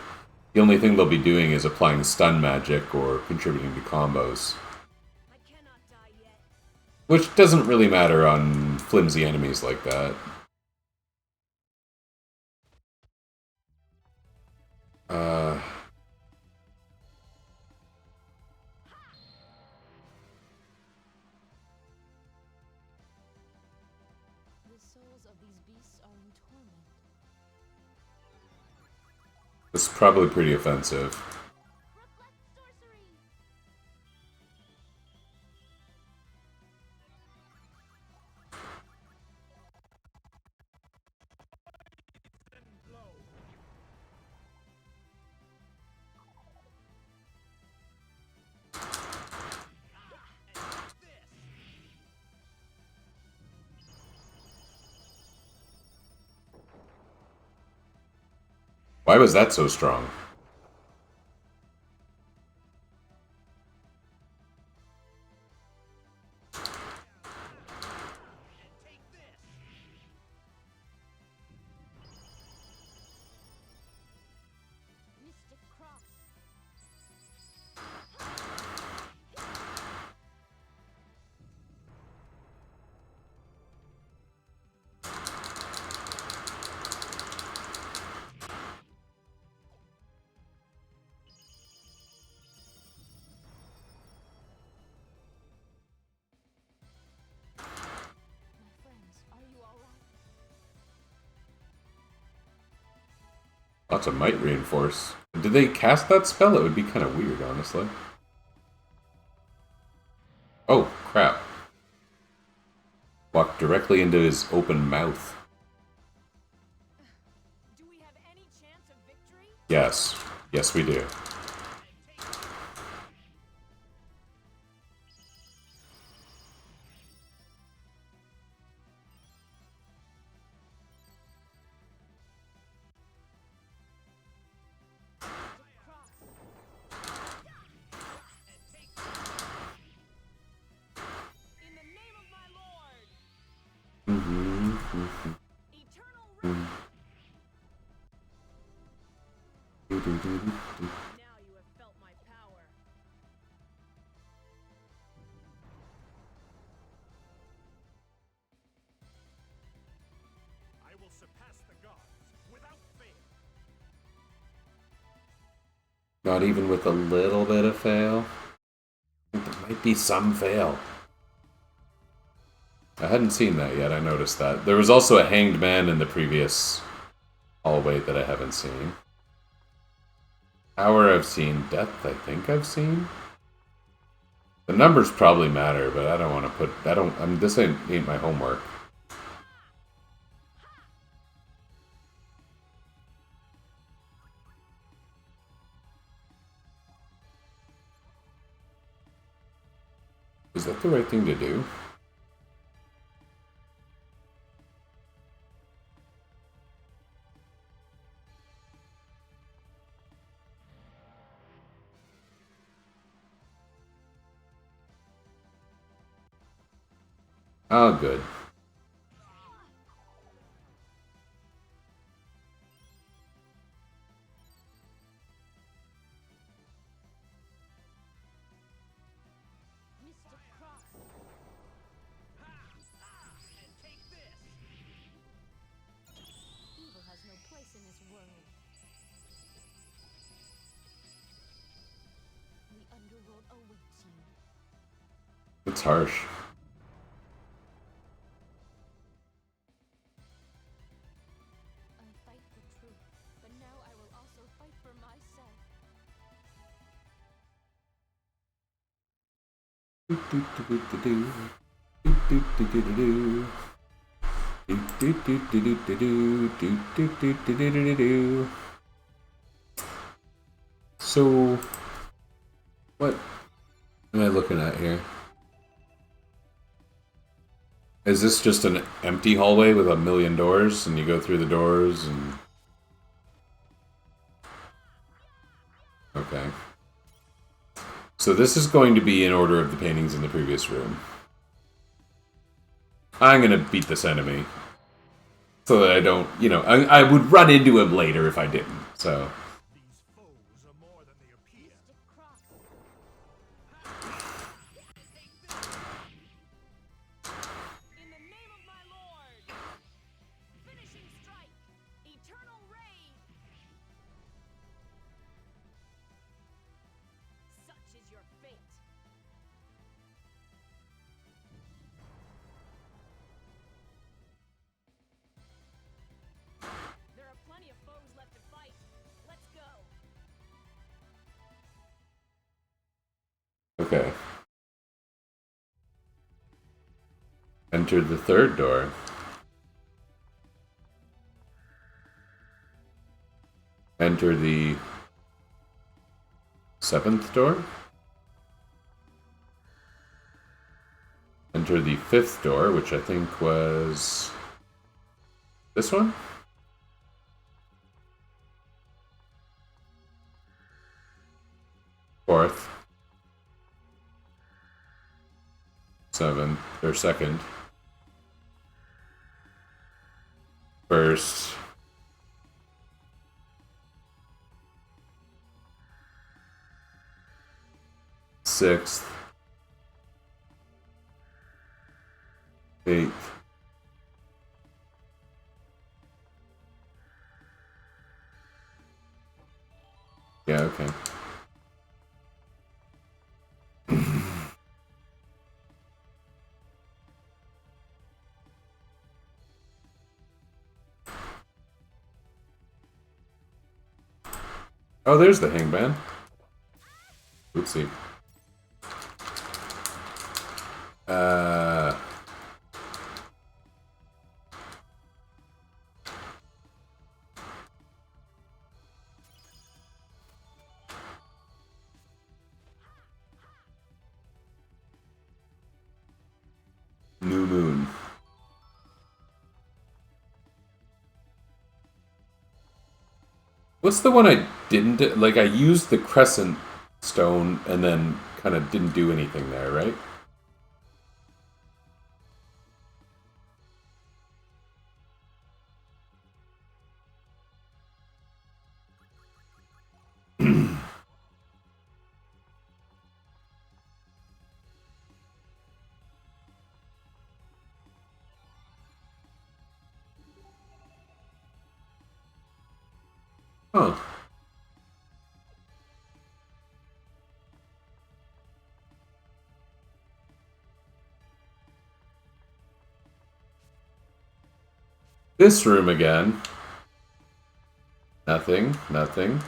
Speaker 1: The only thing they'll be doing is applying stun magic or contributing to combos.
Speaker 2: I cannot die yet.
Speaker 1: Which doesn't really matter on flimsy enemies like that.
Speaker 2: The souls of these beasts are in torment.
Speaker 1: It's probably pretty offensive.
Speaker 2: Reflect sorcery!
Speaker 3: Blow.
Speaker 1: Why was that so strong?
Speaker 3: Take this.
Speaker 2: Mystic cross. My friends, are you alright?
Speaker 1: Lots of Might Reinforce. Did they cast that spell? It would be kind of weird, honestly. Oh, crap. Walked directly into his open mouth.
Speaker 2: Do we have any chance of victory?
Speaker 1: Yes. Yes, we do.
Speaker 2: Cross. In the name of my lord! Eternal wrath! Now you have felt my power.
Speaker 3: I will surpass the gods without fail.
Speaker 1: Not even with a little bit of fail? I think there might be some fail. I hadn't seen that yet, I noticed that. There was also a hanged man in the previous hallway that I haven't seen. Hour I've seen. Death I think I've seen. The numbers probably matter, but I don't want to put... this ain't my homework. Is that the right thing to do? Oh, good.
Speaker 2: Mr. Croc.
Speaker 3: And take this.
Speaker 2: Evil has no place in this world. The underworld awaits you.
Speaker 1: It's harsh.
Speaker 2: I fight for truth, but now I will also fight for myself. So, what am I looking at here? Is this just an empty hallway with a million doors, and you go through the doors and... Okay. So this is going to be in order of the paintings in the previous room. I'm gonna beat this enemy. So that I don't, you know, I would run into him later if I didn't, so...
Speaker 3: These foes are more than they appear.
Speaker 2: Mr. Croc. In the name of my lord! Finishing strike! Eternal ray! Such is your fate. There are plenty of foes left to fight. Let's go.
Speaker 1: Okay. Enter the third door. Enter the seventh door. Enter the fifth door, which I think was this one? Fourth. Seventh, or second. First. Sixth. Eighth. Yeah, okay. Oh, there's the hangman. Oopsie. New moon. What's the one I didn't do? Like, I used the crescent stone and then kind of didn't do anything there, right? Huh. This room again. Nothing, nothing.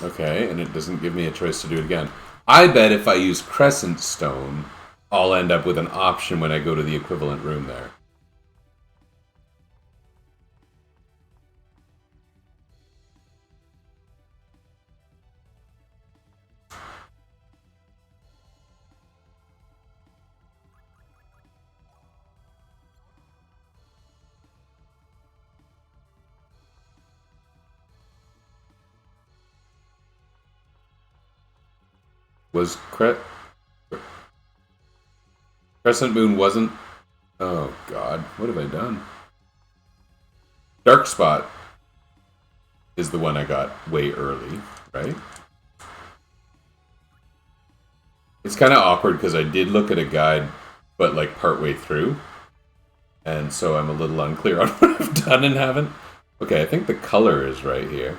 Speaker 1: Okay, and it doesn't give me a choice to do it again. I bet if I use Crescent Stone, I'll end up with an option when I go to the equivalent room there. Was Crescent Moon wasn't... Oh, God. What have I done? Dark Spot is the one I got way early, right? It's kind of awkward because I did look at a guide, but like partway through. And so I'm a little unclear on what I've done and haven't. Okay, I think the color is right here.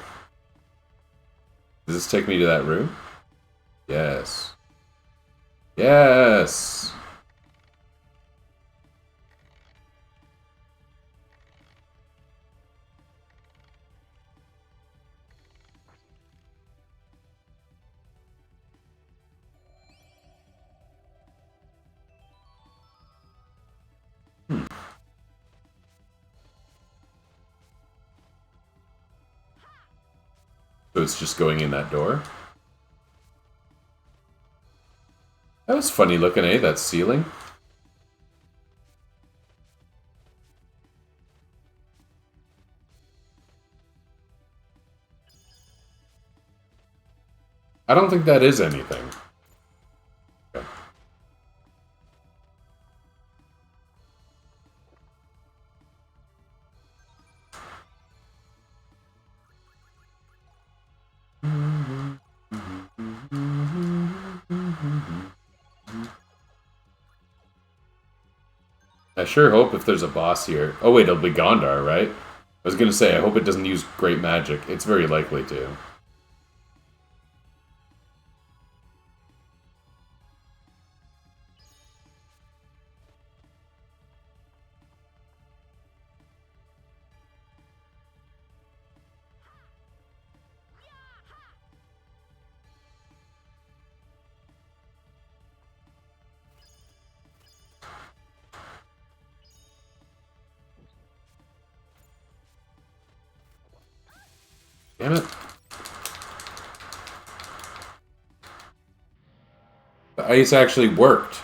Speaker 1: Does this take me to that room? Yes. Yes! So it's just going in that door? That was funny looking, eh? That ceiling. I don't think that is anything. Okay. I sure hope if there's a boss here... Oh wait, it'll be Gondar, right? I was gonna say, I hope it doesn't use great magic. It's very likely to. Damn it. The ice actually worked.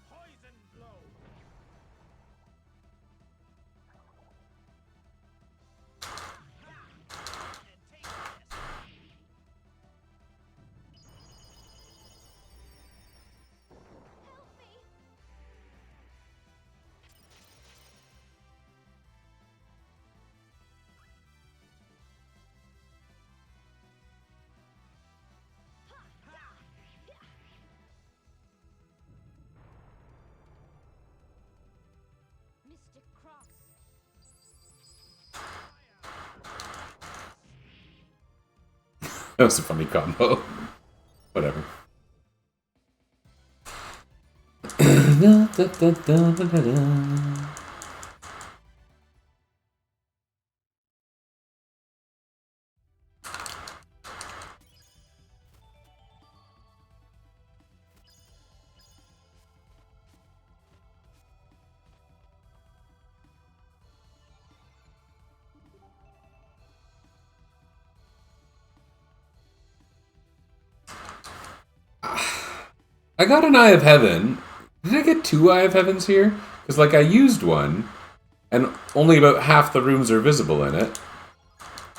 Speaker 3: Poison blow. And take this.
Speaker 2: Help me! Mystic Cross.
Speaker 1: That was a funny combo. Whatever. I got an Eye of Heaven. Did I get two Eye of Heavens here? Because, like, I used one, and only about half the rooms are visible in it.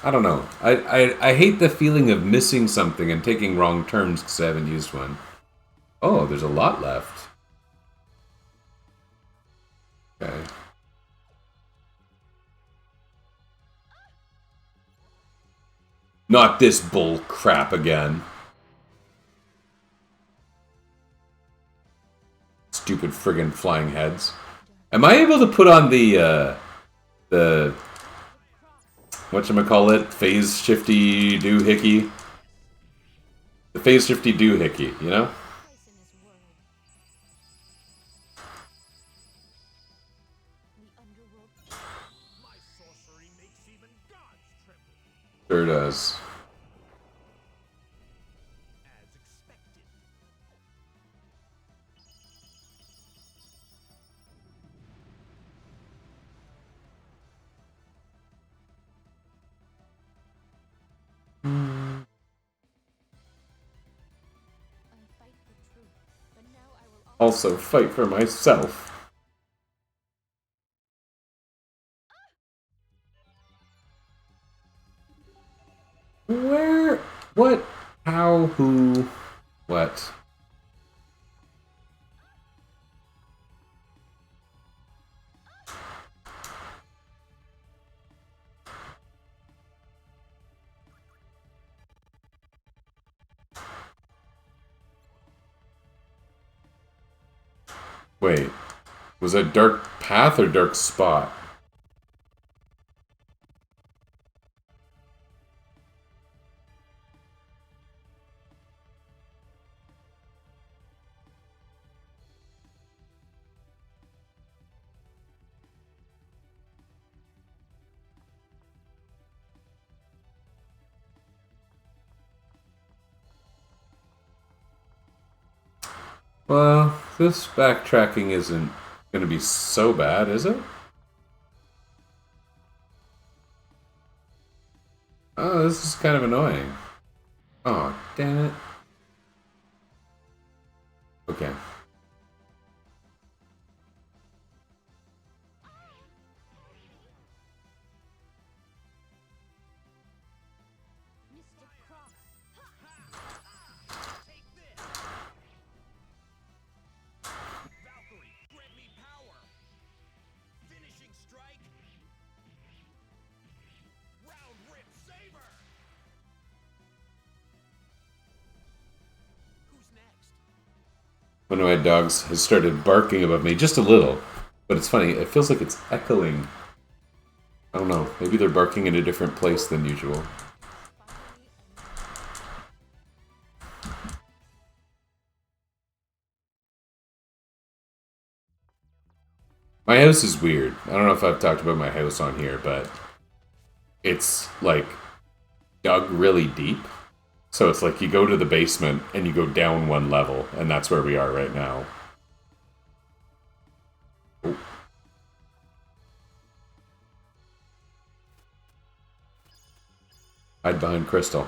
Speaker 1: I don't know. I hate the feeling of missing something and taking wrong turns because I haven't used one. Oh, there's a lot left. Okay. Not this bull crap again. Stupid friggin' flying heads. Am I able to put on the whatchamacallit, phase shifty doohickey? The phase shifty doohickey, you know?
Speaker 2: Price in his word. The underworld.
Speaker 3: My sorcery makes even gods tremble.
Speaker 1: Sure does.
Speaker 3: As expected.
Speaker 2: I fight for truth, but now I will
Speaker 1: Also fight for myself. Where? What? How? Who? What? Wait. Was that Dark Path or Dark Spot? Well, this backtracking isn't gonna be so bad, is it? Oh, this is kind of annoying. Oh, damn it. Okay.
Speaker 2: Mr. Cross.
Speaker 3: Take this! Valkyrie, grant me power! Finishing strike! Round rip saber! Who's next?
Speaker 1: One of my dogs has started barking above me, just a little. But it's funny, it feels like it's echoing. I don't know, maybe they're barking in a different place than usual. My house is weird. I don't know if I've talked about my house on here, but it's like dug really deep. So it's like you go to the basement and you go down one level, and that's where we are right now. Oh. Hide behind Crystal.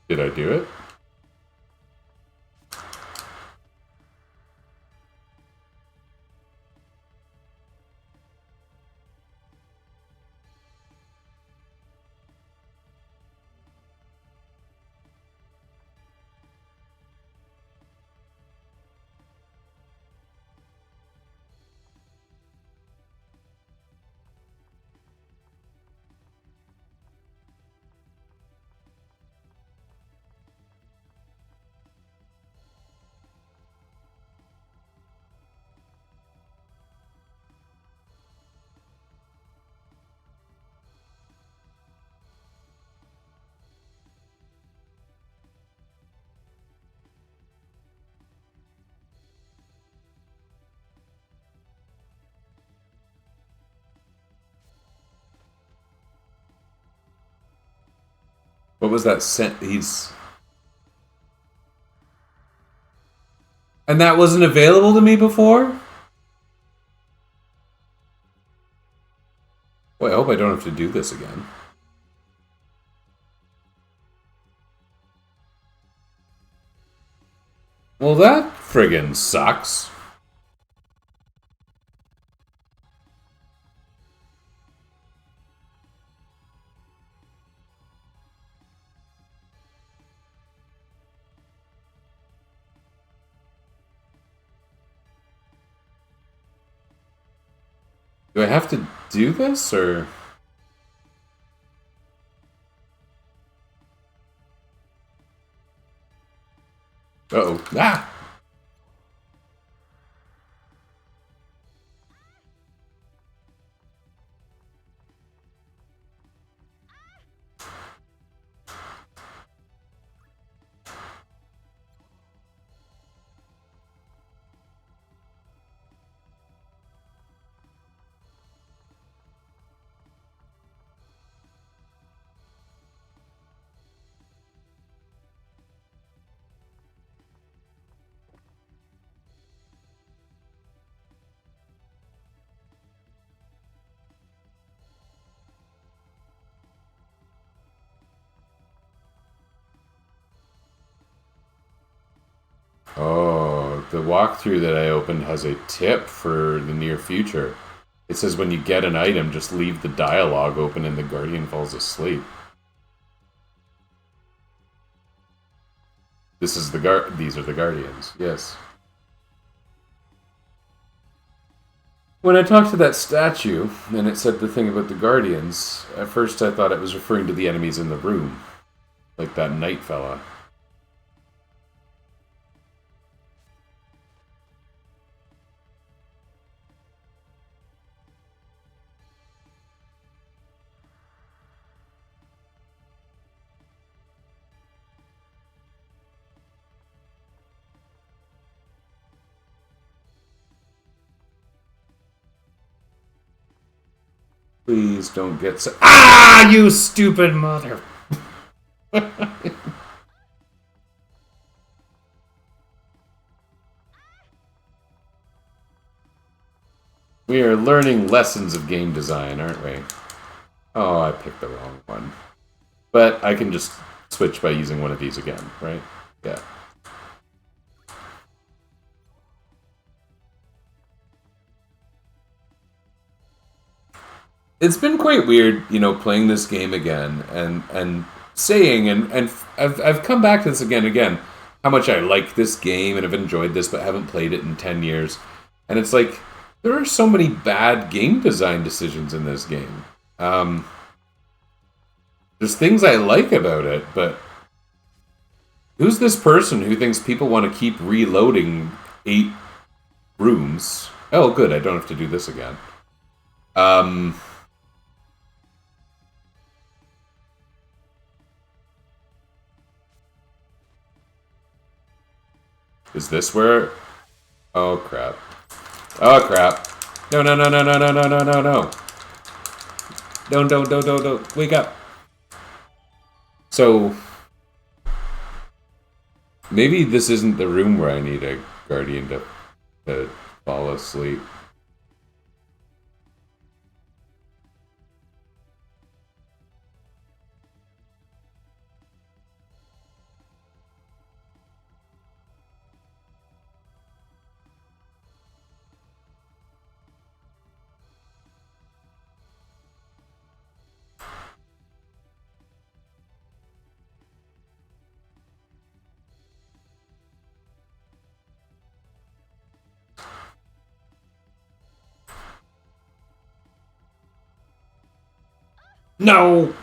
Speaker 1: Did I do it? What was that scent? And that wasn't available to me before? Well, I hope I don't have to do this again. Well, that friggin' sucks. Do I have to do this, or...? Uh-oh. Ah! Oh, the walkthrough that I opened has a tip for the near future. It says when you get an item, just leave the dialogue open and the Guardian falls asleep. This is these are the Guardians, yes. When I talked to that statue, and it said the thing about the Guardians, at first I thought it was referring to the enemies in the room. Like that knight fella. Please don't get so— Ah, you stupid mother! We are learning lessons of game design, aren't we? Oh, I picked the wrong one. But I can just switch by using one of these again, right? Yeah. It's been quite weird, you know, playing this game again and saying and I've come back to this again, how much I like this game and have enjoyed this, but haven't played it in 10 years. And it's like there are so many bad game design decisions in this game. There's things I like about it, but who's this person who thinks people want to keep reloading 8 rooms? Oh, good, I don't have to do this again. Is this where... Oh, crap. Oh, crap. No, no, no, no, no, no, no, no, no, no. Don't. Wake up. So... Maybe this isn't the room where I need a guardian to fall asleep. No!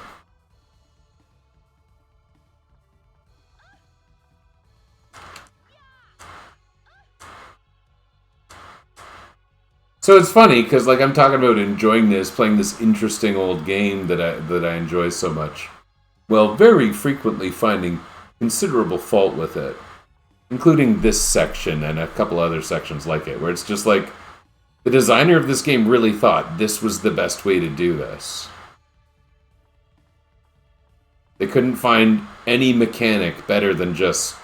Speaker 1: So it's funny because, like, I'm talking about enjoying this, playing this interesting old game that I enjoy so much. Well, very frequently finding considerable fault with it, including this section and a couple other sections like it, where it's just like the designer of this game really thought this was the best way to do this. They couldn't find any mechanic better than just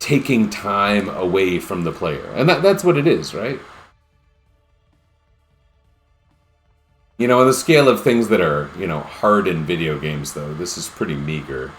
Speaker 1: taking time away from the player. And that's what it is, right? You know, on the scale of things that are, you know, hard in video games, though, this is pretty meager.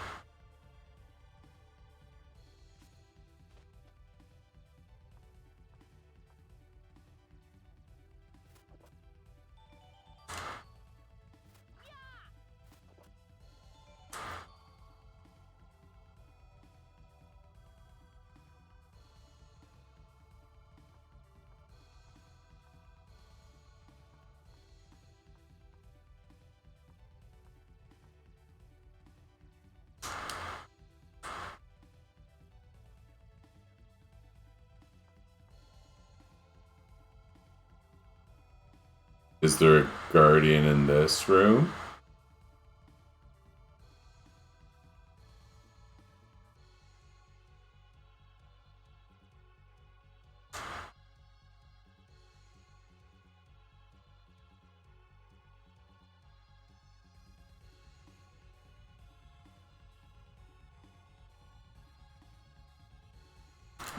Speaker 1: Is there a guardian in this room?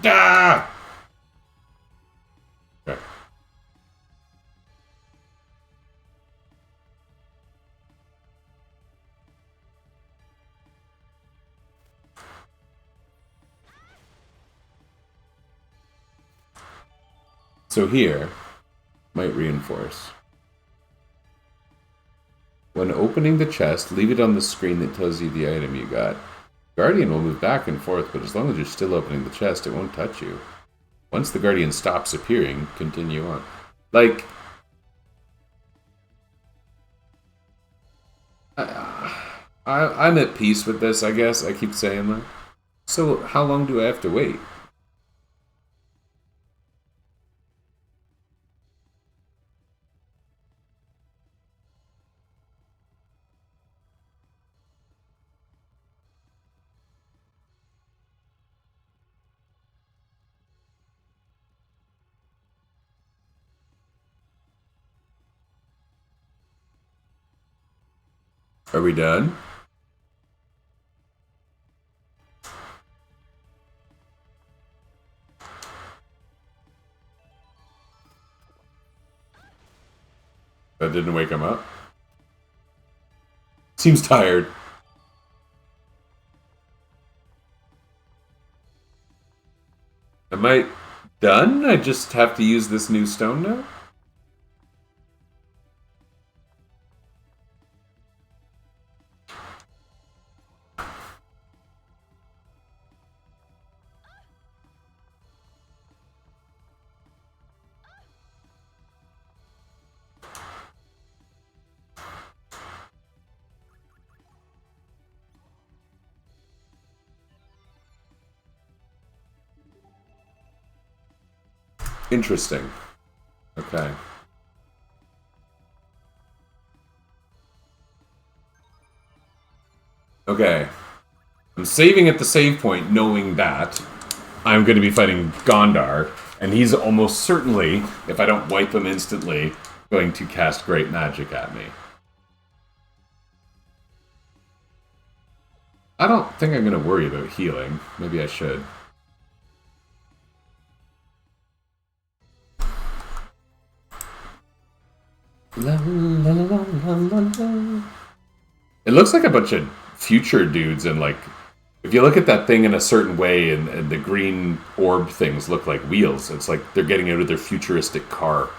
Speaker 1: Ah! Okay. So here, might reinforce. When opening the chest, leave it on the screen that tells you the item you got. Guardian will move back and forth, but as long as you're still opening the chest, it won't touch you. Once the Guardian stops appearing, continue on. Like, I'm at peace with this, I guess. I keep saying that. So, how long do I have to wait? Are we done? That didn't wake him up? Seems tired. Am I done? I just have to use this new stone now? Interesting. Okay. Okay. I'm saving at the save point, knowing that I'm going to be fighting Gondar, and he's almost certainly, if I don't wipe him instantly, going to cast Great Magic at me. I don't think I'm going to worry about healing. Maybe I should. La, la, la, la, la, la. It looks like a bunch of future dudes, and like, if you look at that thing in a certain way, and the green orb things look like wheels, it's like they're getting out of their futuristic car.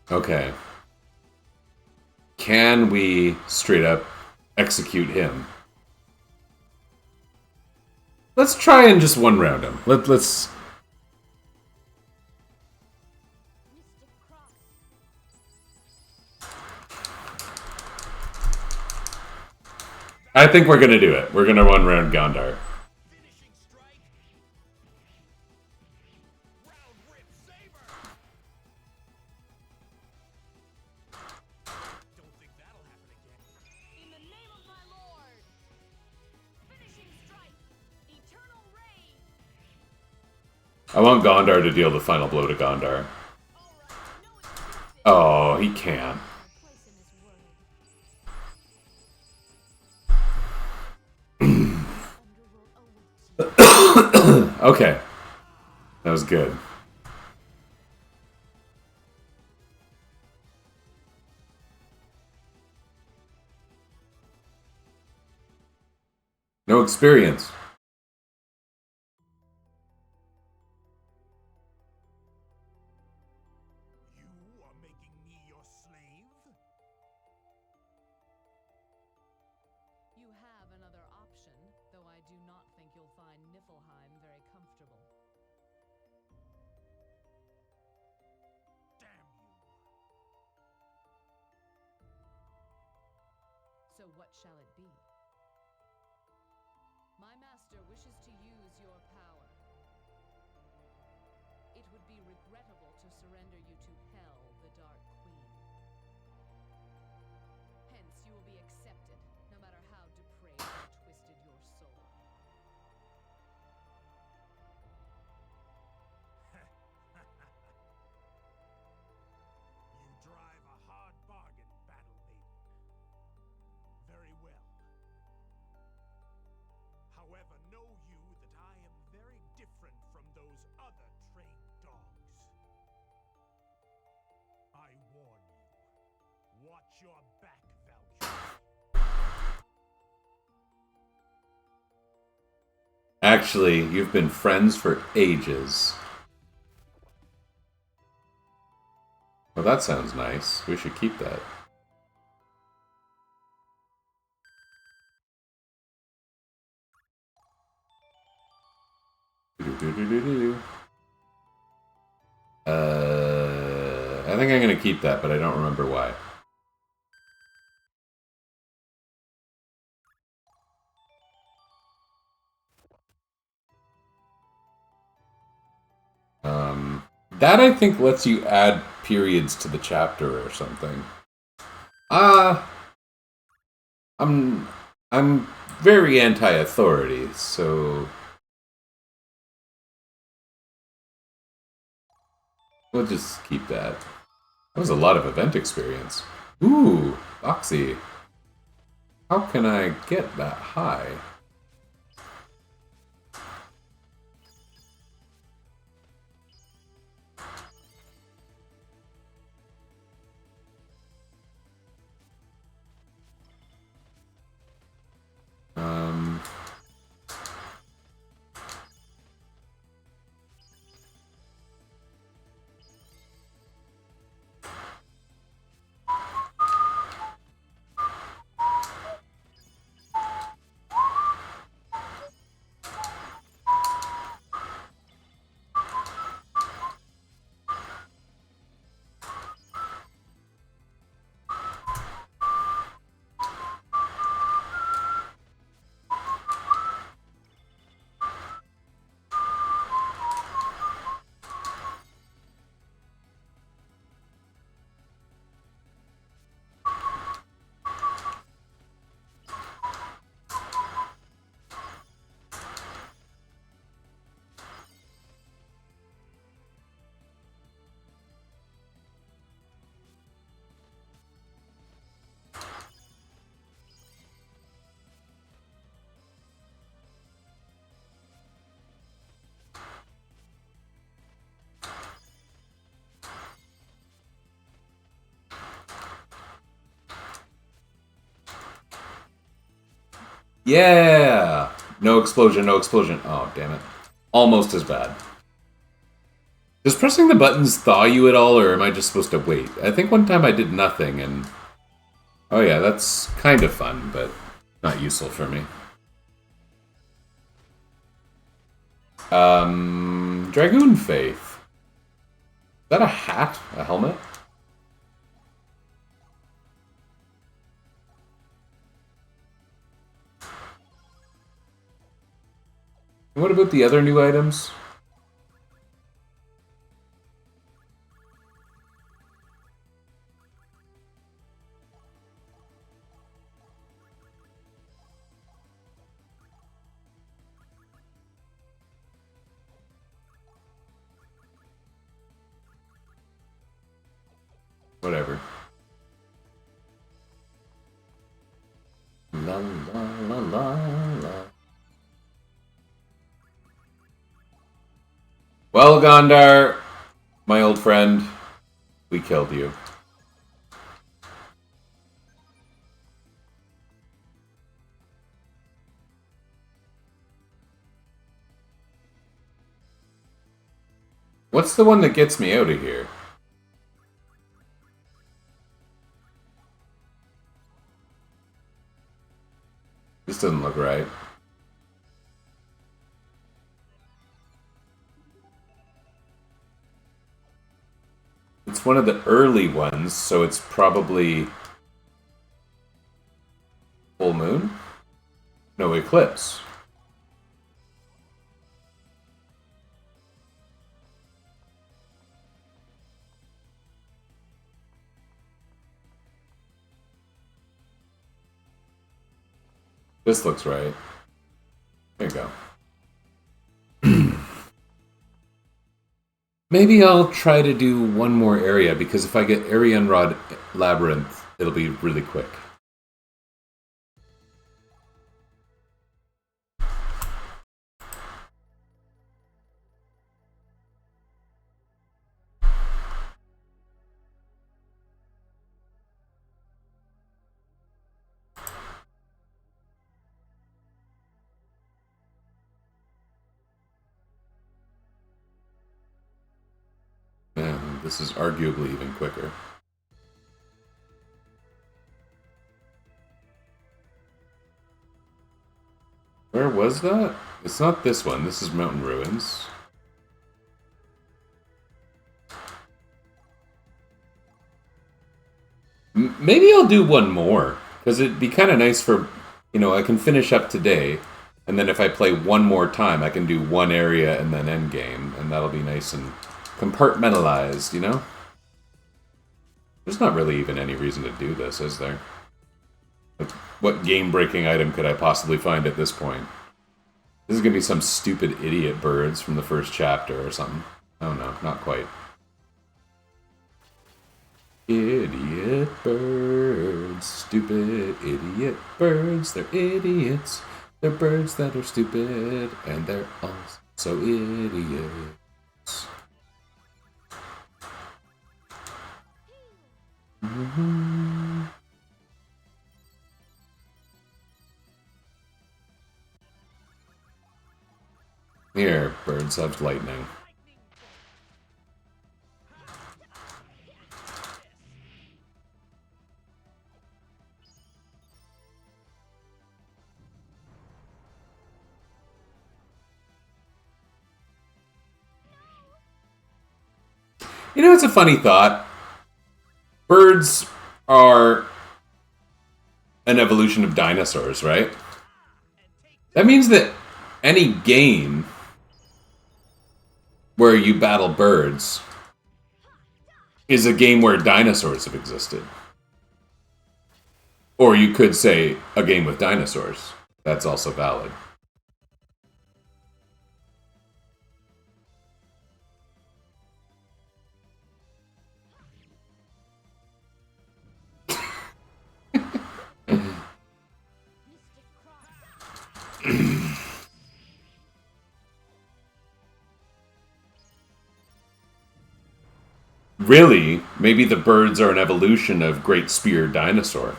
Speaker 1: Okay. Can we straight up execute him? Let's try and just one round him. Let's. I think we're gonna do it. We're gonna one round Gondar.
Speaker 3: Finishing strike. Round rip saber. Don't think that'll happen again.
Speaker 2: In the name of my lord! Finishing strike! Eternal ray!
Speaker 1: I want Gondar to deal the final blow to Gondar. Oh, he can't. Okay. That was good. No experience.
Speaker 3: You are making me your slave?
Speaker 2: You have another option, though I do not think you'll find Niflheim very comfortable.
Speaker 3: Damn you.
Speaker 2: So what shall it be? My master wishes to use your power. It would be regrettable to surrender you to Hell, the Dark Queen. Hence, you will be accepted, no matter how depraved and twisted your soul.
Speaker 3: You drive a hard bargain, Battle Maiden. Very well. However, know you that I am very different from those other trained dogs. I warn you. Watch your back, Valkyrie.
Speaker 1: Actually, you've been friends for ages. Well, that sounds nice. We should keep that. I think I'm gonna keep that, but I don't remember why. That I think lets you add periods to the chapter or something. I'm very anti-authority, so we'll just keep that. That was a lot of event experience. Ooh, Boxy. How can I get that high? Yeah! No explosion, no explosion. Oh, damn it. almost as bad. Does pressing the buttons thaw you at all, or am I just supposed to wait? I think one time I did nothing, and... Oh yeah, that's kind of fun, but not useful for me. Dragoon Faith. Is that a hat? A helmet? And what about the other new items? Whatever. La la la la la. Well, Gondar, my old friend, we killed you. What's the one that gets me out of here? This doesn't look right. It's one of the early ones, so it's probably... Full moon? No, eclipse. This looks right. There you go. Maybe I'll try to do one more area, because if I get Arianrod Labyrinth, it'll be really quick. And this is arguably even quicker. Where was that? It's not this one. This is Mountain Ruins. Maybe I'll do one more, because it'd be kind of nice for, you know, I can finish up today, and then if I play one more time, I can do one area and then end game, and that'll be nice and compartmentalized, you know? There's not really even any reason to do this, is there? Like, what game-breaking item could I possibly find at this point? This is gonna be some stupid idiot birds from the first chapter or something. Oh no, not quite. Idiot birds, stupid idiot birds, they're idiots. They're birds that are stupid, and they're also idiots. Mm-hmm. Here, birds have lightning. You know, it's a funny thought. Birds are an evolution of dinosaurs, right? That means that any game where you battle birds is a game where dinosaurs have existed. Or you could say a game with dinosaurs. That's also valid. Really, maybe the birds are an evolution of Great Spear Dinosaur.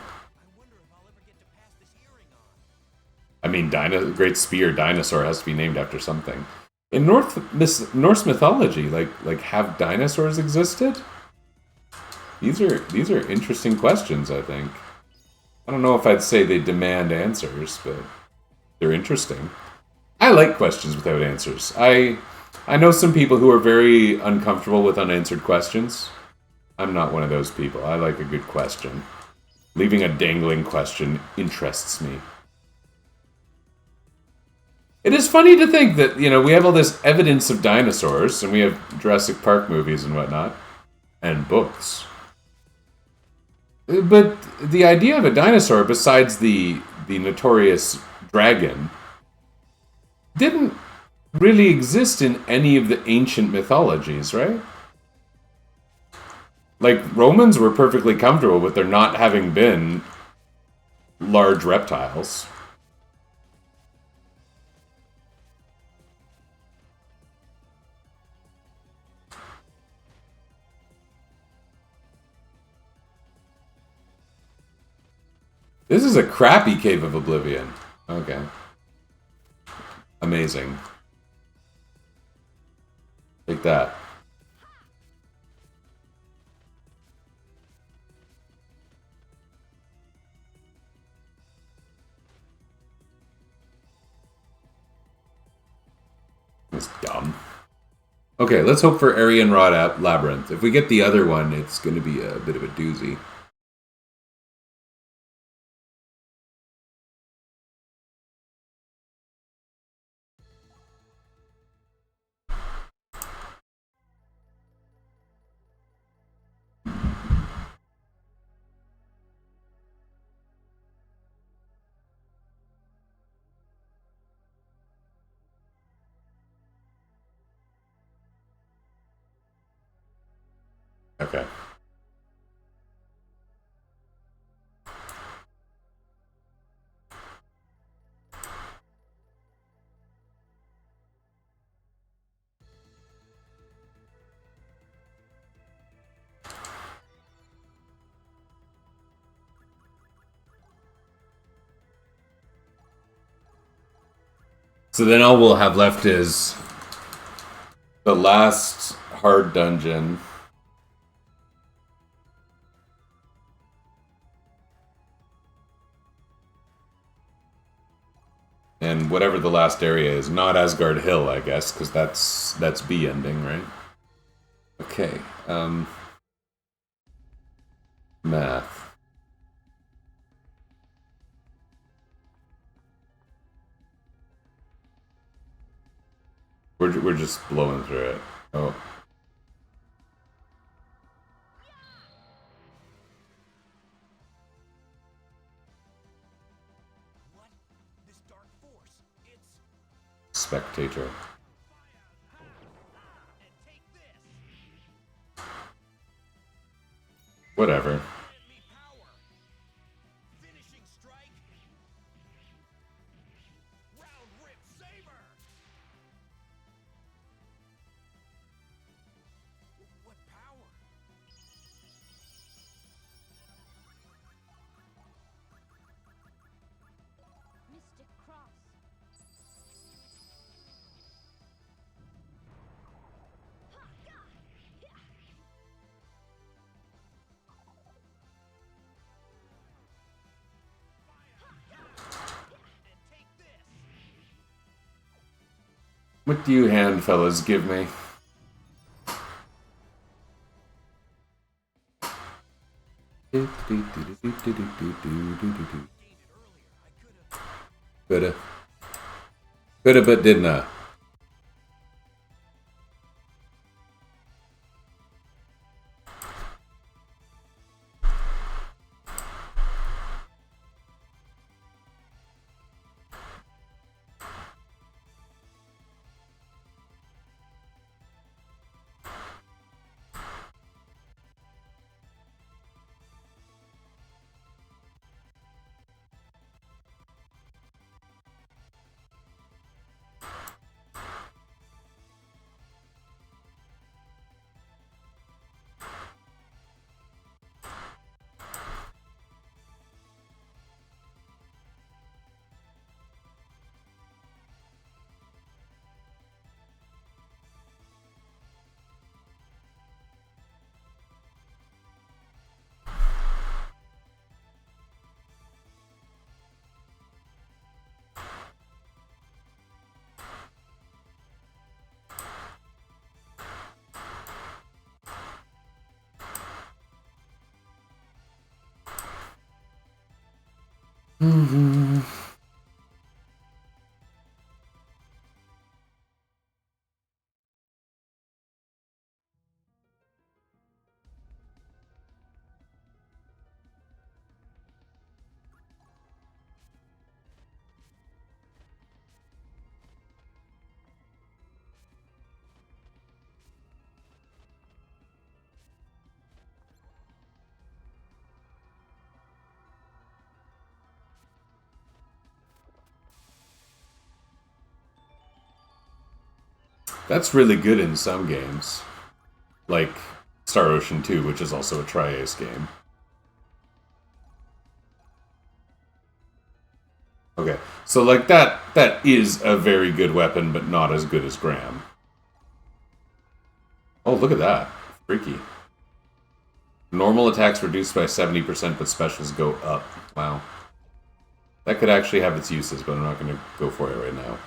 Speaker 1: I mean, Great Spear Dinosaur has to be named after something. In Norse mythology, like have dinosaurs existed? These are interesting questions, I think. I don't know if I'd say they demand answers, but they're interesting. I like questions without answers. I know some people who are very uncomfortable with unanswered questions. I'm not one of those people. I like a good question. Leaving a dangling question interests me. It is funny to think that, we have all this evidence of dinosaurs, and we have Jurassic Park movies and whatnot, and books. But the idea of a dinosaur, besides the notorious dragon, didn't really exist in any of the ancient mythologies, right? Like, Romans were perfectly comfortable with there not having been large reptiles. This is a crappy Cave of Oblivion. Okay. Amazing. Take that. That's dumb. Okay, let's hope for Aryan Rod Labyrinth. If we get the other one, it's going to be a bit of a doozy. Okay. So then all we'll have left is the last hard dungeon. And whatever the last area is, not Asgard Hill, I guess, because that's B ending, right? Okay. Math. We're just blowing through it. Oh.
Speaker 3: What? This dark force. It's
Speaker 1: Spectator.
Speaker 3: and take this.
Speaker 1: Whatever.
Speaker 3: Grant me power. Finishing strike. Round rip saber. What power?
Speaker 2: Mystic Cross.
Speaker 3: And take this.
Speaker 1: What do you hand fellas give me? Coulda. Coulda, but didn't. Mm-hmm. That's really good in some games. Like Star Ocean 2, which is also a Tri-Ace game. Okay, so like that is a very good weapon, but not as good as Graham. Oh, look at that. Freaky. Normal attacks reduced by 70%, but specials go up. Wow. That could actually have its uses, but I'm not going to go for it right now.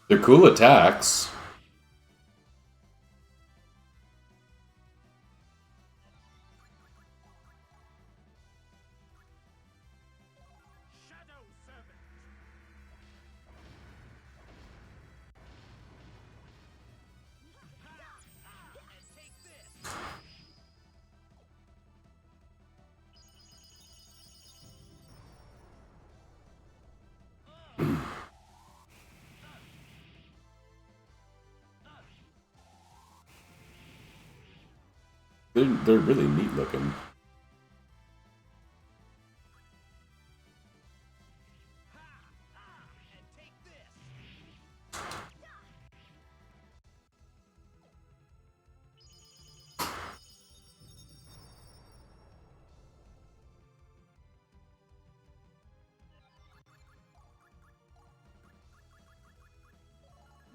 Speaker 1: They're cool attacks.
Speaker 3: Shadow Servant. And take this.
Speaker 1: They're really neat looking.
Speaker 3: And take this.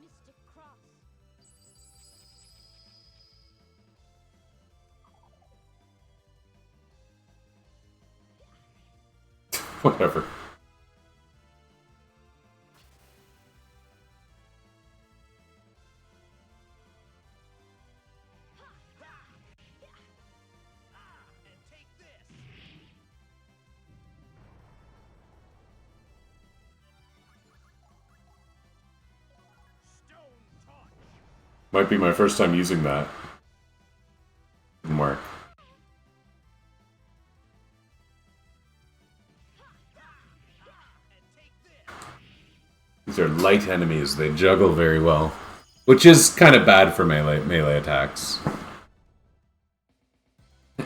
Speaker 2: Mystic Cross.
Speaker 1: Whatever.
Speaker 3: And take this. Stone Torch.
Speaker 1: Might be my first time using that. Mark.
Speaker 3: And take this.
Speaker 1: These are light enemies. They juggle very well. Which is kind of bad for melee attacks.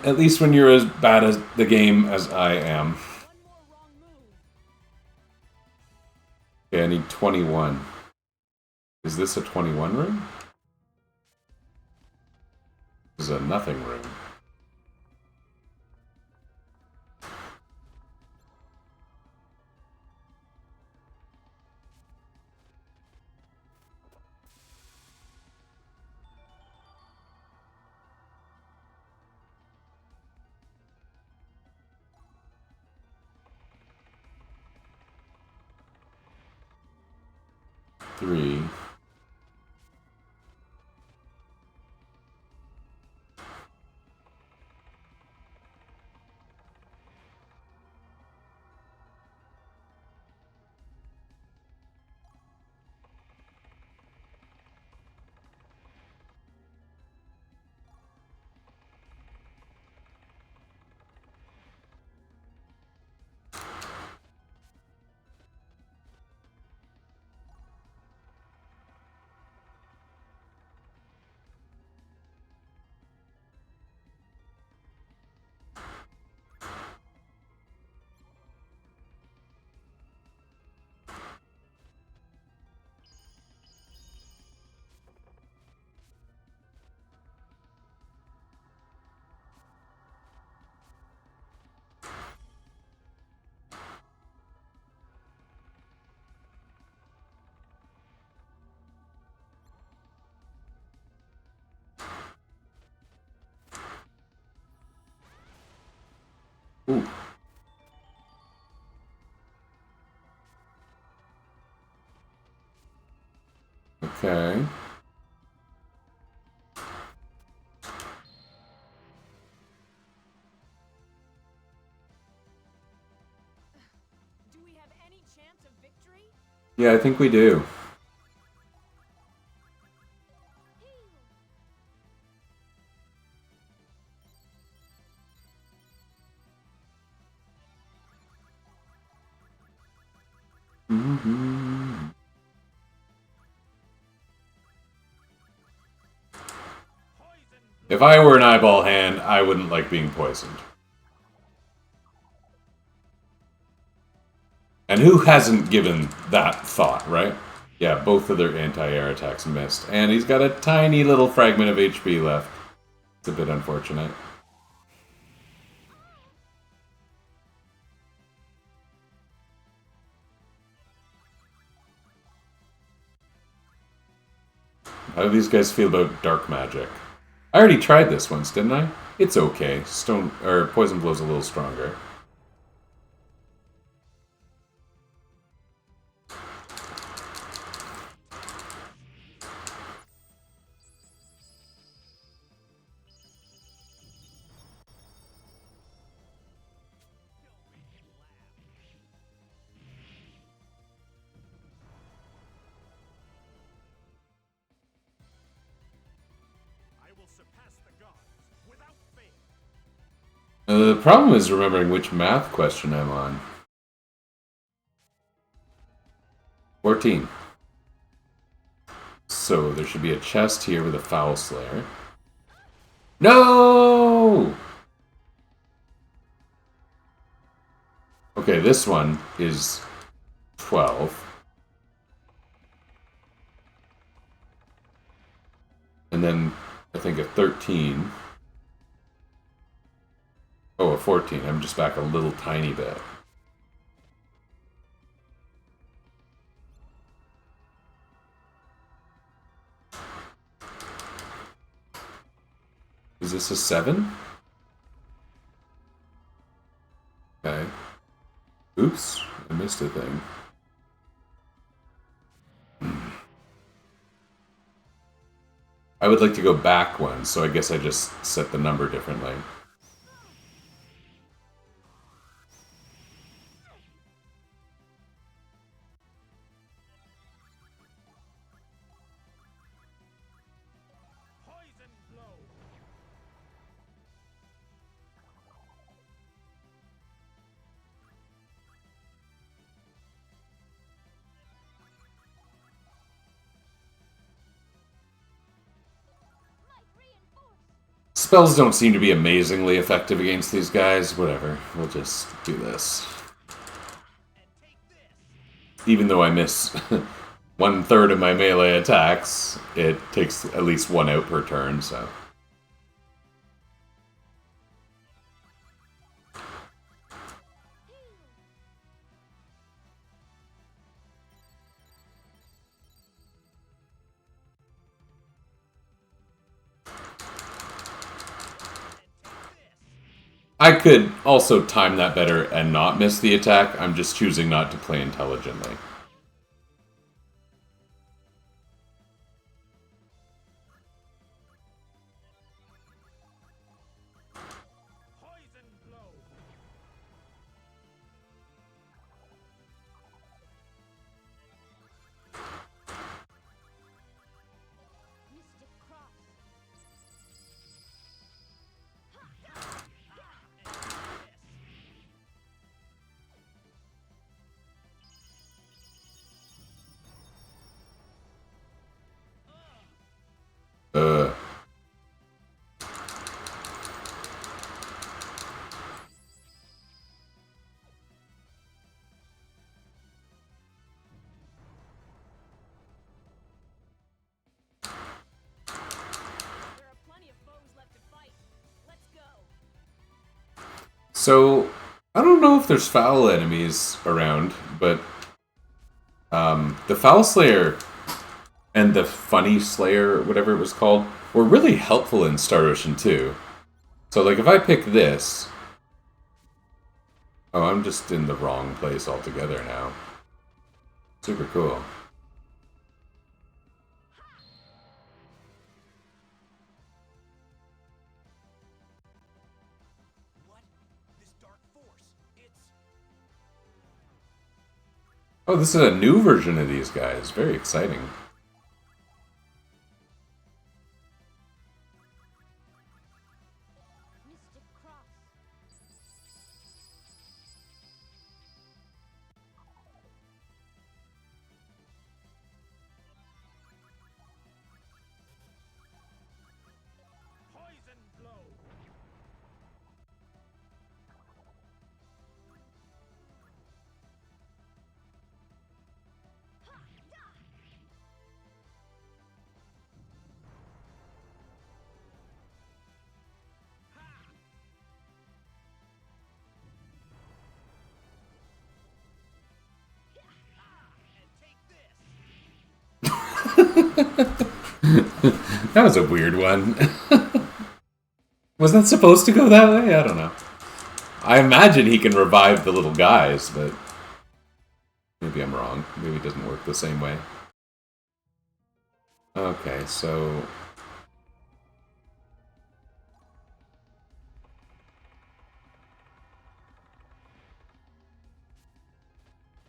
Speaker 1: At least when you're as bad at the game as I am.
Speaker 2: One more wrong move.
Speaker 1: Okay, I need 21. Is this a 21 room? This is a nothing room. Three. Ooh. Okay.
Speaker 2: Do we have any chance of victory?
Speaker 1: Yeah, I think we do. Mm-hmm. If I were an eyeball hand, I wouldn't like being poisoned. And who hasn't given that thought, right? Yeah, both of their anti-air attacks missed. And he's got a tiny little fragment of HP left. It's a bit unfortunate. How do these guys feel about dark magic? I already tried this once, didn't I? It's okay. Stone or poison blow's a little stronger.
Speaker 3: I will surpass the gods without fail.
Speaker 1: The problem is remembering which math question I'm on. 14. So there should be a chest here with a Foul Slayer. No! Okay, this one is 12. And then I think a 13. Oh, a 14. I'm just back a little tiny bit. Is this a 7? Okay. Oops, I missed a thing. I would like to go back one, so I guess I just set the number differently.
Speaker 3: Poison blow.
Speaker 1: Spells don't seem to be amazingly effective against these guys. Whatever, we'll just do this. Even though I miss 1/3 of my melee attacks, it takes at least one out per turn, so... I could also time that better and not miss the attack. I'm just choosing not to play intelligently.
Speaker 3: Poison blow.
Speaker 2: Mystic Cross.
Speaker 1: Uh...
Speaker 2: There are plenty of foes left to fight. Let's go.
Speaker 1: So, I don't know if there's foul enemies around, but the Foul Slayer and the Funny Slayer, whatever it was called, were really helpful in Star Ocean 2. So, like, if I pick this, Oh, I'm just in the wrong place altogether now. Super cool.
Speaker 3: What? This dark force. It's...
Speaker 1: Oh, this is a new version of these guys. Very exciting.
Speaker 2: Mystic Cross.
Speaker 3: Poison blow. And take this.
Speaker 1: That was a weird one. Was that supposed to go that way? I don't know. I imagine he can revive the little guys, but maybe I'm wrong. Maybe it doesn't work the same way. Okay, so...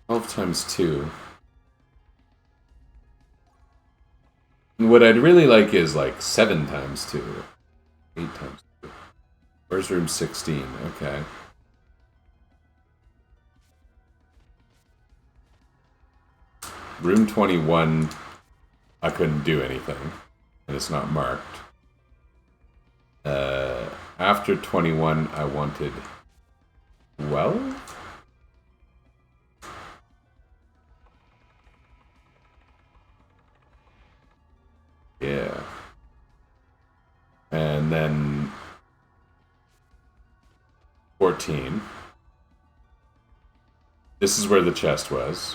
Speaker 1: 12 times 2. And what I'd really like is like 7 times 2. 8 times 2. Where's room 16? Okay. Room 21, I couldn't do anything. And it's not marked. After 21, I wanted 12? Yeah. And then 14. This is where the chest was.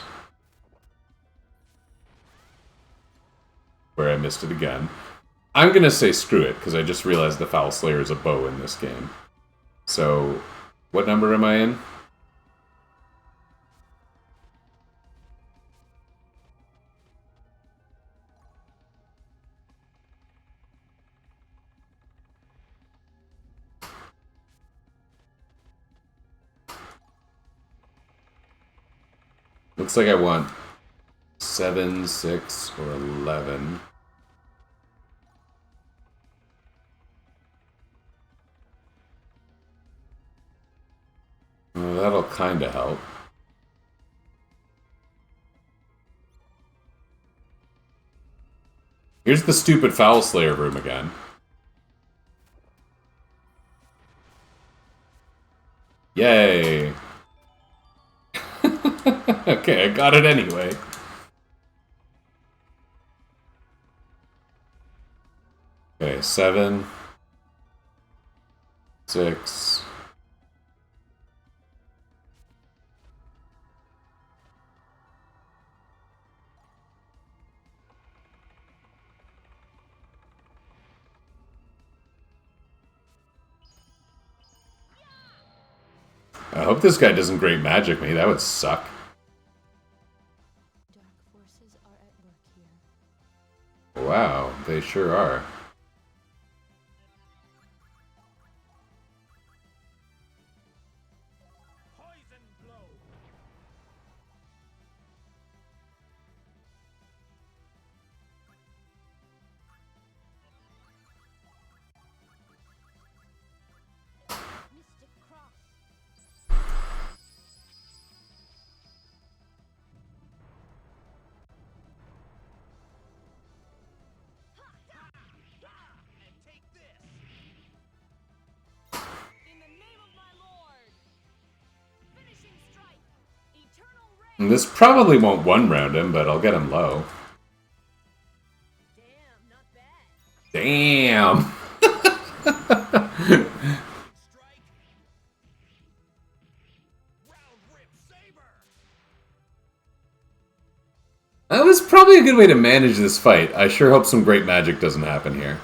Speaker 1: Where I missed it again. I'm gonna say screw it, because I just realized the Foul Slayer is a bow in this game. So, what number am I in? Looks like I want 7, 6, or 11. Well, that'll kind of help. Here's the stupid Foul Slayer room again. Yay! Okay, I got it anyway. Okay, 7, 6. I hope this guy doesn't great magic me. That would suck.
Speaker 2: Dark forces are at work here.
Speaker 1: Wow, they sure are.
Speaker 3: Poison blow.
Speaker 2: Mystic Cross.
Speaker 3: And take this.
Speaker 2: In the name of my lord. Finishing strike. Eternal ray.
Speaker 1: And this probably won't one round him, but I'll get him low.
Speaker 2: Damn, not bad.
Speaker 1: Damn!
Speaker 3: Strike. Round rip saber.
Speaker 1: That was probably a good way to manage this fight. I sure hope some great magic doesn't happen here.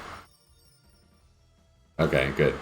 Speaker 1: Okay, good.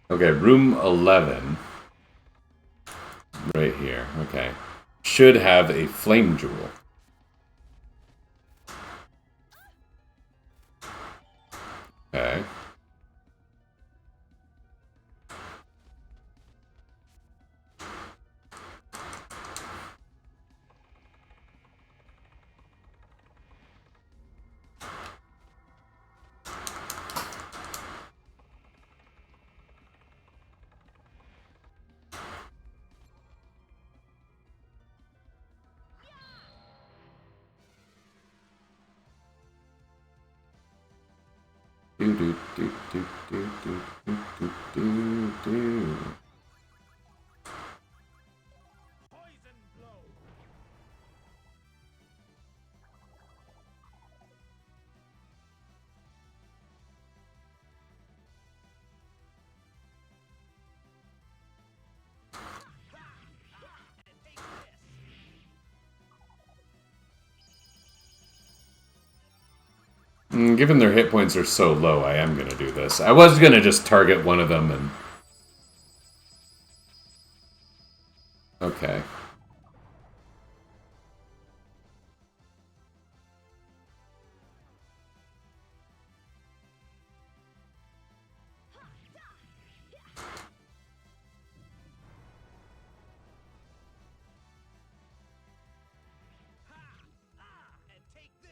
Speaker 1: Okay, room 11. Right here. Okay. Should have a flame jewel. Okay. Do do do do do do do do do.
Speaker 3: Poison blow. And take this.
Speaker 1: Given their hit points are so low, I am gonna do this. I was gonna just target one of them and... Okay.
Speaker 3: And take this.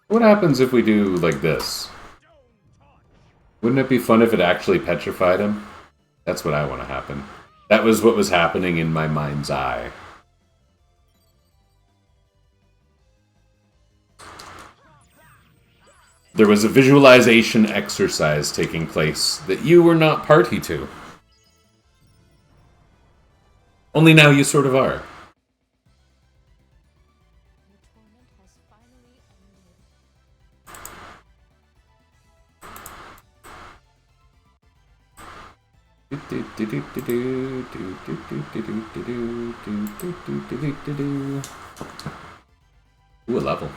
Speaker 1: What happens if we do like this?
Speaker 3: Don't touch.
Speaker 1: Wouldn't it be fun if it actually petrified him? That's what I want to happen. That was what was happening in my mind's eye. There was a visualization exercise taking place that you were not party to. Only now you sort of are.
Speaker 2: Your torment has finally ended.
Speaker 1: Ooh, a level.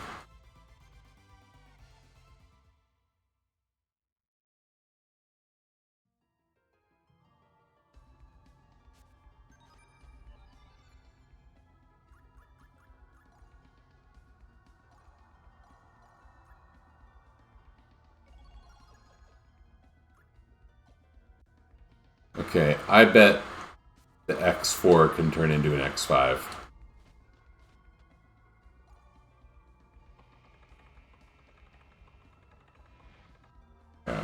Speaker 1: Okay, I bet the X4 can turn into an X5. Yeah.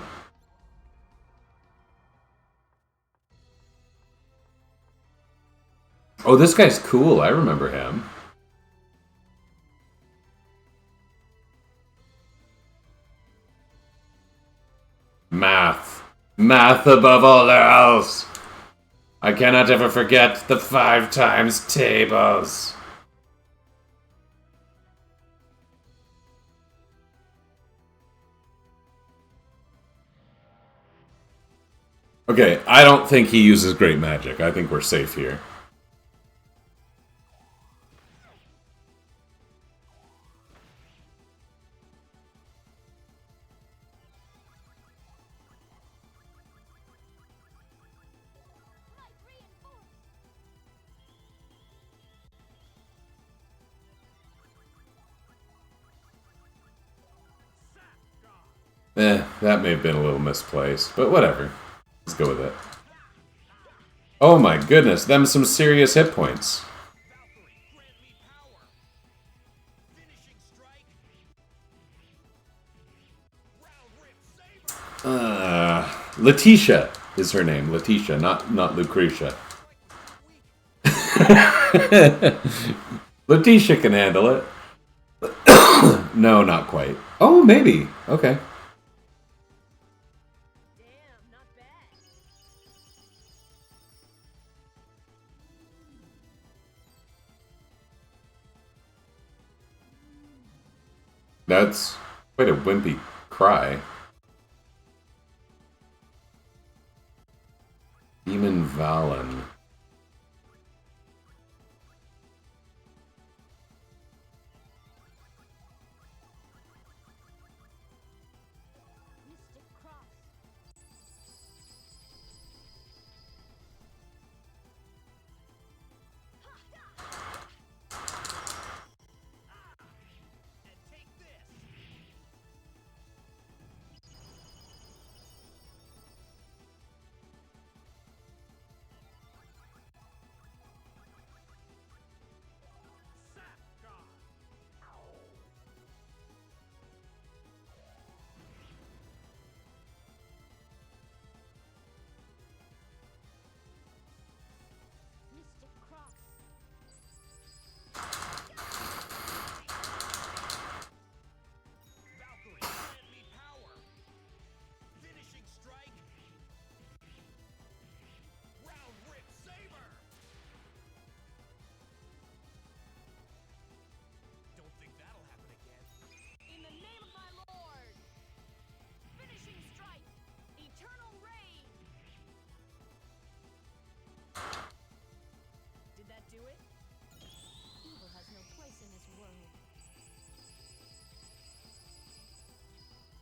Speaker 1: Oh, this guy's cool. I remember him. Math. Math above all else. I cannot ever forget the 5 times tables. Okay, I don't think he uses great magic. I think we're safe here. That may have been a little misplaced, but whatever. Let's go with it. Oh my goodness, them some serious hit points.
Speaker 3: Valkyrie, grant me power. Finishing strike. Round rip saber.
Speaker 1: Letitia is her name. Letitia, not Lucretia. Letitia can handle it. No, not quite. Oh, maybe. Okay.
Speaker 2: Damn, not bad.
Speaker 1: That's quite a wimpy cry. Demon Valen.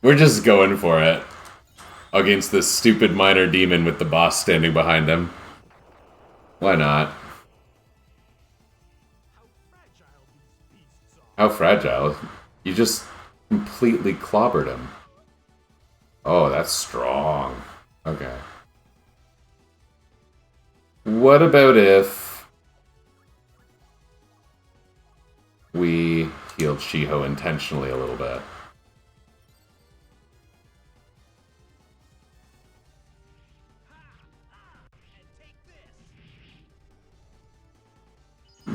Speaker 1: We're just going for it. Against this stupid minor demon with the boss standing behind him. Why not? How fragile? You just completely clobbered him. Oh, that's strong. Okay. What about if we healed Shiho intentionally a little bit?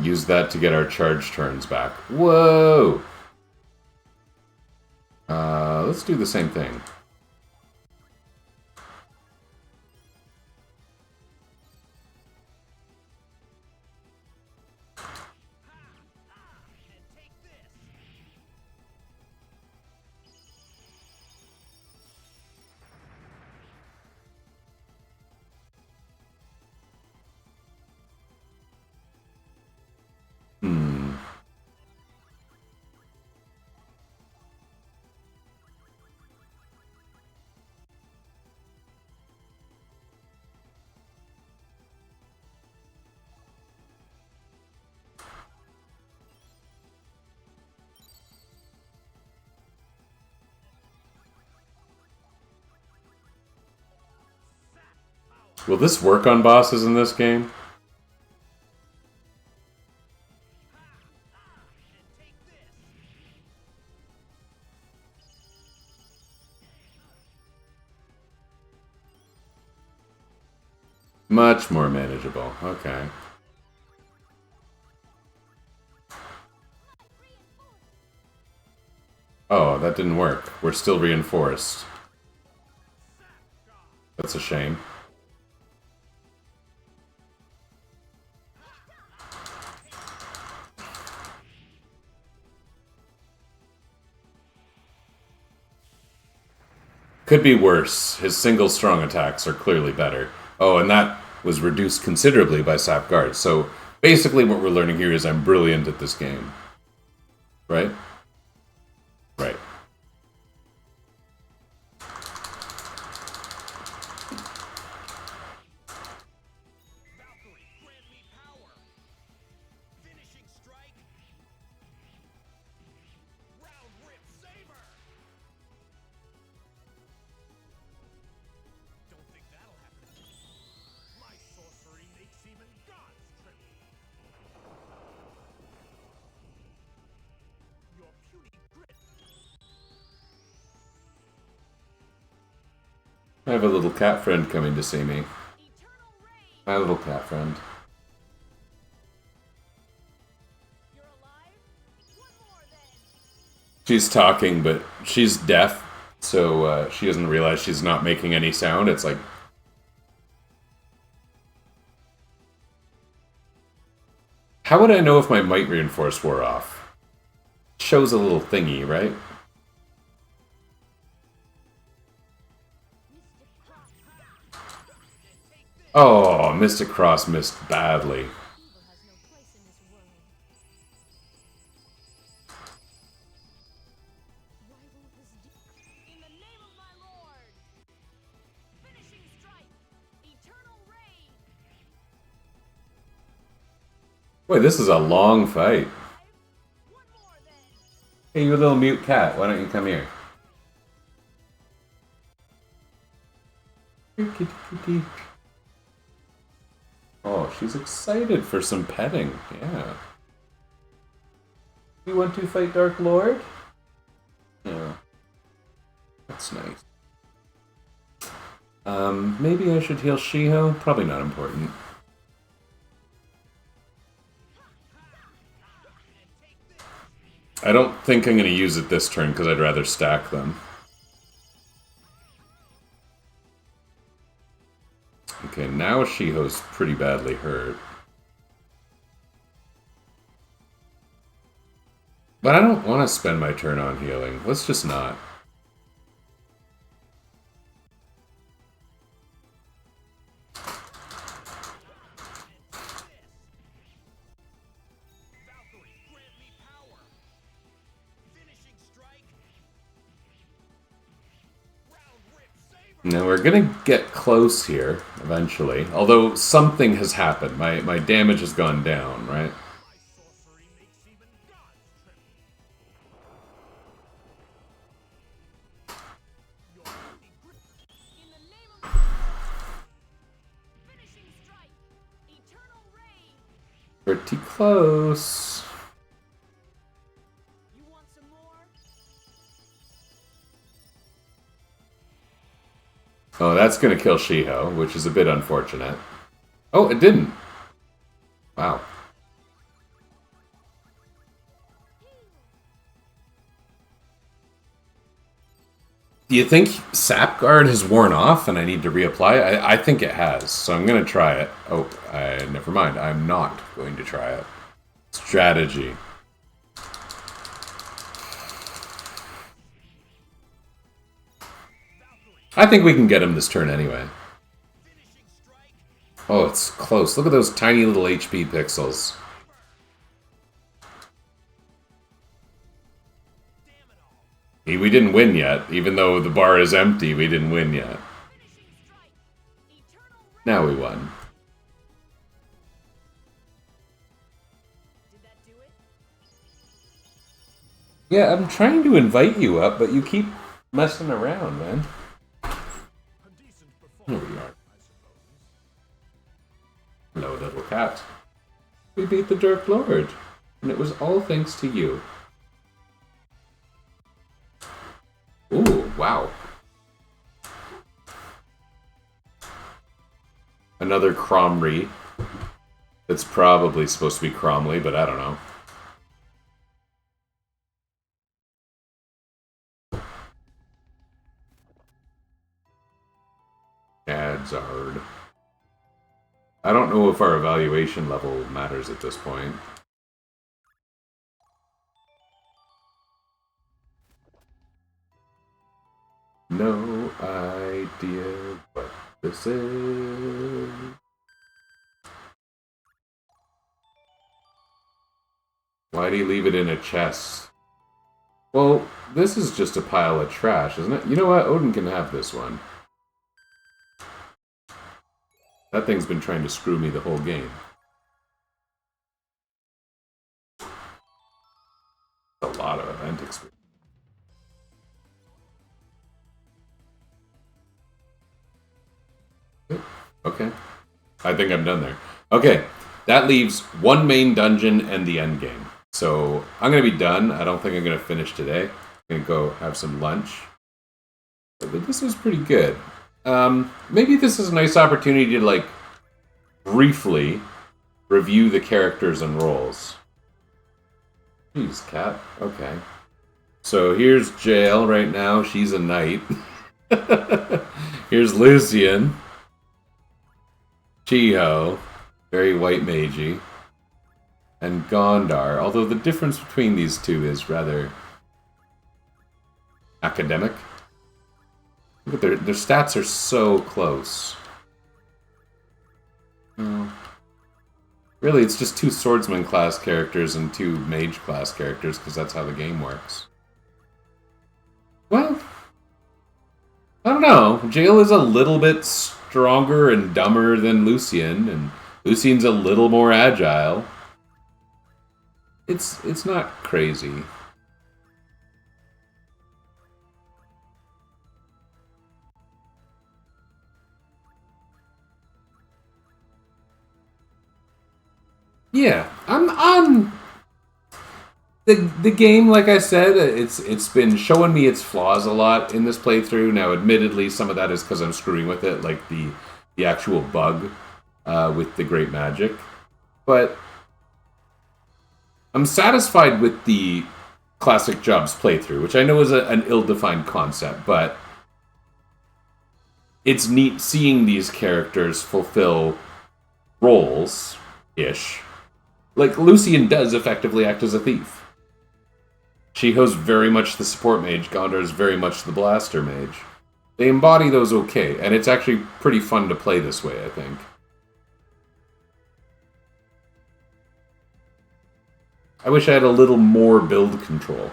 Speaker 1: Use that to get our charge turns back. Whoa! Let's do the same thing. Will this work on bosses in this game? Much more manageable. Okay. Oh, that didn't work. We're still reinforced. That's a shame. Could be worse. His single strong attacks are clearly better. Oh, and that was reduced considerably by Sap Guard. So basically what we're learning here is I'm brilliant at this game. Right? Right.
Speaker 3: Valkyrie, grant me power. Finishing strike. Round rip saber. Don't think that'll happen. My sorcery makes even gods tremble. Your puny grit.
Speaker 1: I have a little cat friend coming to see me.
Speaker 2: Eternal reign.
Speaker 1: My little cat friend.
Speaker 2: You're alive? One more then.
Speaker 1: She's talking, but she's deaf, so she doesn't realize she's not making any sound. It's like... How would I know if my Might Reinforce wore off? Shows a little thingy, right? Oh, Mystic Cross missed badly.
Speaker 2: Evil has no place in this world. Why won't this in the name of my lord? Finishing strike. Eternal reign.
Speaker 1: Wait, this is a long fight.
Speaker 2: One more then.
Speaker 1: Hey, you little mute cat, why don't you come here? Here, kitty, kitty. Oh, she's excited for some petting. Yeah. You want to fight Dark Lord? Yeah. That's nice. Maybe I should heal Shiho? Probably not important. I don't think I'm going to use it this turn because I'd rather stack them. Okay, now Shiho's pretty badly hurt. But I don't want to spend my turn on healing. Let's just not.
Speaker 3: Valkyrie, grant me power. Finishing strike.
Speaker 1: Now we're gonna get close here eventually. Although something has happened. My damage has gone down, right?
Speaker 3: My sorcery makes even gods tremble. Your mighty grip.
Speaker 2: In the name of finishing strike, eternal ray.
Speaker 1: Pretty close.
Speaker 2: You want some more?
Speaker 1: Oh, that's gonna kill Shiho, which is a bit unfortunate. Oh, it didn't. Wow. Do you think Sap Guard has worn off and I need to reapply? I think it has, so I'm going to try it. Oh, never mind. I'm not going to try it. Strategy. I think we can get him this turn anyway. Oh, it's close. Look at those tiny little HP pixels. We didn't win yet. Even though the bar is empty, we didn't win yet. Now we won.
Speaker 2: Did that do it?
Speaker 1: Yeah, I'm trying to invite you up, but you keep messing around, man.
Speaker 3: A decent
Speaker 1: Here
Speaker 3: performance,
Speaker 1: we are.
Speaker 3: I suppose.
Speaker 1: Hello, little cat. We beat the Dark Lord, and it was all thanks to you. Ooh, wow. Another Cromry. It's probably supposed to be Cromley, but I don't know. Adzard. I don't know if our evaluation level matters at this point. No idea what this is. Why do you leave it in a chest? Well, this is just a pile of trash, isn't it? You know what? Odin can have this one. That thing's been trying to screw me the whole game. A lot of event experience. Okay. I think I'm done there. Okay. That leaves one main dungeon and the end game. So I'm going to be done. I don't think I'm going to finish today. I'm going to go have some lunch. But this was pretty good. Maybe this is a nice opportunity to, like, briefly review the characters and roles. Jeez, cat. Okay. So here's Jael right now. She's a knight. Here's Lucian. Chiho. Very white magey. And Gondar. Although the difference between these two is rather academic. Look at their stats are so close. Really, it's just two swordsman class characters and two mage class characters, because that's how the game works. Well, I don't know. Jael is a little bit stronger and dumber than Lucian, and Lucian's a little more agile. It's not crazy. Yeah, I'm on the game. Like I said, it's been showing me its flaws a lot in this playthrough. Now, admittedly, some of that is because I'm screwing with it, like the actual bug with the great magic. But I'm satisfied with the classic Jobs playthrough, which I know is an ill-defined concept, but it's neat seeing these characters fulfill roles-ish. Like, Lucian does effectively act as a thief. Chiho's very much the support mage, Gondar's very much the blaster mage. They embody those okay, and it's actually pretty fun to play this way, I think. I wish I had a little more build control.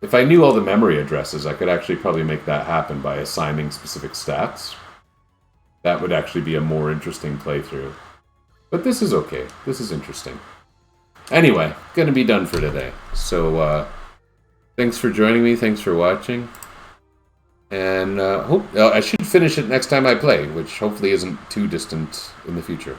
Speaker 1: If I knew all the memory addresses, I could actually probably make that happen by assigning specific stats. That would actually be a more interesting playthrough. But this is okay. This is interesting. Anyway, gonna be done for today. So, thanks for joining me. Thanks for watching. And I should finish it next time I play, which hopefully isn't too distant in the future.